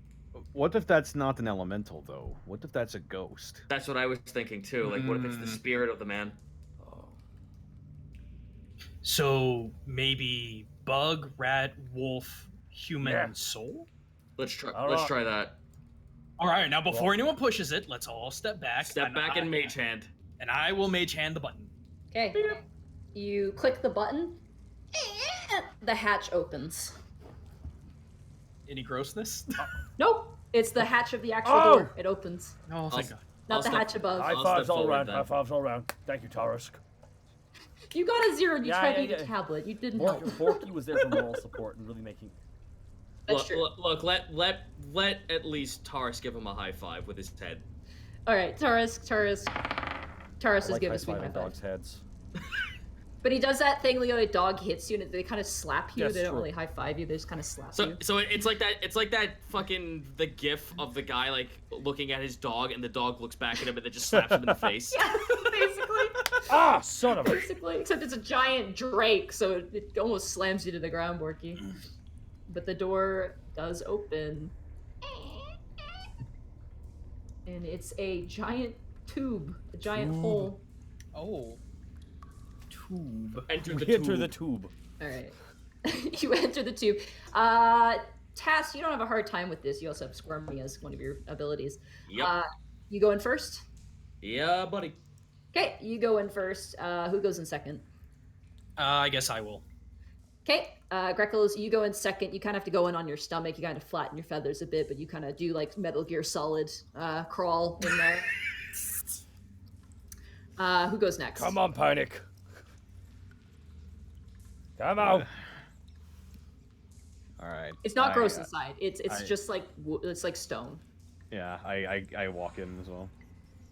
that's not an elemental though? What if that's a ghost? That's what I was thinking too. What if it's the spirit of the man? So maybe bug, rat, wolf, human soul? Let's try that. All right, now before anyone pushes it, let's all step back. Step back and mage hand. And I will mage hand the button. Okay. You click the button. The hatch opens. Any grossness? Nope. It's the hatch of the actual door. It opens. Oh, thank God. Not the hatch above. High fives all around. High fives all around. Thank you, Tarisk. You got a 0 and you tried to eat a tablet. You didn't help. Borky was there for moral support and really making... Look, let at least Taurus give him a high five with his head. All right, Taurus is giving a sweet high five. dogs' heads. But he does that thing where a dog hits you and they kind of slap you. That's they don't true. really high five you. They just kind of slap you. So it's like that. It's like that fucking the gif of the guy like looking at his dog, and the dog looks back at him, and then just slaps him in the face. Yeah, basically. Ah, son of a... Basically, except it's a giant drake, so it almost slams you to the ground, Borky. But the door does open. And it's a giant tube, a giant hole. Oh. Tube. Enter the tube. All right. You enter the tube. Tass, you don't have a hard time with this. You also have Squirmy as one of your abilities. Yep. You go in first? Yeah, buddy. Okay, you go in first. Who goes in second? I guess I will. Okay, Greckles, you go in second. You kind of have to go in on your stomach. You kind of flatten your feathers a bit, but you kind of do like Metal Gear Solid crawl in there. Who goes next? Come on, Panic. Come on. All right. It's not gross inside. It's just like it's like stone. Yeah, I walk in as well.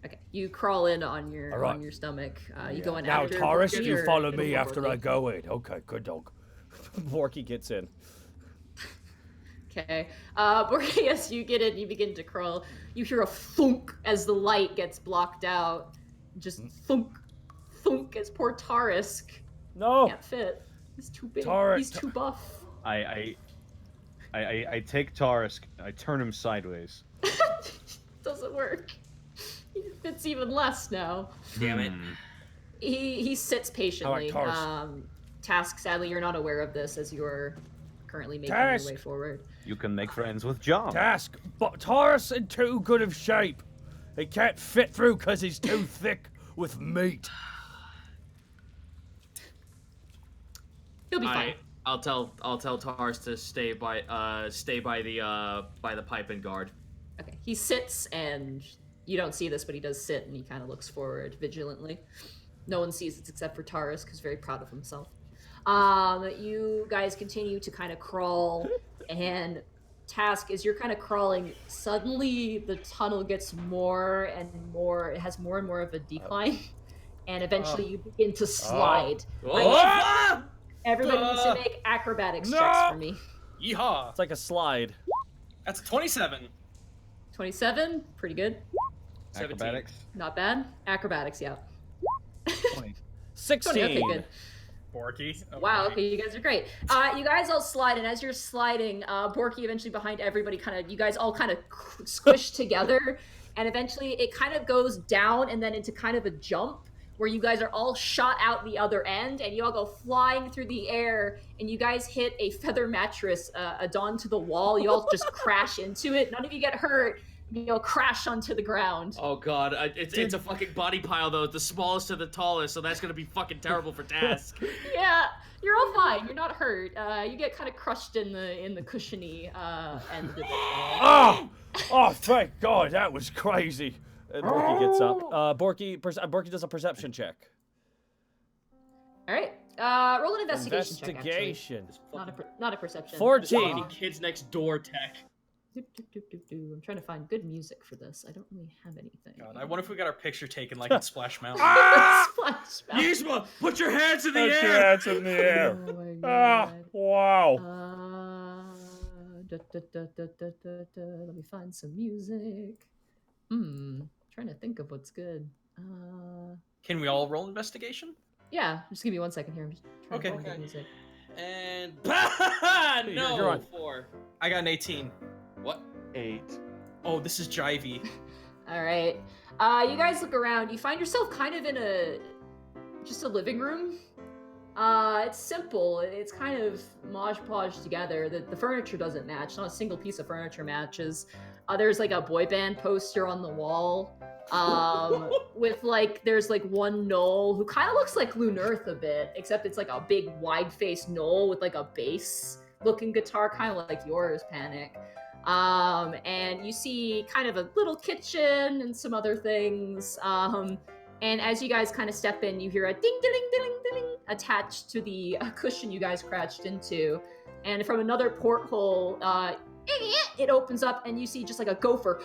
Okay, you crawl in on your right. on your stomach. You go in Now, after. Taurus, Borky, you or follow before me after I Borky? go in. Okay, good dog. Borky gets in. Okay. Borky, as you get in, you begin to crawl. You hear a thunk as the light gets blocked out. Just thunk, thunk as poor Tarisk No. can't fit. He's too big. Taurus- He's too buff. I take Tarisk, I turn him sideways. Doesn't work. He fits even less now. Damn it. He sits patiently. Taurus. Task, sadly, you're not aware of this as you're currently making Task. your way forward. You can make friends with John. Task, but Taurus in too good of shape. He can't fit through because he's too thick with meat. He'll be fine. I'll tell Tars to stay by the pipe and guard. Okay. He sits, and you don't see this, but he does sit, and he kind of looks forward vigilantly. No one sees it except for Taurus, who's very proud of himself. You guys continue to kind of crawl, and Task, as you're kind of crawling, suddenly the tunnel gets more and more, it has more and more of a decline, and eventually you begin to slide. Everybody needs to make acrobatics checks for me. Yeehaw! It's like a slide. That's 27. 27, pretty good. 17. Acrobatics. Not bad. Acrobatics, yeah. 16. Okay, good. Borky. Okay. Wow, okay, you guys are great. You guys all slide, and as you're sliding, Borky eventually behind everybody you guys all kind of squish together, and eventually it kind of goes down and then into kind of a jump where you guys are all shot out the other end, and you all go flying through the air, and you guys hit a feather mattress adorned to the wall. You all just crash into it. None of you get hurt. You crash onto the ground. Oh god, it's a fucking body pile though. It's the smallest to the tallest, so that's gonna be fucking terrible for Task. Yeah, you're all fine. You're not hurt. You get kind of crushed in the cushiony end of it. Oh, thank God, that was crazy. And Borky gets up. Borky does a perception check. All right. Roll an investigation check. Investigation. Actually. Not a perception. 14. Kids next door tech. I'm trying to find good music for this. I don't really have anything. God, I wonder if we got our picture taken like in Splash Mountain. Splash Mountain. Yzma, put your hands in the Put air! your hands in the air. Oh my Ah, God. wow. Let me find some music. Trying to think of what's good. Can we all roll investigation? Yeah, just give me 1 second here. I'm just trying Okay. to find good music. And You're no on. 4. I got an 18. What? 8. Oh, this is jivey. All right. You guys look around. You find yourself kind of in just a living room. It's simple. It's kind of modge podge together. The furniture doesn't match. Not a single piece of furniture matches. There's like a boy band poster on the wall. With there's one gnoll who kind of looks like Lunarth a bit, except it's like a big wide-faced gnoll with like a bass-looking guitar, kind of like yours, Panic. And you see kind of a little kitchen and some other things. And as you guys kind of step in, you hear a ding, ding, ding, ding, ding attached to the cushion you guys crouched into. And from another porthole, it opens up and you see just like a gopher.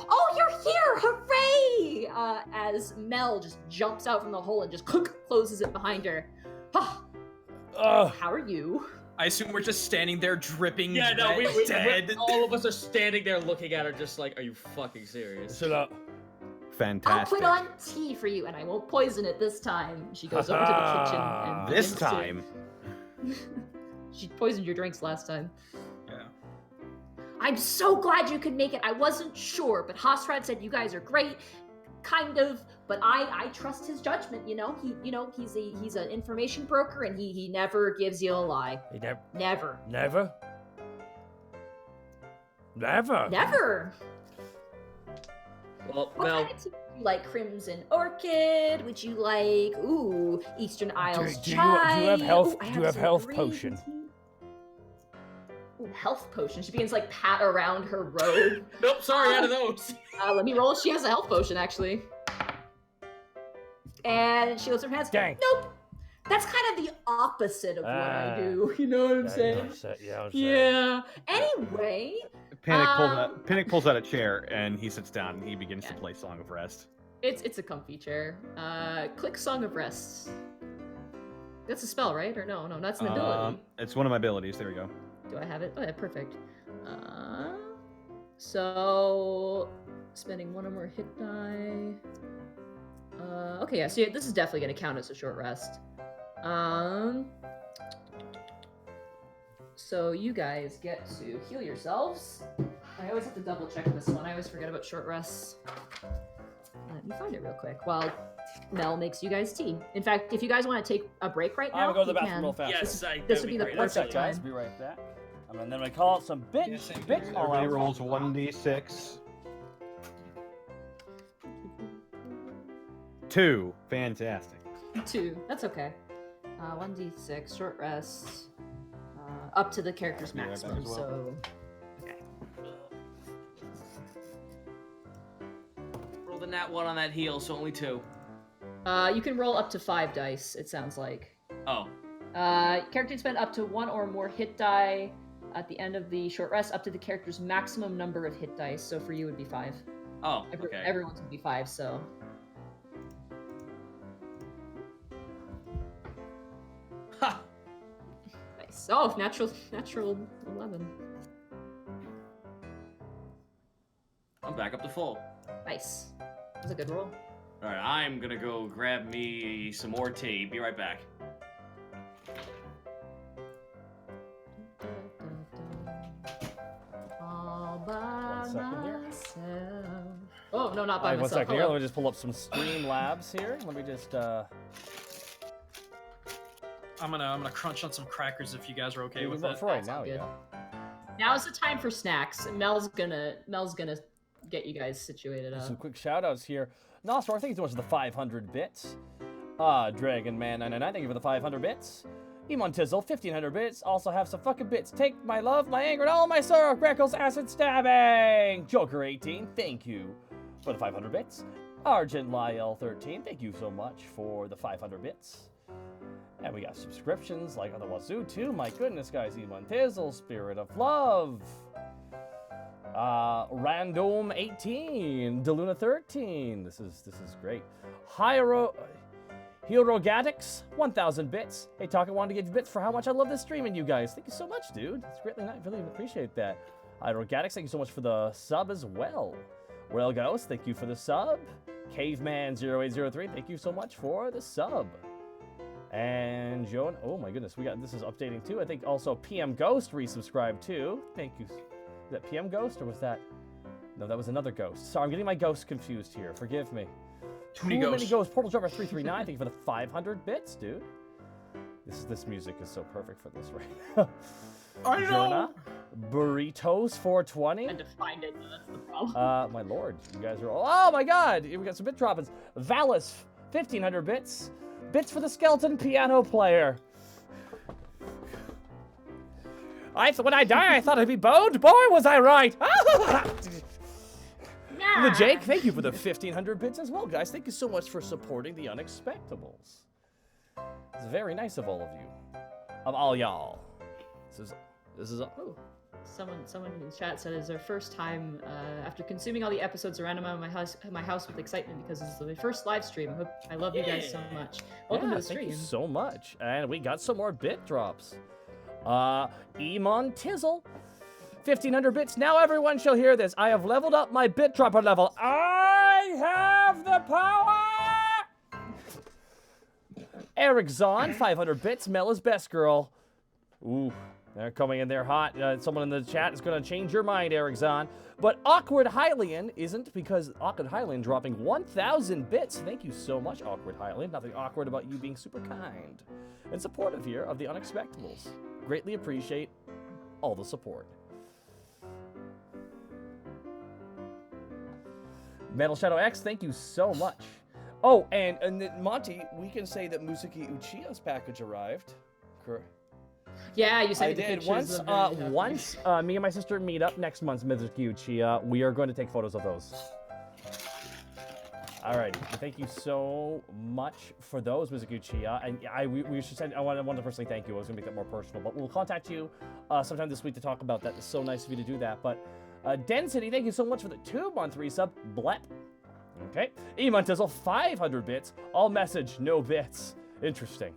Oh, you're here! Hooray! As Mel just jumps out from the hole and just closes it behind her. How are you? I assume we're just standing there dripping, Yeah, no, we dead. all of us are standing there looking at her just like, are you fucking serious? Shut up. Fantastic. I'll put on tea for you, and I won't poison it this time. She goes over to the kitchen and This begins to- time. She poisoned your drinks last time. Yeah. I'm so glad you could make it. I wasn't sure, but Hosrad said you guys are great, kind of. But I trust his judgment. He's an information broker, and he never gives you a lie. Never. Never. Well, What kind of tea? Would you like Crimson Orchid? Would you like Eastern Isles do you chai? have health? I Do you have some health green potion? tea. Ooh, health potion. She begins to, like, pat around her robe. Nope, sorry, out of those. Let me roll. She has a health potion, actually. And she lifts her hands. Dang. Nope. That's kind of the opposite of what I do. You know what I'm saying? Yeah. Anyway. Panic pulls out a chair and he sits down and he begins to play Song of Rest. It's a comfy chair. Click Song of Rest. That's a spell, right? Or no, that's an ability. It's one of my abilities. There we go. Do I have it? Oh, yeah, perfect. So spending one or more hit die. Okay, yeah. So this is definitely going to count as a short rest. So you guys get to heal yourselves. I always have to double check this one. I always forget about short rests. Let me find it real quick while Mel makes you guys tea. In fact, if you guys want to take a break right now, I'm gonna go to the you bathroom can. real fast. Yes, This would be the One perfect sec, guys. time. Be right back. And then we call out some bitch call Everybody outs. rolls 1d6. 2. Fantastic. 2. That's okay. 1d6 short rest. Up to the character's Be right back maximum. as well. So Roll the nat 1 on that heal, so only 2. you can roll up to 5 dice. It sounds like. Oh. Character can spend up to 1 or more hit die at the end of the short rest, up to the character's maximum number of hit dice. So for you, it would be 5. Oh, okay. Everyone's would be 5. So. Ha! Nice. Oh, natural 11. I'm back up to full. Nice. That was a good roll. Alright, I'm gonna go grab me some more tea. Be right back. All by 1 second here. myself. Oh, no, not by Alright, 1 myself. second here. Hello. Let me just pull up some Streamlabs here. Let me just I'm gonna crunch on some crackers if you guys are okay with it. for right That now, sounds good. yeah. Now's the time for snacks. Mel's gonna get you guys situated Some up. quick shout outs here. Nostar, thank you so much for the 500 bits. Dragon Man 99, thank you for the 500 bits. Emon Tizzle, 1500 bits. Also have some fucking bits. Take my love, my anger, and all my sorrow. Greckles, acid stabbing. Joker 18, thank you for the 500 bits. Argent Lyle 13, thank you so much for the 500 bits. And we got subscriptions like on the Wazoo too. My goodness, guys. Emon Tizzle, Spirit of Love. Random 18, Deluna 13. This is great. Hirogatics, 1,000 bits. Hey, Taka wanted to give you bits for how much I love this stream and you guys. Thank you so much, dude. It's greatly nice. Really appreciate that. Hirogatics, thank you so much for the sub as well. Royal Ghost, thank you for the sub. Caveman0803, thank you so much for the sub. And Joan, oh my goodness, this is updating too. I think also PM Ghost resubscribed too. Thank you. Is that PM Ghost or was that? No, that was another ghost. Sorry, I'm getting my ghosts confused here. Forgive me. Too many ghosts. Portal Jumper 339. Thank you for the 500 bits, dude. This music is so perfect for this right now. I know. Jonah, Burritos 420. And to find it, that's the problem. My lord, you guys are all. Oh my god, we got some bit droppings. Valis 1500 bits. Bits for the skeleton piano player. When I die, I thought I'd be boned. Boy, was I right. The Jake, thank you for the 1,500 bits as well, guys. Thank you so much for supporting the Unexpectables. It's very nice of all of you. Of all y'all. This is This is. Oh, someone in the chat said it's their first time after consuming all the episodes around my house with excitement because this is my first live stream. I love you guys so much. Welcome to the stream. Thank you so much. And we got some more bit drops. Emon Tizzle, 1,500 bits. Now everyone shall hear this. I have leveled up my bit dropper level. I have the power. Eric Zahn, 500 bits. Mel is best girl. Ooh, they're coming in there hot. Someone in the chat is going to change your mind, Eric Zahn. But Awkward Hylian isn't, because Awkward Hylian dropping 1,000 bits. Thank you so much, Awkward Hylian. Nothing awkward about you being super kind and supportive here of The Unexpectables. Greatly appreciate all the support. Metal Shadow X, thank you so much. Oh, and then Monty, we can say that Musuki Uchiha's package arrived. Correct. Yeah, you sent I me the did. pictures Once me and my sister meet up next month's Mizuki Uchiha, we are going to take photos of those. Alrighty, thank you so much for those, Mizuki Uchiha. And we should send. I wanted to personally thank you. I was going to make that more personal, but we'll contact you sometime this week to talk about that. It's so nice of you to do that. But Density, thank you so much for the 2-month resub. Blep. Okay. Emon Tizzle, 500 bits. All message, no bits. Interesting.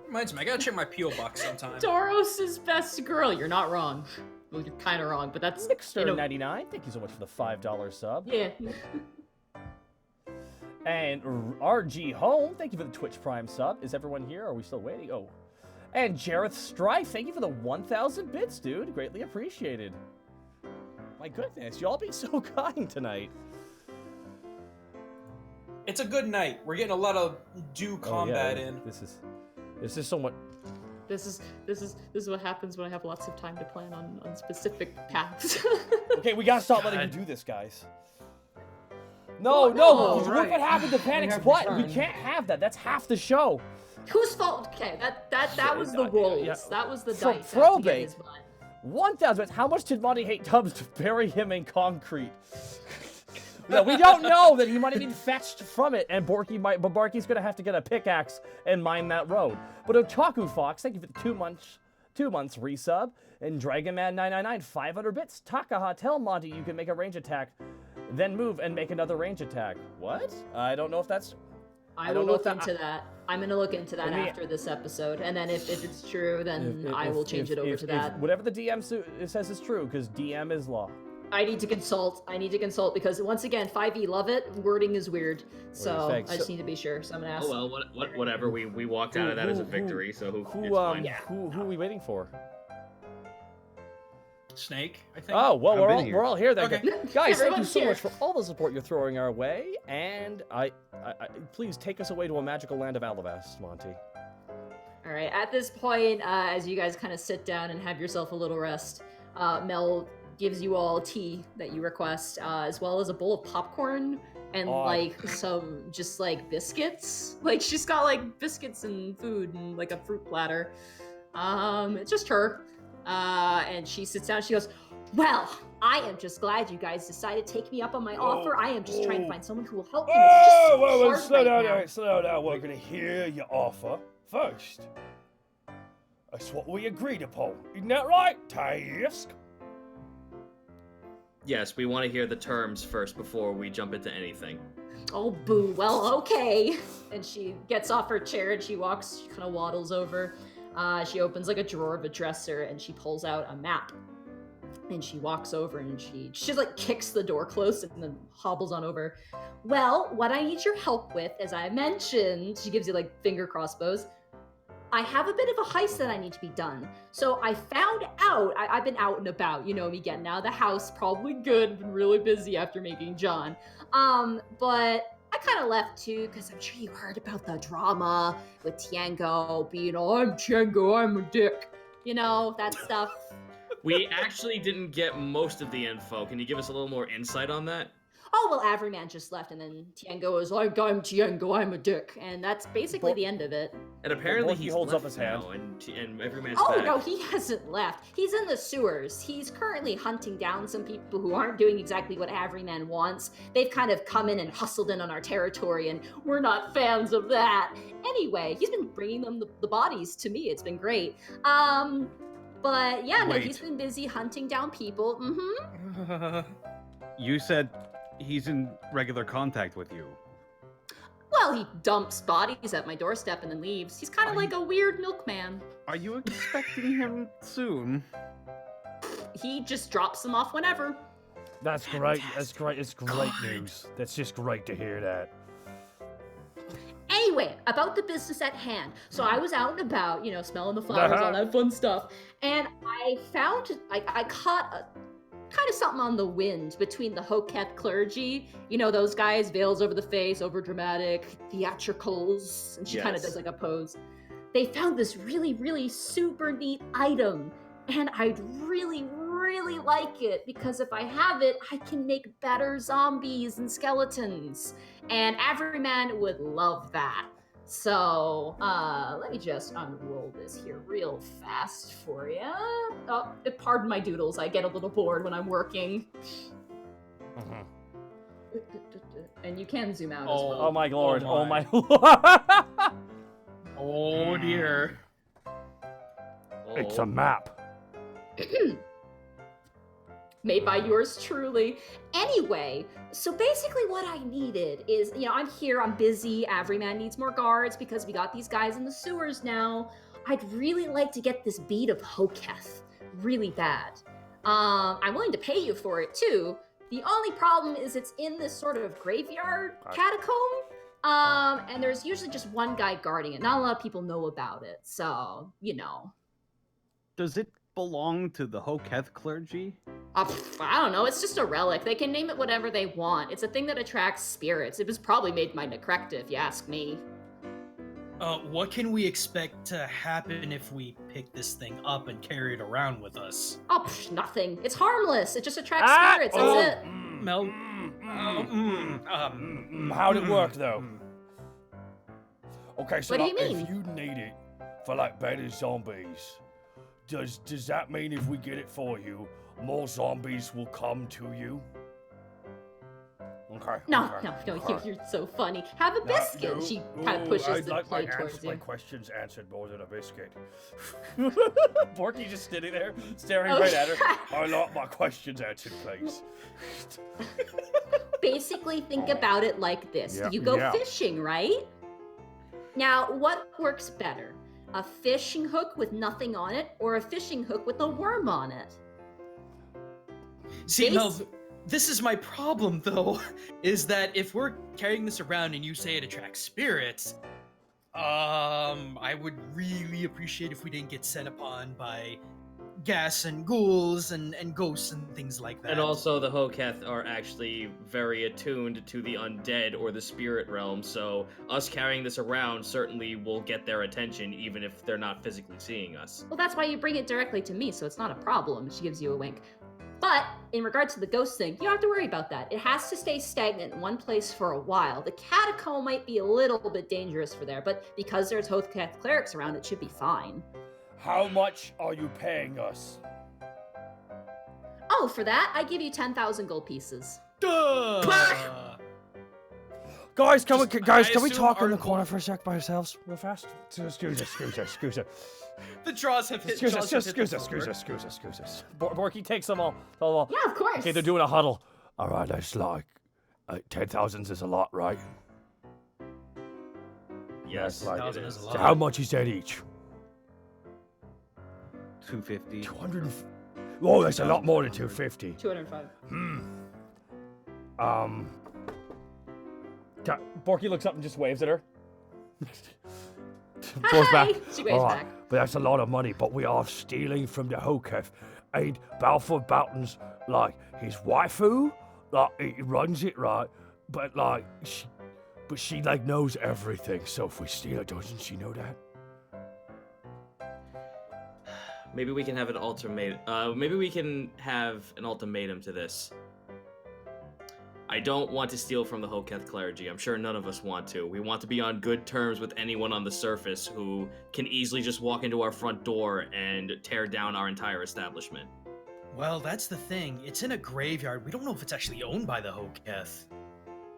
Reminds me, I gotta check my P.O. box sometime. Doros' best girl. You're not wrong. Well, you're kind of wrong, but that's... $6.99. Thank you so much for the $5 sub. Yeah. And RG Home, thank you for the Twitch Prime sub. Is everyone here? Are we still waiting? Oh. And Jareth Strife, thank you for the 1,000 bits, dude. Greatly appreciated. My goodness, y'all be so kind tonight. It's a good night. We're getting a lot of combat in. This is somewhat. This is what happens when I have lots of time to plan on specific paths. Okay, we gotta stop letting you do this, guys. No, look what happened to Panic's butt. We can't have that. That's half the show. Whose fault? Okay, that was the rolls. Yeah. That was the dice. Probate. 1,000. How much did Monty hate Tubbs to bury him in concrete? No, we don't know that he might have been fetched from it, and Borky's gonna have to get a pickaxe and mine that road. But Otaku Fox, thank you for the 2 months resub, and Dragon Man 999, 500 bits. Takaha, tell Monty you can make a range attack, then move and make another range attack. What? I don't know if that's. I will look into that. I'm gonna look into that after this episode, and then if it's true, then I will change it over to that. Whatever the DM says is true, because DM is law. I need to consult because once again, 5e love it. Wording is weird, so I just need to be sure. So I'm gonna ask. Oh well, whatever. We walked out of that as a victory. So who are we waiting for? Snake, I think. Oh well, we're all here then. Okay. Guys, thank you so much for all the support you're throwing our way, and I please take us away to a magical land of Alavast, Monty. All right. At this point, as you guys kind of sit down and have yourself a little rest, Mel gives you all tea that you request, as well as a bowl of popcorn and like some just like biscuits. Like she's got like biscuits and food and like a fruit platter. It's just her. And she sits down. She goes, "Well, I am just glad you guys decided to take me up on my offer. I am just trying to find someone who will help me. It's just slow down. We're gonna hear your offer first. That's what we agreed upon. Isn't that right, Task? Yes, we want to hear the terms first before we jump into anything. Oh, boo. Well, okay." And she gets off her chair and she kind of waddles over. She opens like a drawer of a dresser and she pulls out a map. And she walks over and she like kicks the door closed and then hobbles on over. "Well, what I need your help with, as I mentioned," she gives you like finger crossbows, "I have a bit of a heist that I need to be done. So I found out, I've been out and about, you know me, getting out of the house, probably good, been really busy after making John. But I kind of left too, because I'm sure you heard about the drama with Tango being, I'm Tango, I'm a dick. You know, that stuff." We actually didn't get most of the info. Can you give us a little more insight on that? oh, well, Averyman just left, and then Tango was like, I'm Tango, I'm a dick. And that's basically the end of it. And apparently Borky he holds left up his hand. now, and Everyman's Oh, back. no, he hasn't left. He's in the sewers. He's currently hunting down some people who aren't doing exactly what Averyman wants. They've kind of come in and hustled in on our territory, and we're not fans of that. Anyway, he's been bringing them the bodies to me. It's been great. But yeah, no, he's been busy hunting down people. Mm-hmm. You said he's in regular contact with you. Well, he dumps bodies at my doorstep and then leaves. He's kind of like a weird milkman. Are you expecting him soon? He just drops them off whenever. That's great. That's great. It's great news. That's just great to hear that. Anyway, about the business at hand. So I was out and about, you know, smelling the flowers, all that fun stuff. And I found, I caught a kind of something on the wind between the Hoketh clergy. You know, those guys, veils over the face, over dramatic, theatricals. And she kind of does like a pose. They found this really, really super neat item. And I'd really, really like it because if I have it, I can make better zombies and skeletons. And Averyman would love that. So, let me just unroll this here real fast for you. Oh, pardon my doodles. I get a little bored when I'm working. And you can zoom out as well. Oh my lord. Oh my lord. Oh dear. It's a map. Made by yours truly. Anyway, so basically what I needed is, you know, I'm here, I'm busy, Averyman needs more guards because we got these guys in the sewers now. I'd really like to get this bead of Hoketh really bad. I'm willing to pay you for it too. The only problem is it's in this sort of graveyard catacomb. And there's usually just one guy guarding it. Not a lot of people know about it, so, you know. Does it belong to the Hoketh clergy? I don't know, it's just a relic. They can name it whatever they want. It's a thing that attracts spirits. It was probably made by Necrecta, if you ask me. What can we expect to happen if we pick this thing up and carry it around with us? Oh, nothing. It's harmless. It just attracts spirits. That's it. Mel. How'd it work though? Okay, so What do you like, mean? if you need it for like better zombies, does that mean if we get it for you, more zombies will come to you? Okay. No, okay. you're so funny. Have a biscuit. No, She kind of pushes I'd the like plate towards my you. questions answered more than a biscuit. Borky just sitting there, staring Oh, right at her. I like my questions answered, please. Basically, think about it like this. Yeah, You go yeah. fishing, right? Now, what works better? A fishing hook with nothing on it, or a fishing hook with a worm on it? See, Mel, this is my problem, though, is that if we're carrying this around and you say it attracts spirits, I would really appreciate if we didn't get set upon by gas and ghouls and ghosts and things like that. And also, the Hoketh are actually very attuned to the undead or the spirit realm, so us carrying this around certainly will get their attention, even if they're not physically seeing us. Well, that's why you bring it directly to me, so it's not a problem. She gives you a wink. But in regards to the ghost thing, you don't have to worry about that. It has to stay stagnant in one place for a while. The catacomb might be a little bit dangerous for there, but because there's Hoketh clerics around, it should be fine. How much are you paying us? Oh, for that, I give you 10,000 gold pieces. Guys, can we assume talk in the our- corner for a sec by ourselves, real fast? Excuse us. The draws have hit. Excuse jaws us, have hit the excuse floor. us. Borky takes them all. Tell them all. Yeah, of course. Okay, they're doing a huddle. All right, that's like 10,000 is a lot, right? Yes, Like, 10,000 is a so lot. how much is that each? 250. 200. Oh, that's a lot more than 250. 205. Borky looks up and just waves at her. Goes back. She waves All right, back. but that's a lot of money. But we are stealing from the Hoketh. Ain't Balfour Boughton's like his waifu? Like he runs it right, but like she like knows everything. So if we steal it, doesn't she know that? Maybe we can have an ultimatum. Maybe we can have an ultimatum to this. I don't want to steal from the Hoketh clergy. I'm sure none of us want to. We want to be on good terms with anyone on the surface who can easily just walk into our front door and tear down our entire establishment. Well, that's the thing. It's in a graveyard. We don't know if it's actually owned by the Hoketh.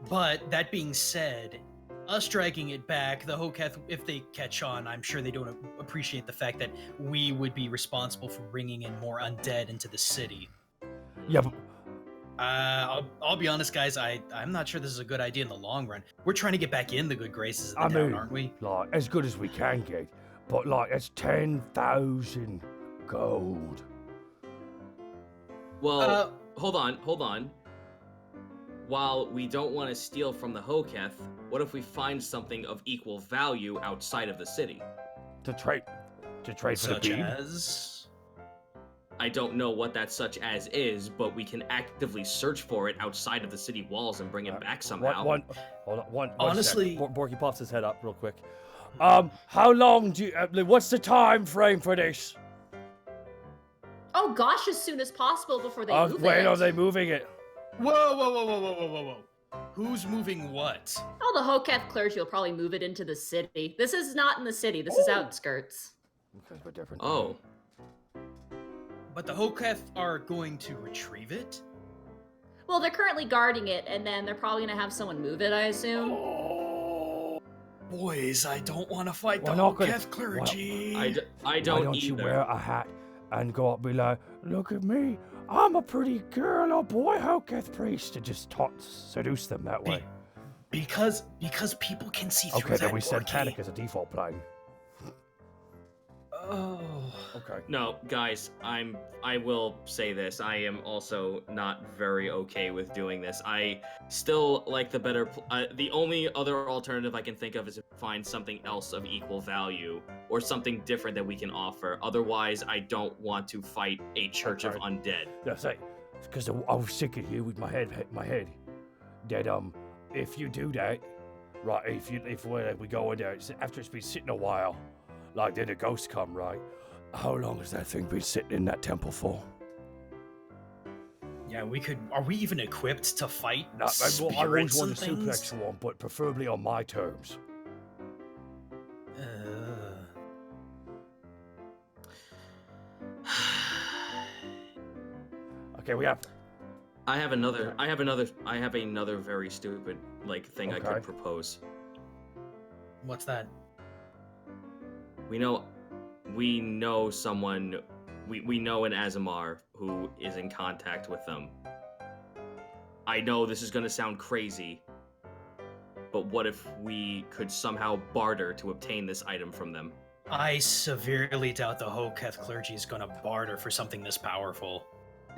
But that being said, us dragging it back, the Hoketh, if they catch on, I'm sure they don't appreciate the fact that we would be responsible for bringing in more undead into the city. Yeah, but I'll be honest, guys. I'm not sure this is a good idea in the long run. We're trying to get back in the good graces of the town, aren't we? Like, as good as we can get. But, like, it's 10,000 gold. Well, hold on. While we don't want to steal from the Hoketh, what if we find something of equal value outside of the city? To trade for the Such bead? as... I don't know what that such as is, but we can actively search for it outside of the city walls and bring it back somehow. Hold on, one Honestly... Borky pops his head up real quick. How long do you... what's the time frame for this? Oh gosh, as soon as possible before they move it. When are they moving it? Whoa. Who's moving what? Oh, the Hoketh clergy will probably move it into the city. This is not in the city. This is outskirts. Because we're different. Oh. But the Hoketh are going to retrieve it? Well, they're currently guarding it, and then they're probably going to have someone move it, I assume. Oh, boys, I don't want to fight the We're not Hoketh clergy. I don't Why don't either. you wear a hat and go up and be like, look at me, I'm a pretty girl or boy Hoketh priest, and just seduce them that way. Because people can see through that. Okay, then we said Borky. panic as a default plan. Oh. Okay. No, guys, I will say this. I am also not very okay with doing this. I still like the better... the only other alternative I can think of is to find something else of equal value or something different that we can offer. Otherwise, I don't want to fight a church of undead. That's it. Because I was sick of here with my head. That if you do that, right? If we go in there after it's been sitting a while, like then the ghosts come, right? How long has that thing been sitting in that temple for? Yeah, we could... Are we even equipped to fight I always spirits want and to things? suplex one, but preferably on my terms. Okay, we have... I have another very stupid thing I could propose. What's that? We know someone, we know an Azamar who is in contact with them. I know this is gonna sound crazy, but what if we could somehow barter to obtain this item from them? I severely doubt the Hoketh clergy is gonna barter for something this powerful.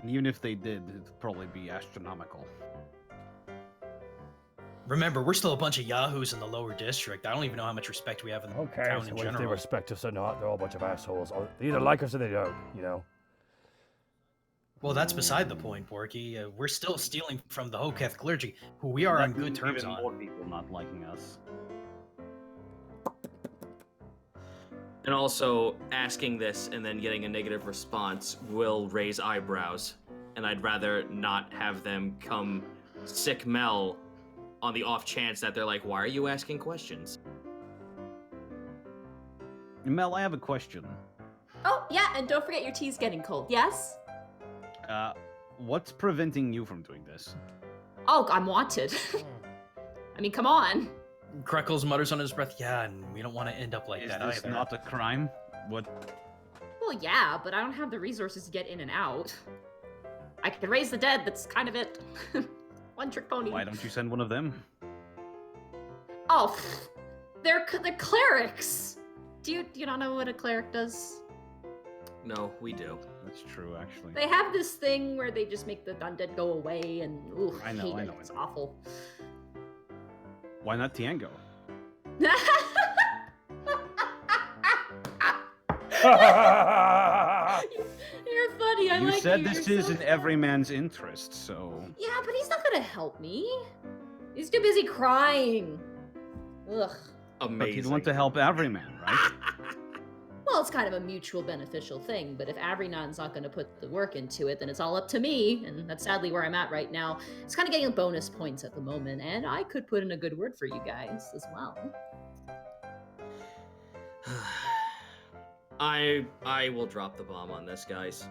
And even if they did, it'd probably be astronomical. Remember, we're still a bunch of yahoos in the lower district. I don't even know how much respect we have in the town so in if they general. respect us or not, they're all a bunch of assholes. They either like us or they don't, you know? Well, that's beside the point, Borky. We're still stealing from the Hoketh clergy, who we are on good terms even on. more people not liking us. And also, asking this and then getting a negative response will raise eyebrows, and I'd rather not have them come sick Mel on the off chance that they're like, why are you asking questions? Mel, I have a question. Oh, yeah, and don't forget your tea's getting cold. Yes? What's preventing you from doing this? Oh, I'm wanted. I mean, come on. Kreckles mutters under his breath, yeah, and we don't want to end up like Is that this either. not a crime? What? Well, yeah, but I don't have the resources to get in and out. I can raise the dead, that's kind of it. One trick pony. Why don't you send one of them? Oh, they're clerics. Do you not know what a cleric does? No, we do. That's true, actually. They have this thing where they just make the undead go away, and ooh, I know, hate I it. know. It's awful. Why not Tango? You're funny. I You like said you. this You're is so in every man's interest, so... Yeah, but he's not gonna help me. He's too busy crying. Ugh. Amazing. But you'd want to help every man, right? Well, it's kind of a mutual beneficial thing, but if Avrion's not going to put the work into it, then it's all up to me, and that's sadly where I'm at right now. It's kind of getting bonus points at the moment, and I could put in a good word for you guys as well. I will drop the bomb on this, guys.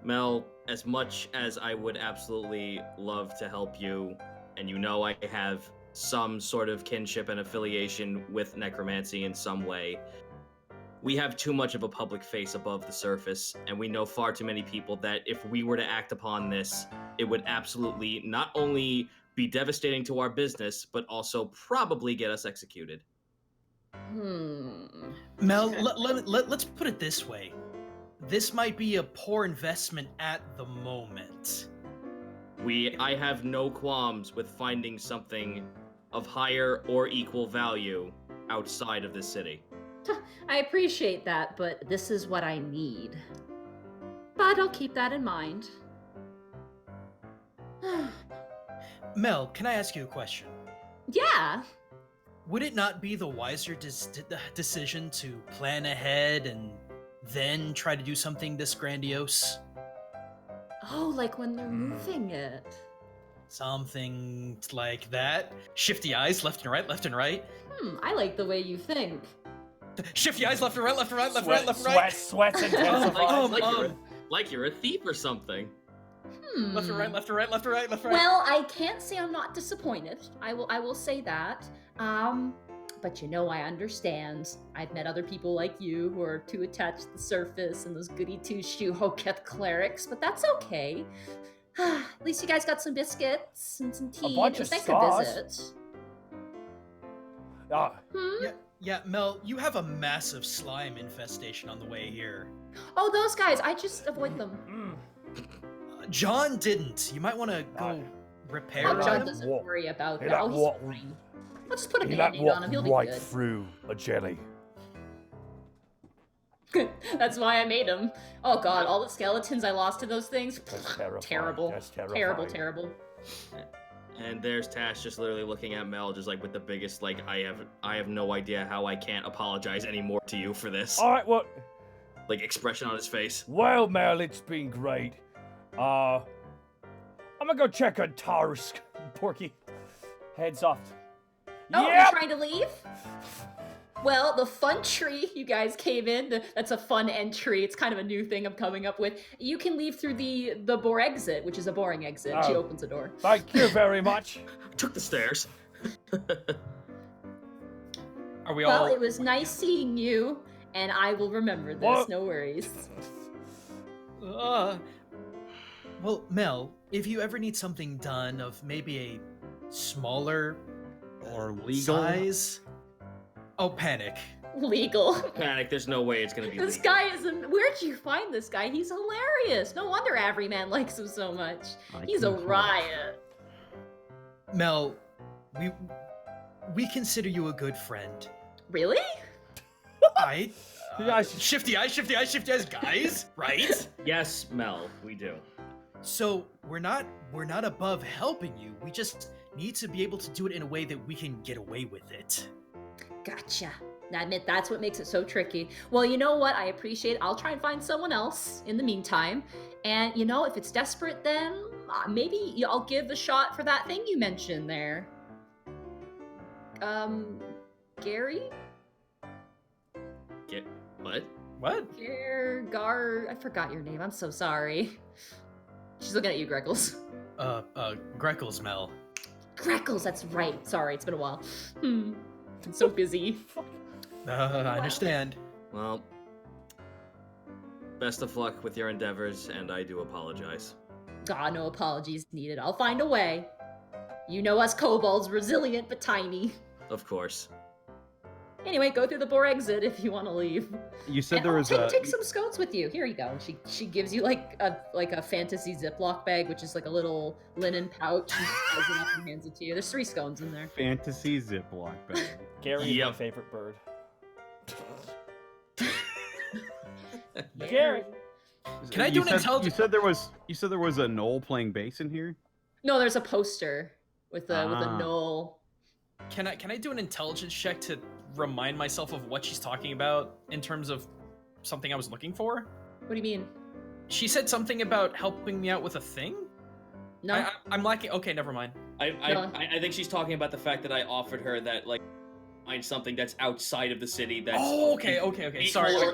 Mel, as much as I would absolutely love to help you, and you know I have some sort of kinship and affiliation with necromancy in some way, we have too much of a public face above the surface, and we know far too many people that if we were to act upon this, it would absolutely not only be devastating to our business, but also probably get us executed. Mel, let's put it this way. This might be a poor investment at the moment. I have no qualms with finding something of higher or equal value outside of this city. I appreciate that, but this is what I need. But I'll keep that in mind. Mel, can I ask you a question? Yeah. Would it not be the wiser decision to plan ahead and then try to do something this grandiose? Oh, like when they're moving it. Something like that. Shifty eyes, left and right, left and right. I like the way you think. Shifty eyes, left and right, left and right, left and right, left and right. Sweats intensify. Like you're a thief or something. Left and right, left and right, left and right, left and right. Well, I can't say I'm not disappointed. I will say that. But you know, I understand. I've met other people like you who are too attached to the surface and those goody two-shoe Hoketh clerics, but that's okay. At least you guys got some biscuits and some tea. A bunch of thanks stars. a visit. Yeah, Mel, you have a massive slime infestation on the way here. Oh, those guys, I just avoid them. John didn't. You might want to go repair Oh, John them. doesn't worry about He that. like Oh, he's walk- fine. I'll just put a He like band-aid on him. He'll be walk right good. through a jelly. That's why I made him. Oh god, all the skeletons I lost to those things. That's terrifying. Terrible. That's terrifying. Terrible. And there's Tash just literally looking at Mel, just like with the biggest, like, I have no idea how I can't apologize anymore to you for this. All right, well, Like, expression on his face. well, Mel, it's been great. I'm gonna go check on Tarsk. Porky, heads off. Oh, Yep. you're trying to leave? Well, the fun tree you guys came in, that's a fun entry. It's kind of a new thing I'm coming up with. You can leave through the boar exit, which is a boring exit. She Oh. opens the door. Thank you very much. Took the stairs. Are we Well, all? it was nice seeing you, and I will remember this. What? No worries. Well, Mel, if you ever need something done of maybe a smaller Or legal. size. Oh, panic. Legal. Panic, there's no way it's gonna be This legal. guy is where'd you find this guy? He's hilarious. No wonder every man likes him so much. He's a riot. Mel, we consider you a good friend. Really? Right? Yeah, Shifty eyes, guys, right? Yes, Mel, we do. So we're not above helping you. We just need to be able to do it in a way that we can get away with it. Gotcha. I admit that's what makes it so tricky. Well, you know what? I appreciate it. I'll try and find someone else in the meantime. And, you know, if it's desperate, then maybe I'll give a shot for that thing you mentioned there. Gary? Get what? What? I forgot your name. I'm so sorry. She's looking at you, Greckles. Greckles, Mel. Greckles, that's right. Sorry, it's been a while. I'm so busy. I understand. Well, best of luck with your endeavors, and I do apologize. God, no apologies needed. I'll find a way. You know us kobolds, resilient but tiny. Of course. Anyway, go through the boar exit if you want to leave. You said And there was take some scones with you. Here you go. She gives you like a fantasy Ziploc bag, which is like a little linen pouch. She ties it up and hands it to you. There's 3 scones in there. fantasy Ziploc bag. Gary's my Yep. favorite bird. Gary. Can I do an intelligence? You said there was a knoll playing bass in here. No, there's a poster with a Ah. knoll. Can I do an intelligence check to remind myself of what she's talking about in terms of something I was looking for. What do you mean? She said something about helping me out with a thing? No. I'm lacking. Okay, never mind. I think she's talking about the fact that I offered her that, like, find something that's outside of the city that's okay.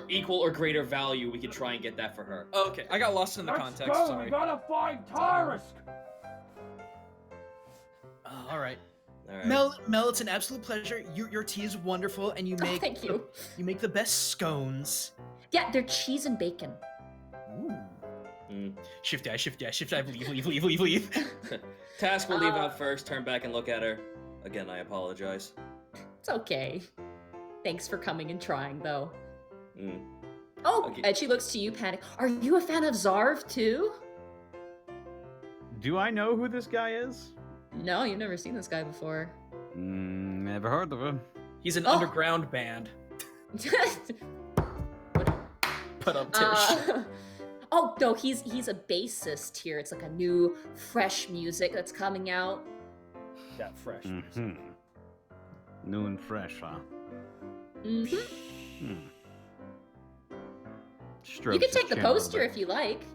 equal or greater value. We could try and get that for her. Okay, I got lost in the context. Go. Sorry. We gotta find Tarisk. All right. All right. Mel, it's an absolute pleasure. Your tea is wonderful, and you make thank you. You make the best scones. Yeah, they're cheese and bacon. Ooh. Shift I leave. Task will leave out first, turn back and look at her. Again, I apologize. It's okay. Thanks for coming and trying, though. Mm. Oh, Okay. and she looks to you, Panic. Are you a fan of Zarv, too? Do I know who this guy is? No, you've never seen this guy before. Never heard of him. He's an underground band. Put up, Tish. Oh, no, he's a bassist here. It's like a new, fresh music that's coming out. That fresh. Mm-hmm. New and fresh, huh? Mm-hmm. Strokes You can his take the chin a little poster bit. if you like.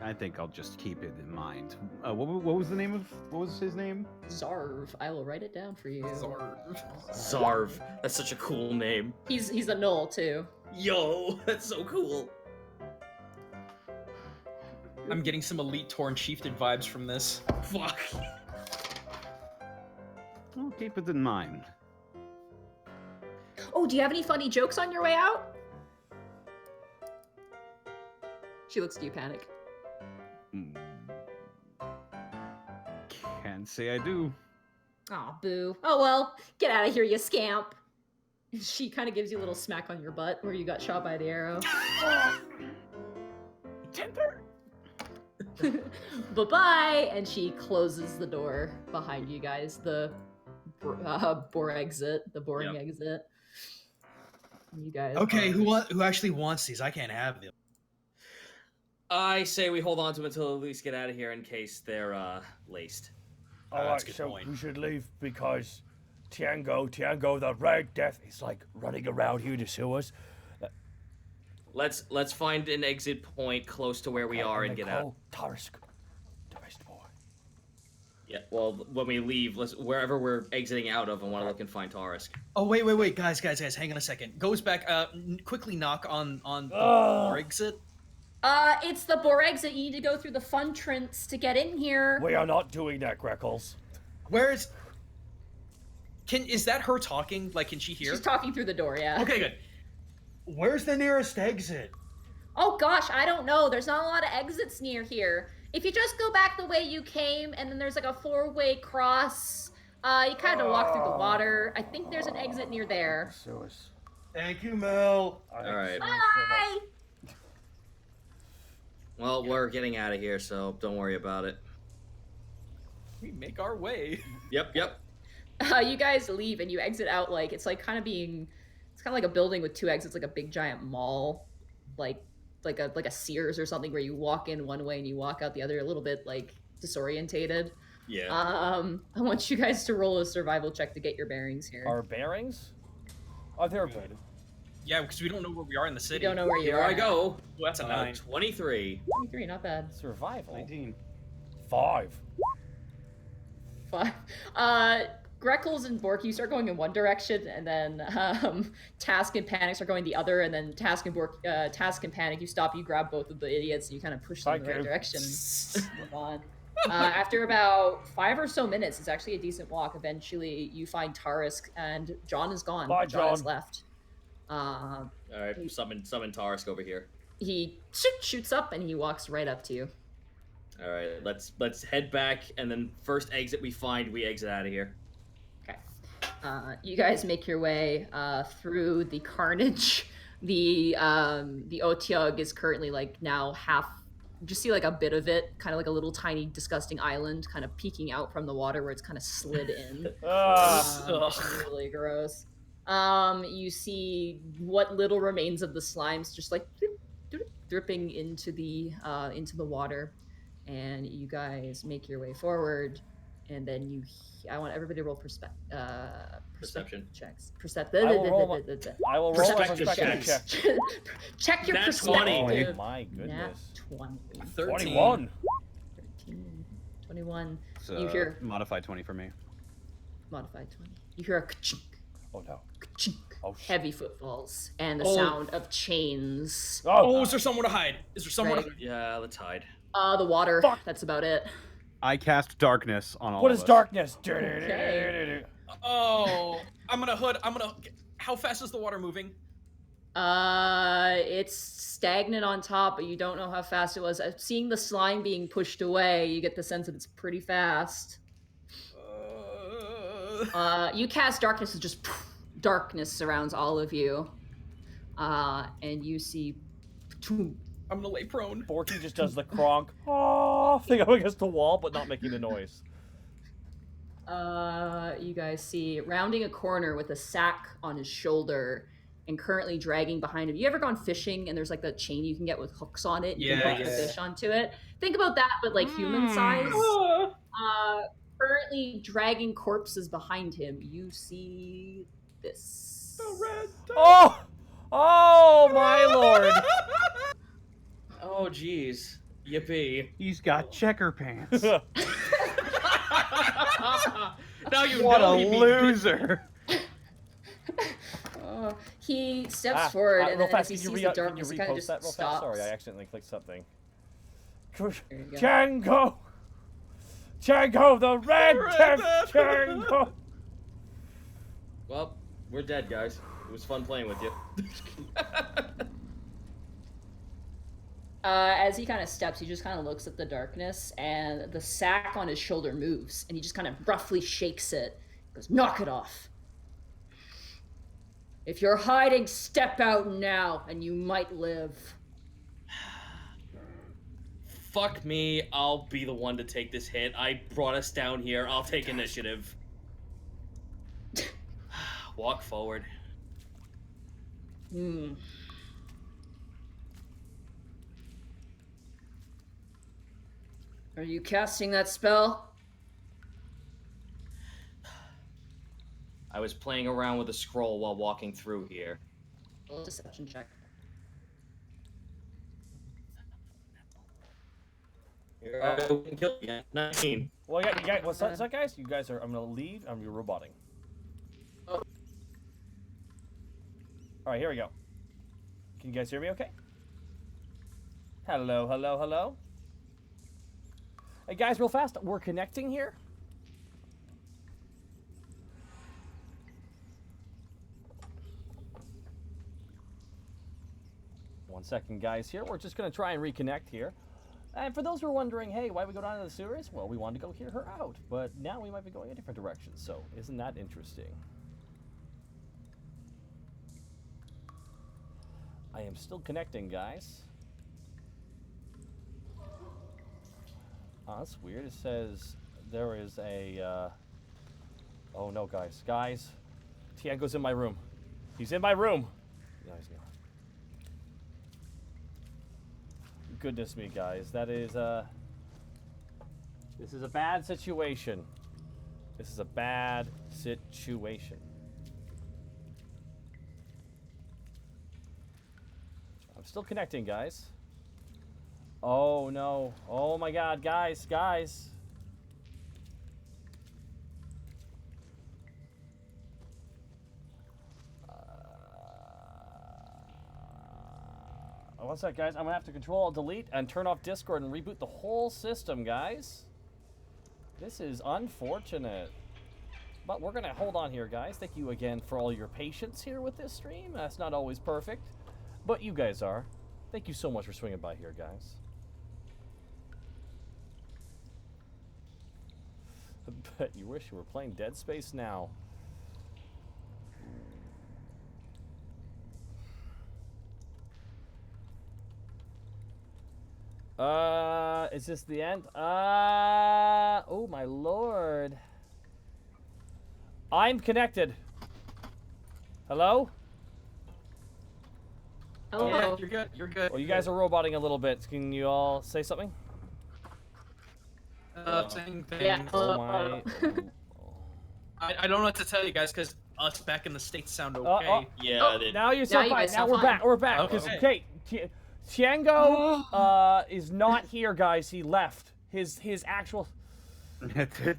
I think I'll just keep it in mind. What was the name of? What was his name? Zarv. I will write it down for you. Zarv. That's such a cool name. He's a Knoll, too. Yo, that's so cool. I'm getting some Elite Torn Chieftain vibes from this. Fuck. I'll keep it in mind. Oh, do you have any funny jokes on your way out? She looks to you, Panic. Can't say I do. Aw, boo. Oh well, get out of here, you scamp. She kind of gives you a little smack on your butt where you got shot by the arrow. Tender. Bye-bye! And she closes the door behind you guys. The exit. The boring exit. You guys. Okay, who actually wants these? I can't have them. I say we hold on to them until at least get out of here in case they're laced. Alright, so we should leave because Tango, the Red Death, is like running around here to sue us. Let's find an exit point close to where we are and get out. Tarisk, the best boy. Yeah, well, when we leave, wherever we're exiting out of, I want to look and find Tarisk. Oh wait, guys, hang on a second. Goes back. Quickly knock on the door exit. It's the Boar exit. You need to go through the fun trance to get in here. We are not doing that, Greckles. Where's? Is that her talking? Like, can she hear? She's talking through the door. Yeah. Okay, good. Where's the nearest exit? Oh gosh, I don't know. There's not a lot of exits near here. If you just go back the way you came, and then there's like a 4-way cross. You kind of walk through the water. I think there's an exit near there. Thank you, Mel. All right. Bye. Well, we're getting out of here, so don't worry about it. We make our way. Yep. You guys leave and you exit out like it's like kind of like a building with 2 exits, like a big giant mall, like a Sears or something where you walk in one way and you walk out the other, a little bit like disorientated. Yeah. I want you guys to roll a survival check to get your bearings here. Our bearings? Oh, they're good. Yeah, because we don't know where we are in the city. You don't know where you Here are. I go. Oh, that's a 9. 23. 23, not bad. Survival. 19. 5. 5. Greckles and Bork, you start going in one direction, and then Task and Panic start going the other, and then Task and Panic, you stop, you grab both of the idiots, and you kind of push them in the right direction. Move on. After about 5 or so minutes, it's actually a decent walk. Eventually, you find Tarisk, and John is gone. Bye, John has John. left. All right, summon Tarisk over here. He shoots up, and he walks right up to you. All right, let's head back, and then first exit we find, we exit out of here. Okay. You guys make your way through the carnage. The Otyug is currently like now half. Just see like a bit of it, kind of like a little tiny disgusting island, kind of peeking out from the water where it's kind of slid in. It's really gross. You see what little remains of the slimes just like dripping into the water, and you guys make your way forward. And then I want everybody to roll perception checks. I will roll my perspective check. Check your Nat perspective. Oh my goodness. Nat 20. 21. 13, 21. So, You hear modified 20 for me. modified 20. You hear a ka-chink, Oh no. ka-chink, Oh shit. heavy footfalls and the Oh. sound of chains. Oh, is there somewhere to hide? Is there somewhere Right. to hide? Yeah, let's hide. The water. Fuck. That's about it. I cast darkness on all What of is us. darkness? Okay. Oh, I'm gonna hood. How fast is the water moving? It's stagnant on top, but you don't know how fast it was. Seeing the slime being pushed away, you get the sense that it's pretty fast. You cast darkness, and just darkness surrounds all of you. And you see. I'm gonna lay prone. Borky just does the cronk. Oh, thing up against the wall, but not making the noise. You guys see rounding a corner with a sack on his shoulder and currently dragging behind him. You ever gone fishing and there's like that chain you can get with hooks on it? You can hook the fish onto it. Think about that, but like human size. Currently dragging corpses behind him. You see this. The red. Oh! Oh, my lord! Oh, jeez. Yippee. He's got checker pants. Now you What know a he means loser. He steps forward and real then fast, as he can you sees the can you darkness, he kind of repost just that real stops. fast? Sorry, I accidentally clicked something. There you go. Tango! Tango, the red death Tango! Well, we're dead, guys. It was fun playing with you. As he kind of steps, he just kind of looks at the darkness, and the sack on his shoulder moves, and he just kind of roughly shakes it. He goes, "Knock it off. If you're hiding, step out now, and you might live." Fuck me, I'll be the one to take this hit. I brought us down here. I'll take initiative. Walk forward. Are you casting that spell? I was playing around with a scroll while walking through here. Roll a deception check. I wouldn't kill you. 19. Well, you guys, what's that, guys? You guys are. I'm gonna leave. I'm roboting. Oh. All right, here we go. Can you guys hear me? Okay. Hello, hello, hello. Hey guys, real fast. We're connecting here. One second, guys. Here, we're just gonna try and reconnect here. And for those who are wondering, hey, why we go down to the sewers? Well, we wanted to go hear her out, but now we might be going a different direction, so isn't that interesting? I am still connecting, guys. Oh, that's weird. It says there is a, oh no, guys. Guys, Tango's in my room. He's in my room. No, he's not. Goodness me, guys. That is, this is a bad situation. This is a bad situation. I'm still connecting, guys. Oh, no. Oh, my God, guys. One sec, guys. I'm gonna have to Control-Delete and turn off Discord and reboot the whole system, guys. This is unfortunate. But we're gonna hold on here, guys. Thank you again for all your patience here with this stream. That's not always perfect, but you guys are. Thank you so much for swinging by here, guys. I bet you wish you were playing Dead Space now. Is this the end? Oh my lord. I'm connected. Hello? Hello. Yeah, you're good. You're good. Well, you guys are roboting a little bit. Can you all say something? Same thing. Yeah. Oh my. I don't know what to tell you guys because us back in the States sound okay. Yeah. Now you Now sound you fine. guys Now sound we're fine. back. We're back. Because Okay. Tiango is not here, guys. He left. His actual.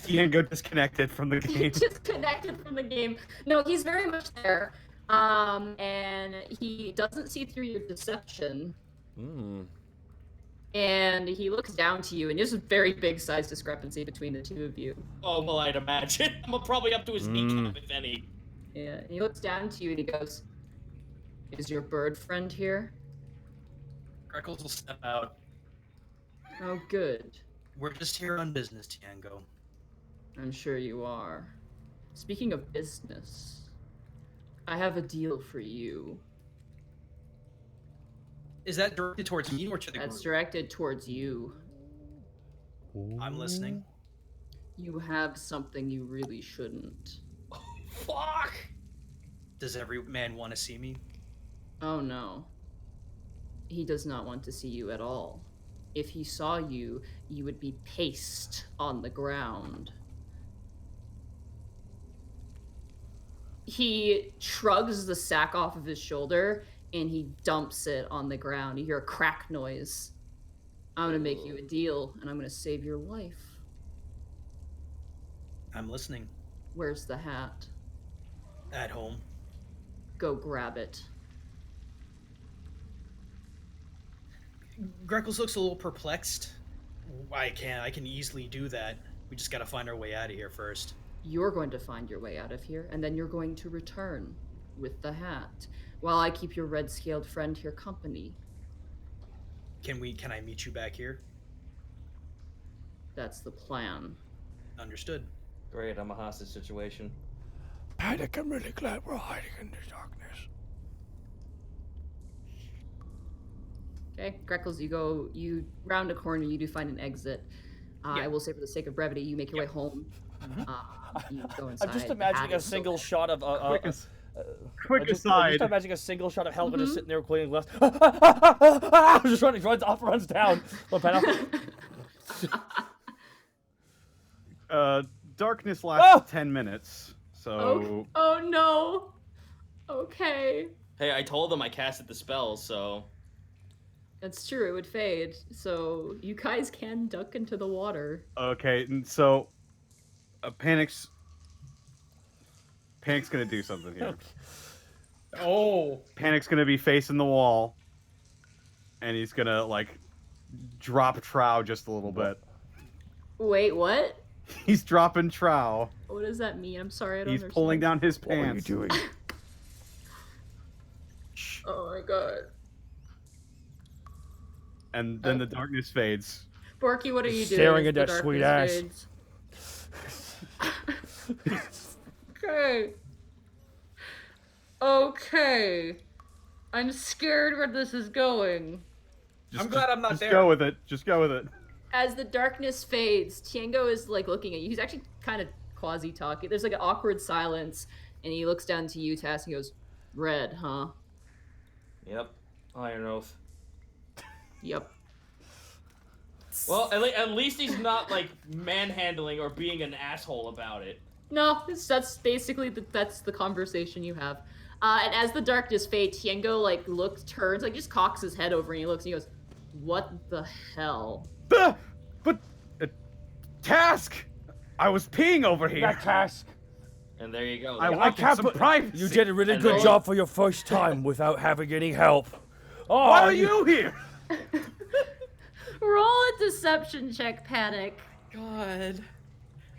Tango disconnected from the He game. disconnected from the game. No, he's very much there. And he doesn't see through your deception. Hmm. And he looks down to you, and there's a very big size discrepancy between the two of you. Oh, well, I'd imagine. I'm probably up to his kneecap, if any. Yeah, and he looks down to you and he goes, "Is your bird friend here?" Greckles will step out. Oh, good. We're just here on business, Tango. I'm sure you are. Speaking of business, I have a deal for you. Is that directed towards me or to the That's group? directed towards you. I'm listening. You have something you really shouldn't. Fuck! Does every man want to see me? Oh no. He does not want to see you at all. If he saw you, you would be paste on the ground. He shrugs the sack off of his shoulder and he dumps it on the ground. You hear a crack noise. I'm gonna make you a deal and I'm gonna save your life. I'm listening. Where's the hat? At home. Go grab it. Greckles looks a little perplexed. I can easily do that. We just gotta find our way out of here first. You're going to find your way out of here, and then you're going to return with the hat, while I keep your red-scaled friend here company. Can I meet you back here? That's the plan. Understood. Great, I'm a hostage situation. Panic, I'm really glad we're hiding in the darkness. Okay, Greckles, you round a corner, you do find an exit. I will say for the sake of brevity, you make your way home. You go inside. I'm just imagining a single shot of Quick just aside. imagining a single shot of Helga just sitting there cleaning glass. Just runs off, runs down. One panel. Darkness lasts 10 minutes, so... Oh no! Okay. Hey, I told him I casted the spell, so... That's true, it would fade. So you guys can duck into the water. Okay, so... Panic's gonna do something here. Oh! Panic's gonna be facing the wall, and he's gonna, like, drop trow just a little bit. Wait, what? He's dropping trow. What does that mean? I'm sorry, I don't He's understand. pulling down his What are you pants. doing? Oh my god. And then the darkness fades. Borky, what are you doing? Staring as at the that sweet darkness ass. fades? Okay. Okay. I'm scared where this is going. I'm glad I'm not just there. Go with it. Just go with it. As the darkness fades, Tango is like looking at you. He's actually kind of quasi-talking. There's like an awkward silence, and he looks down to you, Tass, and he goes, "Red, huh?" Yep. Iron Oath. Yep. Well, at least he's not, like, manhandling or being an asshole about it. No, that's basically that's the conversation you have. And as the darkness fades, Tiengo like turns, like just cocks his head over and he looks and he goes, "What the hell?" But Task, I was peeing over here. That task. And there you go. I I wanted can't some put- privacy. You did a really And good then- job for your first time without having any help. Oh, Why are you here? Roll a deception check, Panic. God.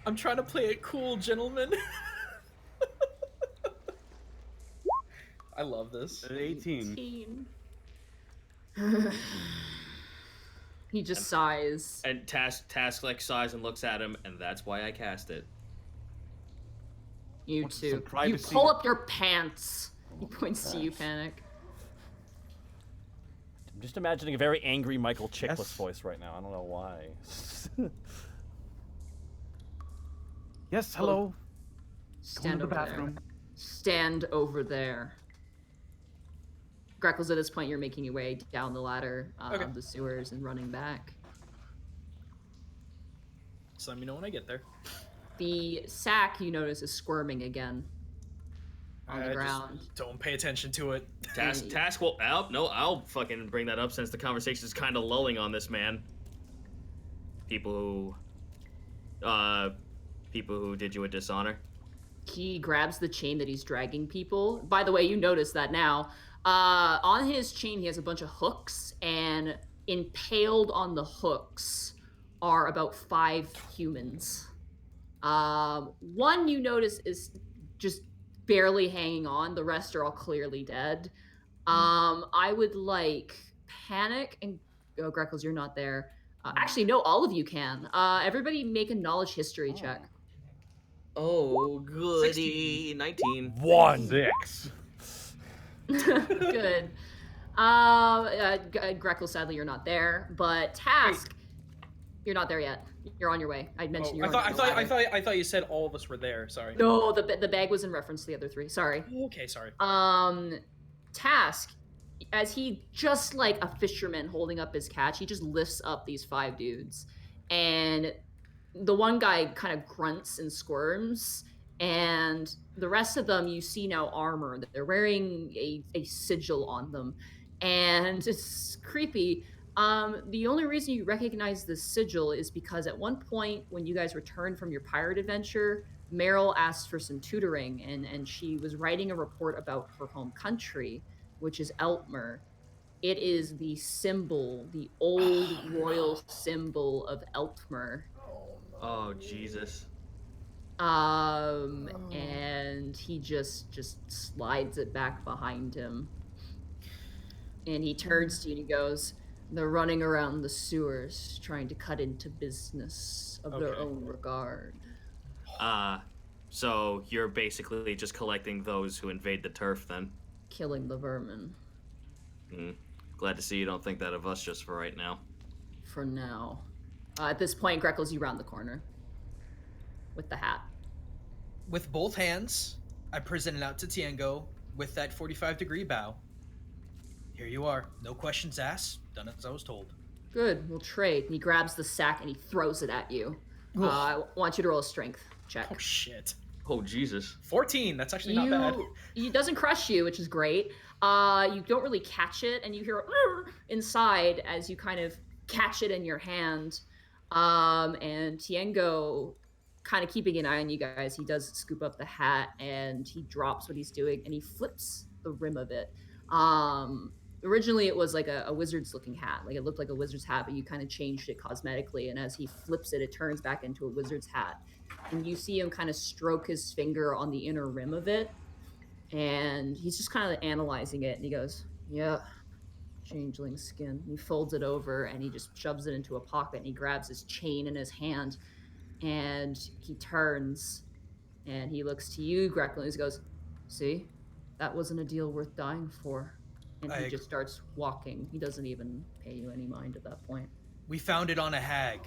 I'm trying to play it cool, gentlemen. I love this. 18. He just sighs. And Task like sighs and looks at him, and that's why I cast it. You Want some too. You privacy? pull up your pants. He points to you, Panic. I'm just imagining a very angry Michael Chiklis Yes. voice right now. I don't know why. Yes, hello. Stand to the over bathroom. there. Stand over there. Greckles, at this point, you're making your way down the ladder of the sewers and running back. Just let me know when I get there. The sack, you notice, is squirming again on the ground. Just don't pay attention to it. Task will. No, I'll fucking bring that up since the conversation is kind of lulling on this man. People who did you a dishonor. He grabs the chain that he's dragging people. By the way, you notice that now. On his chain, he has a bunch of hooks, and impaled on the hooks are about 5 humans. One you notice is just barely hanging on. The rest are all clearly dead. I would like Panic and Greckles, you're not there. Actually, no, all of you can. Everybody make a knowledge history check. Oh, goody. 19. 6. Good. Greckles, sadly, you're not there. But Task, you're not there yet. You're on your way. I mentioned you. I thought you said all of us were there. Sorry. No, the bag was in reference to the other 3. Sorry. Okay, sorry. Task, as he, just like a fisherman holding up his catch, he just lifts up these 5 dudes, and the one guy kind of grunts and squirms, and the rest of them you see now armor. They're wearing a sigil on them, and it's creepy. The only reason you recognize the sigil is because at one point when you guys returned from your pirate adventure, Meryl asked for some tutoring, and she was writing a report about her home country, which is Eltmer. It is the symbol, the old royal symbol of Eltmer. Oh, Jesus. And he just slides it back behind him. And he turns to you and he goes, "They're running around the sewers, trying to cut into business of their own regard." So you're basically just collecting those who invade the turf, then? Killing the vermin. Glad to see you don't think that of us just for right now. For now. At this point, Greckles, you round the corner. With the hat. With both hands, I present it out to Tango with that 45-degree bow. Here you are. No questions asked. Done as I was told. Good. We'll trade. And he grabs the sack and he throws it at you. I want you to roll a strength check. Oh, shit. Oh, Jesus. 14. That's actually not bad. It doesn't crush you, which is great. You don't really catch it, and you hear inside as you kind of catch it in your hand. And Tango, kind of keeping an eye on you guys, he does scoop up the hat, and he drops what he's doing, and he flips the rim of it. Originally, it was like a wizard's-looking hat. Like, it looked like a wizard's hat, but you kind of changed it cosmetically, and as he flips it, it turns back into a wizard's hat. And you see him kind of stroke his finger on the inner rim of it, and he's just kind of analyzing it, and he goes, "Yeah, changeling skin." He folds it over, and he just shoves it into a pocket, and he grabs his chain in his hand, and he turns, and he looks to you, Greckles, and he goes, "See? That wasn't a deal worth dying for." And he just starts walking. He doesn't even pay you any mind at that point. We found it on a hag.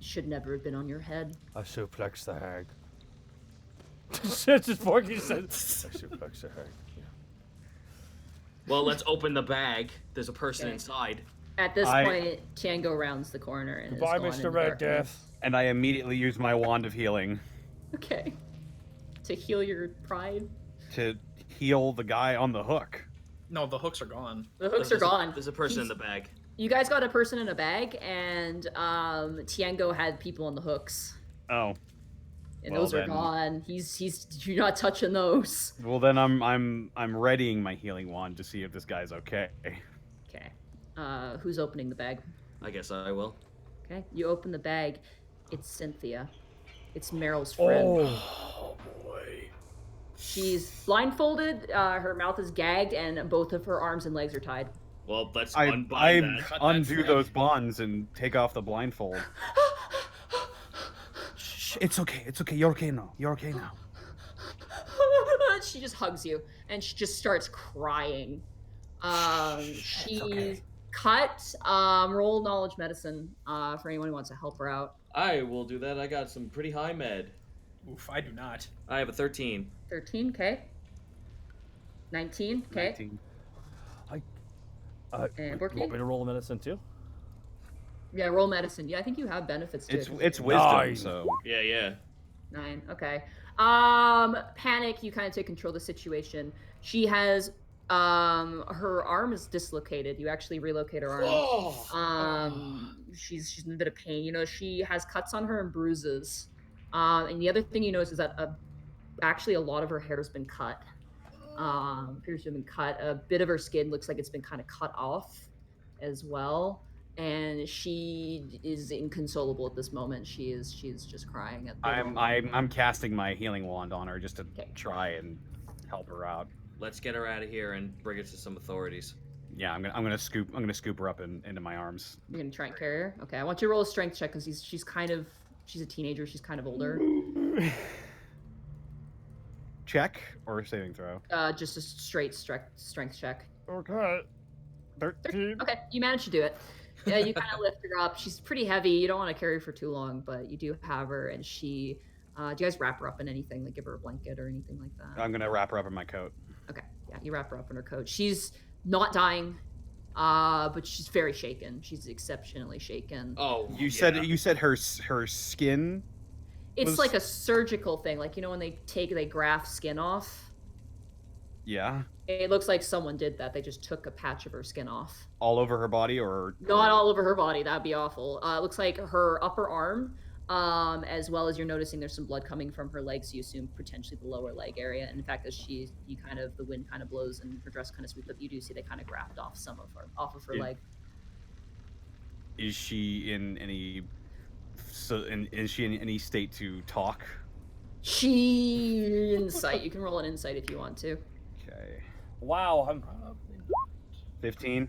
Should never have been on your head. I suplex the hag. That's just Forky said. I suplex the hag. Yeah. Well, let's open the bag. There's a person inside. At this point, Tango rounds the corner and goodbye, is gone Mr. Red Death. And I immediately use my wand of healing. Okay. To heal your pride? To heal the guy on the hook. No, the hooks are gone. The hooks are gone. There's a person in the bag. You guys got a person in a bag, and Tango had people on the hooks. Oh. And those are gone. You're not touching those. Well, then I'm readying my healing wand to see if this guy's okay. Okay. Who's opening the bag? I guess I will. Okay. You open the bag. It's Cynthia. It's Meryl's friend. Oh boy. She's blindfolded. Her mouth is gagged, and both of her arms and legs are tied. Well, let's I undo that. those bonds and take off the blindfold. Shh, it's okay. It's okay. You're okay now. You're okay now. She just hugs you, and she just starts crying. She's okay. Cut. Roll knowledge medicine for anyone who wants to help her out. I will do that. I got some pretty high med. Oof, I do not. I have a 13. 13, okay. 19, okay. 19. And want me to roll a medicine too? Yeah, roll medicine. Yeah, I think you have benefits to It's it. it's wisdom, 9. so Yeah. 9. Okay. Panic. You kind of take control of the situation. She has her arm is dislocated. You actually relocate her arm. She's in a bit of pain. You know, she has cuts on her and bruises. And the other thing you notice is that actually a lot of her hair has been cut. Appears to have been cut. A bit of her skin looks like it's been kind of cut off as well. And she is inconsolable at this moment. She's just crying at the moment. I'm casting my healing wand on her just to try and help her out. Let's get her out of here and bring her to some authorities. Yeah, I'm gonna scoop her up into my arms. You're gonna try and carry her. Okay, I want you to roll a strength check because she's a teenager. She's kind of older. Check or saving throw? Just a straight strength check. Okay. 13. Okay, you managed to do it. Yeah, you kind of lift her up. She's pretty heavy. You don't want to carry her for too long, but you do have her, and she. Do you guys wrap her up in anything, like give her a blanket or anything like that? I'm gonna wrap her up in my coat. Okay, yeah, you wrap her up in her coat. She's not dying, but she's very shaken. She's exceptionally shaken. Oh, you said her skin. It's like a surgical thing, like when they graft skin off. Yeah. It looks like someone did that. They just took a patch of her skin off. All over her body, or not all over her body? That'd be awful. It looks like her upper arm, as well as you're noticing there's some blood coming from her legs. So you assume potentially the lower leg area. And in fact, as the wind kind of blows and her dress kind of sweeps up, you do see they kind of graft off some of her leg. Is she in any? Is she in any state to talk? Insight. You can roll an insight if you want to. Okay. Wow, I'm 15.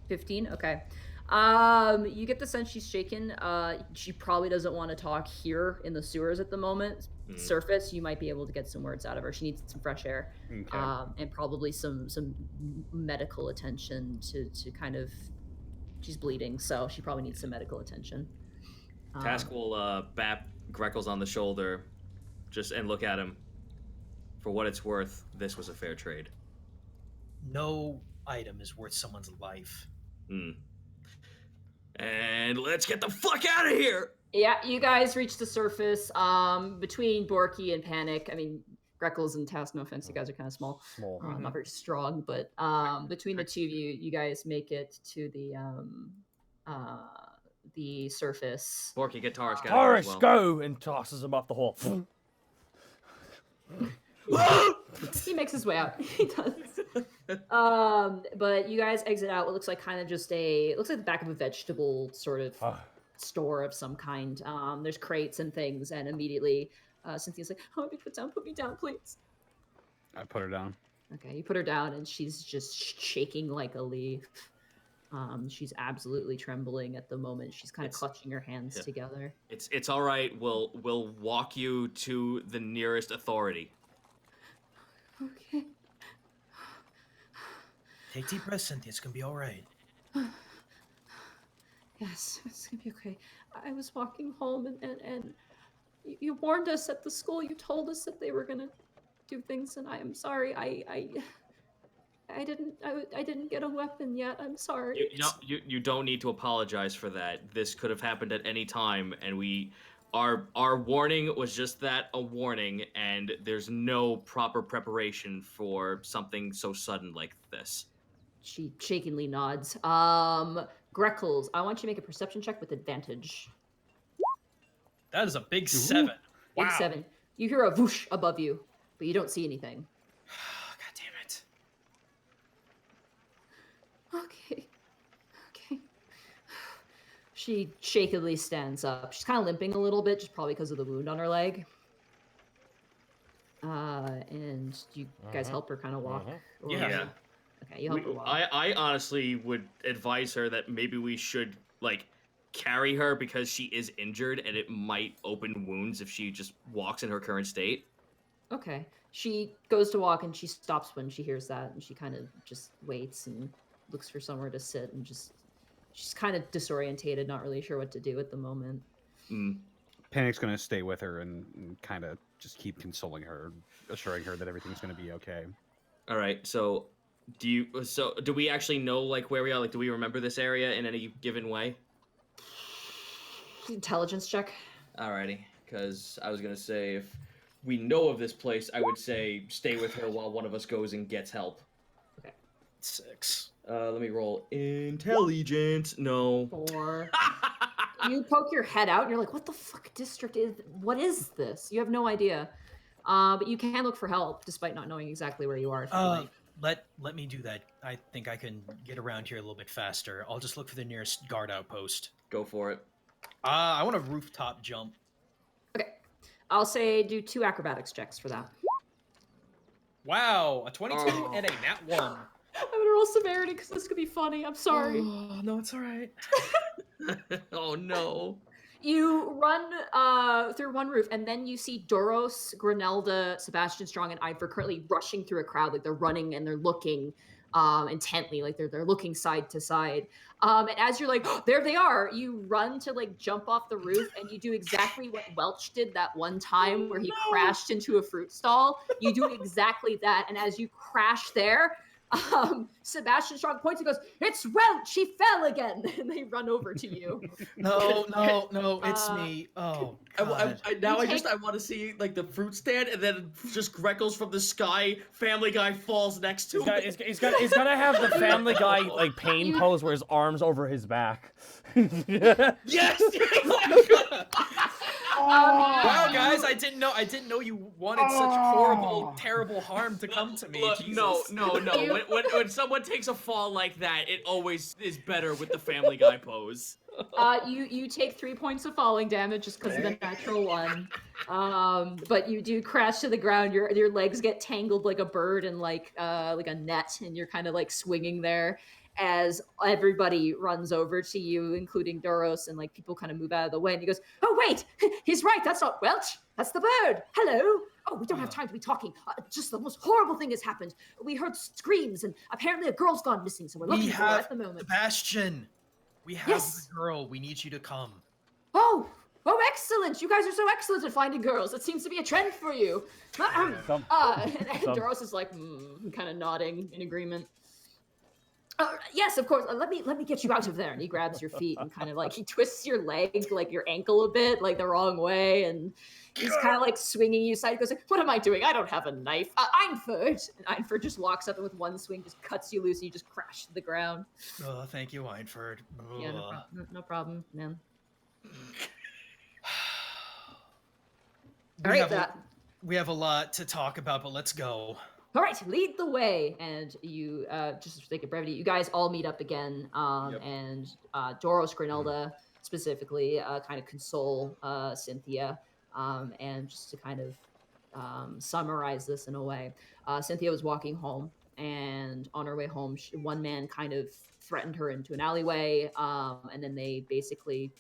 15. Okay. You get the sense she's shaken. She probably doesn't want to talk here in the sewers at the moment. Surface, you might be able to get some words out of her. She needs some fresh air, and probably some medical attention to kind of. She's bleeding, so she probably needs some medical attention. Task will bap Greckles on the shoulder, and look at him. For what it's worth, this was a fair trade. No item is worth someone's life. And let's get the fuck out of here! Yeah, you guys reach the surface. Between Borky and Panic, I mean, Greckles and Task, no offense, you guys are kind of small. Not very strong, but between the two of you, you guys make it to the surface. Borky, get Taurus. Taurus, go! And tosses him off the hole. He makes his way out. He does. But you guys exit out what looks like kind of just it looks like the back of a vegetable sort of store of some kind. There's crates and things, and immediately Cynthia's like, "Oh, put me down, please." I put her down. Okay, you put her down, and she's just shaking like a leaf. She's absolutely trembling at the moment. She's kind of clutching her hands together. It's all right. We'll walk you to the nearest authority. Okay. Take deep breaths, Cynthia. It's gonna be all right. Yes, it's gonna be okay. I was walking home, and you warned us at the school. You told us that they were gonna do things, and I am sorry. I didn't get a weapon yet. I'm sorry. You don't need to apologize for that. This could have happened at any time, and our warning was just that, a warning, and there's no proper preparation for something so sudden like this. She shakingly nods. Greckles, I want you to make a perception check with advantage. That is a big 7. Big 7. You hear a whoosh above you, but you don't see anything. God damn it. Okay. She shakily stands up. She's kind of limping a little bit, just probably because of the wound on her leg. And you guys help her kind of walk? Yeah. Okay, you help her walk. I honestly would advise her that maybe we should, carry her because she is injured and it might open wounds if she just walks in her current state. Okay. She goes to walk and she stops when she hears that, and she kind of just waits and looks for somewhere to sit, and she's kind of disorientated, not really sure what to do at the moment. Panic's gonna stay with her and kind of just keep consoling her, assuring her that everything's gonna be okay. All right. So do we actually know where we are? Do we remember this area in any given way? Intelligence check. Alrighty, because I was gonna say if we know of this place, I would say stay with her while one of us goes and gets help. Okay. 6. Let me roll intelligence. No. 4. You poke your head out and you're like, what the fuck district is, what is this? You have no idea. But you can look for help despite not knowing exactly where you are. If you like. Let me do that. I think I can get around here a little bit faster. I'll just look for the nearest guard outpost. Go for it. I want a rooftop jump. Okay. I'll say do 2 acrobatics checks for that. Wow, a 22 and a nat 1. I'm gonna roll severity because this could be funny. I'm sorry. Oh, no, it's all right. Oh no. You run through one roof, and then you see Doros, Granelda, Sebastian Strong, and Iver currently rushing through a crowd. Like they're running and they're looking intently, like they're looking side to side. And as you're like, oh, there they are, you run to like jump off the roof, and you do exactly what Welch did that one time where he crashed into a fruit stall. You do exactly that, and as you crash there, Sebastian Strong points and goes, "It's Welch, she fell again." And they run over to you. No, it's me. Oh, God. I want to see like the fruit stand, and then just Greckles from the sky. Family Guy falls next to him. He's gotta have the Family Guy like pain pose where his arms over his back. Yes. Wow, guys, I didn't know you wanted such horrible, terrible harm to come to me. Look, Jesus. no. When someone takes a fall like that, it always is better with the Family Guy pose. You take 3 points of falling damage just because of the natural one. But you do crash to the ground. Your legs get tangled like a bird in like a net, and you're kind of like swinging there as everybody runs over to you, including Doros, and like people kind of move out of the way. And he goes, "Oh wait, he's right. That's not Welch. That's the bird. Hello. Oh, we don't have time to be talking. Just the most horrible thing has happened. We heard screams, and apparently a girl's gone missing. So we're looking for her at the moment." Sebastian, we have the girl. We need you to come. Oh, excellent. You guys are so excellent at finding girls. It seems to be a trend for you. And Doros is like, kind of nodding in agreement. Yes, of course. Let me get you out of there. And he grabs your feet and kind of like, he twists your leg, like your ankle a bit, like the wrong way. And he's kind of like swinging you aside. He goes, "What am I doing? I don't have a knife. Einford." And Einford just walks up and with one swing just cuts you loose and you just crash to the ground. Oh, thank you, Einford. Yeah, no problem, man. We have a lot to talk about, but let's go. All right, lead the way. And you, just for sake of brevity, you guys all meet up again. And Doros, Granelda specifically, kind of console Cynthia. And just to kind of summarize this in a way, Cynthia was walking home, and on her way home, one man kind of threatened her into an alleyway. And then they basically,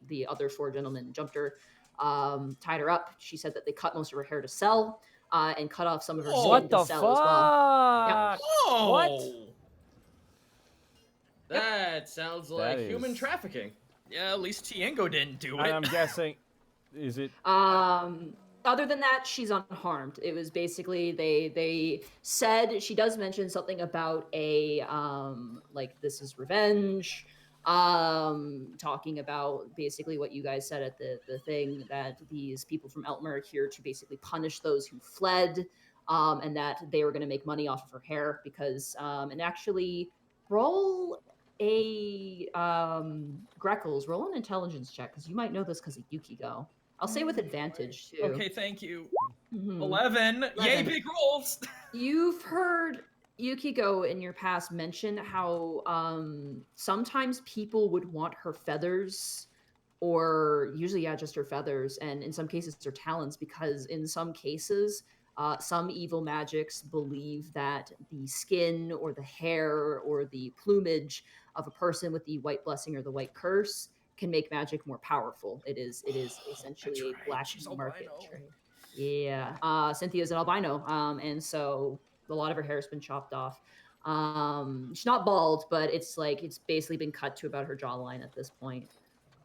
the other 4 gentlemen jumped her, tied her up. She said that they cut most of her hair to sell. And cut off some of her skin to sell as well. Yep. What? That sounds like human trafficking. Yeah, at least Tango didn't do it. And I'm guessing, is it? Other than that, she's unharmed. It was basically they said, she does mention something about a like this is revenge. Talking about basically what you guys said at the thing, that these people from Eltmer are here to basically punish those who fled, and that they were going to make money off of her hair because, and actually roll a, Greckles, roll an intelligence check because you might know this because of Yukiko. I'll say with advantage too. Okay, thank you. 11. Yay, big rolls. You've heard Yukiko in your past mention how sometimes people would want her feathers, or usually just her feathers, and in some cases her talents, because in some cases some evil magics believe that the skin or the hair or the plumage of a person with the white blessing or the white curse can make magic more powerful. It is essentially a black market trade. Yeah, Cynthia's an albino, and so a lot of her hair has been chopped off. She's not bald, but it's basically been cut to about her jawline at this point.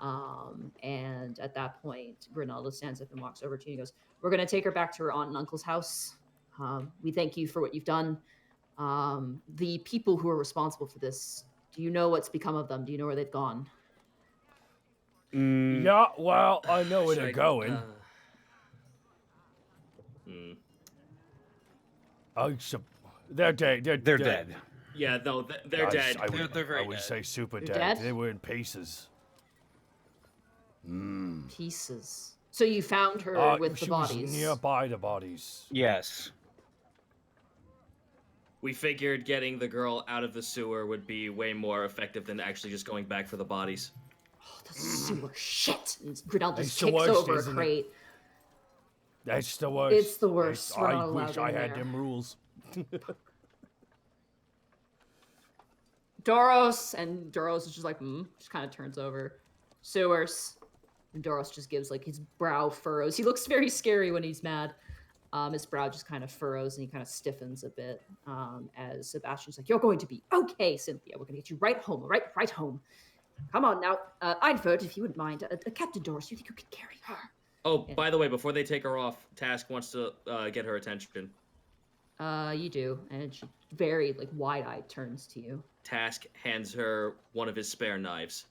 And at that point, Granelda stands up and walks over to you and goes, "We're going to take her back to her aunt and uncle's house. We thank you for what you've done. The people who are responsible for this, do you know what's become of them? Do you know where they've gone?" Yeah, well, I know where Should they're I- going. They're dead. They're dead. Yeah, no, they're dead. They're very I would dead. say super They're dead. dead? They were in pieces. Pieces. So you found her with the she bodies. was nearby the bodies. Yes. We figured getting the girl out of the sewer would be way more effective than actually just going back for the bodies. Oh, the sewer shit. And Gridel just It's the kicks worst, over a isn't it? crate. That's the worst. It's the worst. We're I not allowed wish I in had there. them rules. Doros, and Doros is just like, just kind of turns over. Sewers. And Doros just gives like his brow furrows. He looks very scary when he's mad. His brow just kind of furrows and he kind of stiffens a bit. As Sebastian's like, "You're going to be okay, Cynthia. We're gonna get you right home, right home. Come on now, Eidford, if you wouldn't mind. Captain Doros, you think you could carry her?" Oh, by the way, before they take her off, Task wants to get her attention. You do, and she very like wide-eyed turns to you. Task hands her one of his spare knives.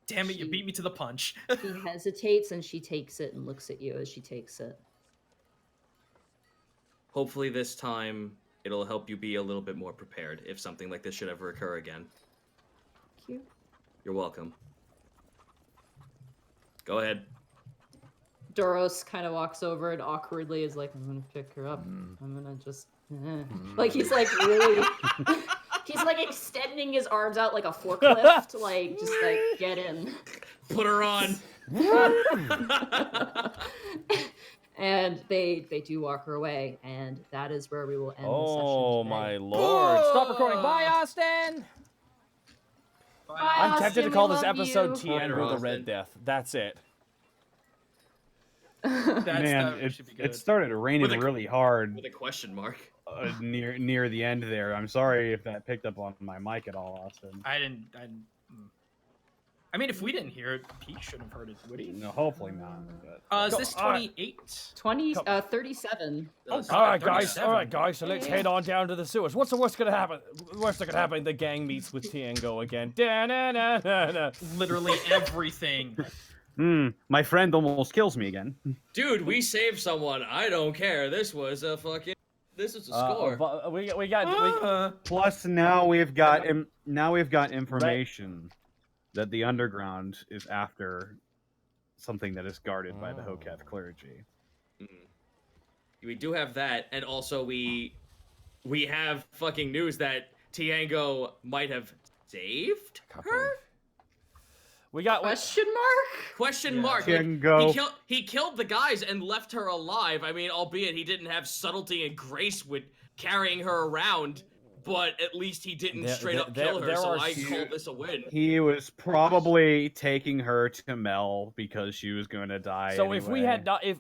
Damn it, you beat me to the punch. She hesitates and she takes it and looks at you as she takes it. Hopefully this time it'll help you be a little bit more prepared if something like this should ever occur again. Thank you. You're welcome. Go ahead. Doros kind of walks over and awkwardly is like, "I'm gonna pick her up. I'm gonna just..." Like he's like really... He's like extending his arms out like a forklift, like just like get in. Put her on. And they do walk her away, and that is where we will end the session Oh today. my lord! Stop recording. Bye, Austin. Bye, I'm tempted Austin, to call we this love episode you. Tango the Austin. Red Death. That's it. Man, That should be good. it started raining With a- really hard With a question mark. near the end there. I'm sorry if that picked up on my mic at all, Austin. I didn't. I mean, if we didn't hear it, Pete shouldn't have heard it, would he? No, hopefully not. But, Is this 28? 37. Oh, All right, guys. 37. All right, guys. So let's head on down to the sewers. What's the worst gonna happen? Worst that could happen? The gang meets with Tango again. Da-na-na-na-na. Literally everything. my friend almost kills me again. Dude, we saved someone. I don't care. This was a fucking... This is a score. We got. Plus, now we've got information that the underground is after something that is guarded by the Hoketh clergy. We do have that, and also we have fucking news that Tango might have saved her? We got Question mark. Tango. Like, he killed the guys and left her alive. I mean, albeit he didn't have subtlety and grace with carrying her around, but at least he didn't straight up kill her, so I call this a win. He was probably taking her to Mel because she was going to die. So anyway. if we had not, if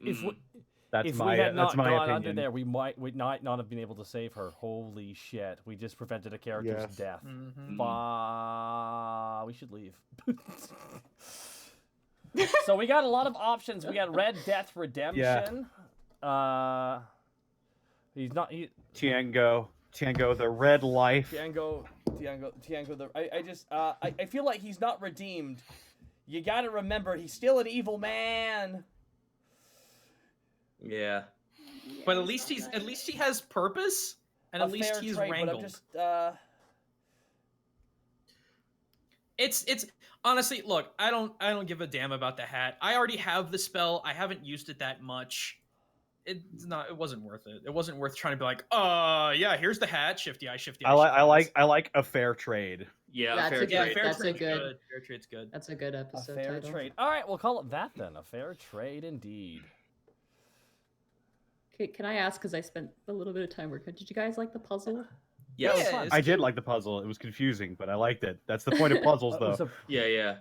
that's if my we had not that's my gone opinion. under there, we might not have been able to save her. Holy shit! We just prevented a character's Yes. death. We should leave. So we got a lot of options. We got Red Death Redemption. He's not. Tango, the red life. Tango. I feel like he's not redeemed. You got to remember, he's still an evil man. Yeah. But at least he has purpose, and at least he's wrangled. It's honestly, look, I don't give a damn about the hat. I already have the spell. I haven't used it that much. It wasn't worth it. It wasn't worth trying to be like, yeah, here's the hat, shifty eye. I like a fair trade. Yeah, fair trade. Fair That's a trade's good. Fair trade's good. That's a good episode A fair title. trade. All right, we'll call it that then. A fair trade indeed. Okay, can I ask, because I spent a little bit of time working, did you guys like the puzzle? Yes. I did like the puzzle. It was confusing, but I liked it. That's the point of puzzles, though. Yeah.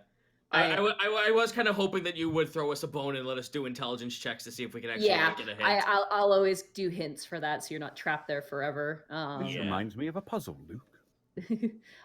I was kind of hoping that you would throw us a bone and let us do intelligence checks to see if we can actually get a hint. I'll always do hints for that, so you're not trapped there forever. This reminds me of a puzzle, Luke.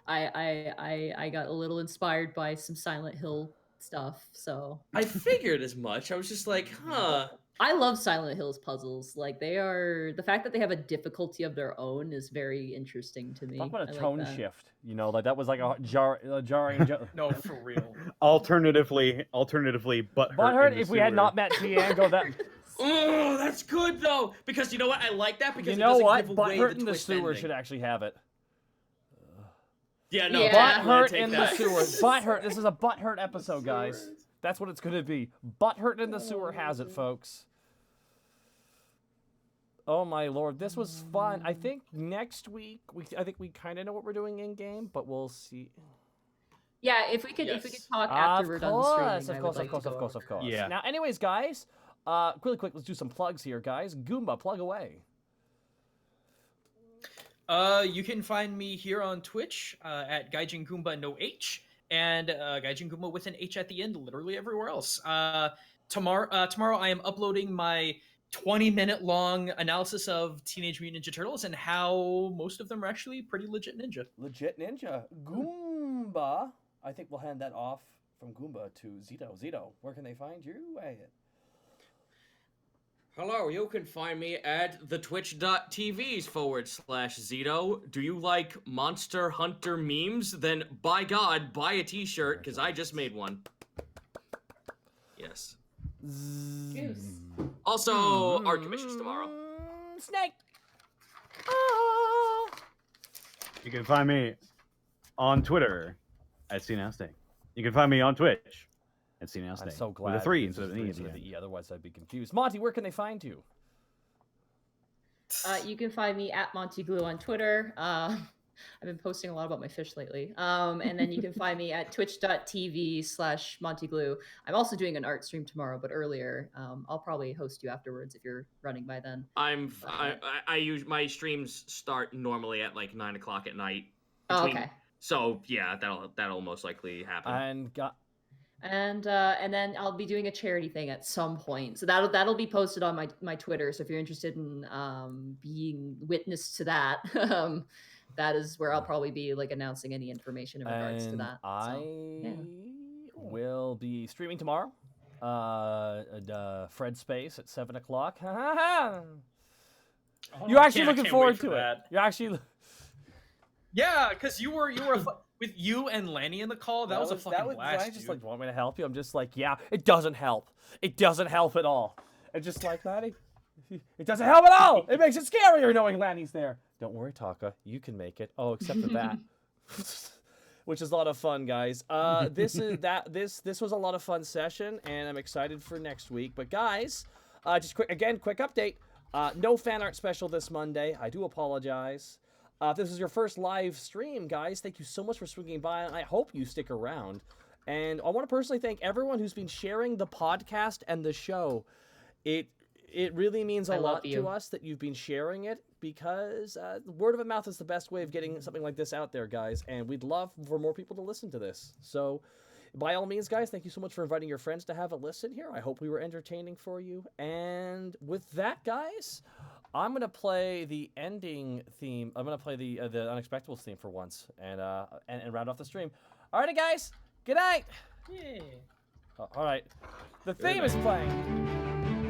I got a little inspired by some Silent Hill stuff, so I figured as much. I was just like, huh. I love Silent Hill's puzzles. Like the fact that they have a difficulty of their own is very interesting to me. Talk about a I tone like that. shift. You know, like that was like a jarring. No, for real. Alternatively, Butthurt. Butthurt, if we had not met Tango, that. Oh, that's good though, because you know what? I like that because You it know doesn't what? give away Butthurt in the twist sewer ending. should actually have it. Yeah, no. Yeah. Butthurt in the sewer. Butthurt. This is a Butthurt episode, guys. That's what it's gonna be. Butthurt in the sewer has it, folks. Oh my lord, this was fun. I think next week I think we kind of know what we're doing in game, but we'll see. Yeah, if we could talk after we're done streaming. Of course. Yeah. Now, anyways, guys, really quick, let's do some plugs here, guys. Goomba, plug away. You can find me here on Twitch at Gaijin Goomba no H and Gaijin Goomba with an H at the end, literally everywhere else. Tomorrow I am uploading my 20-minute long analysis of Teenage Mutant Ninja Turtles and how most of them are actually pretty legit ninja. Legit ninja. Goomba. I think we'll hand that off from Goomba to Zito. Zito, where can they find you? Hello, you can find me at thetwitch.tvs/Zito. Do you like Monster Hunter memes? Then, by God, buy a t-shirt, because I just made one. Yes. Juice. Also, art commissions tomorrow. Snake. Oh. You can find me on Twitter at CNowSnake. You can find me on Twitch at CNowSnake. I'm so glad. With a 3 this instead of is an E. instead of the E, otherwise I'd be confused. Monty, where can they find you? You can find me at Monty Glue on Twitter. I've been posting a lot about my fish lately. And then you can find me at twitch.tv/Monty Glue. I'm also doing an art stream tomorrow, but earlier. I'll probably host you afterwards if you're running by then. I use my streams start normally at like 9 o'clock at night. Oh, okay. So yeah, that'll most likely happen. And then I'll be doing a charity thing at some point. So that'll be posted on my Twitter. So if you're interested in being witness to that, that is where I'll probably be like announcing any information in regards to that. Will be streaming tomorrow. Fred Space at 7 o'clock. You're actually looking forward to it. You're actually. Yeah, because you were with you and Lanny in the call. That was a fucking blast. I just like want me to help you. I'm just like, yeah, it doesn't help. It doesn't help at all. And just like Lanny, it doesn't help at all. It makes it scarier knowing Lanny's there. Don't worry, Taka, you can make it. Oh, except for that. Which is a lot of fun, guys. This was a lot of fun session, and I'm excited for next week. But guys, just quick update. No fan art special this Monday. I do apologize. If this is your first live stream, guys, thank you so much for swinging by, and I hope you stick around. And I want to personally thank everyone who's been sharing the podcast and the show. It really means a lot to us that you've been sharing it, because word of mouth is the best way of getting something like this out there, guys, and we'd love for more people to listen to this. So, by all means, guys, thank you so much for inviting your friends to have a listen here. I hope we were entertaining for you. And with that, guys, I'm going to play the ending theme. I'm going to play the Unexpectables theme for once and round off the stream. Alrighty, guys. Good night. Yeah. All right. The theme is playing.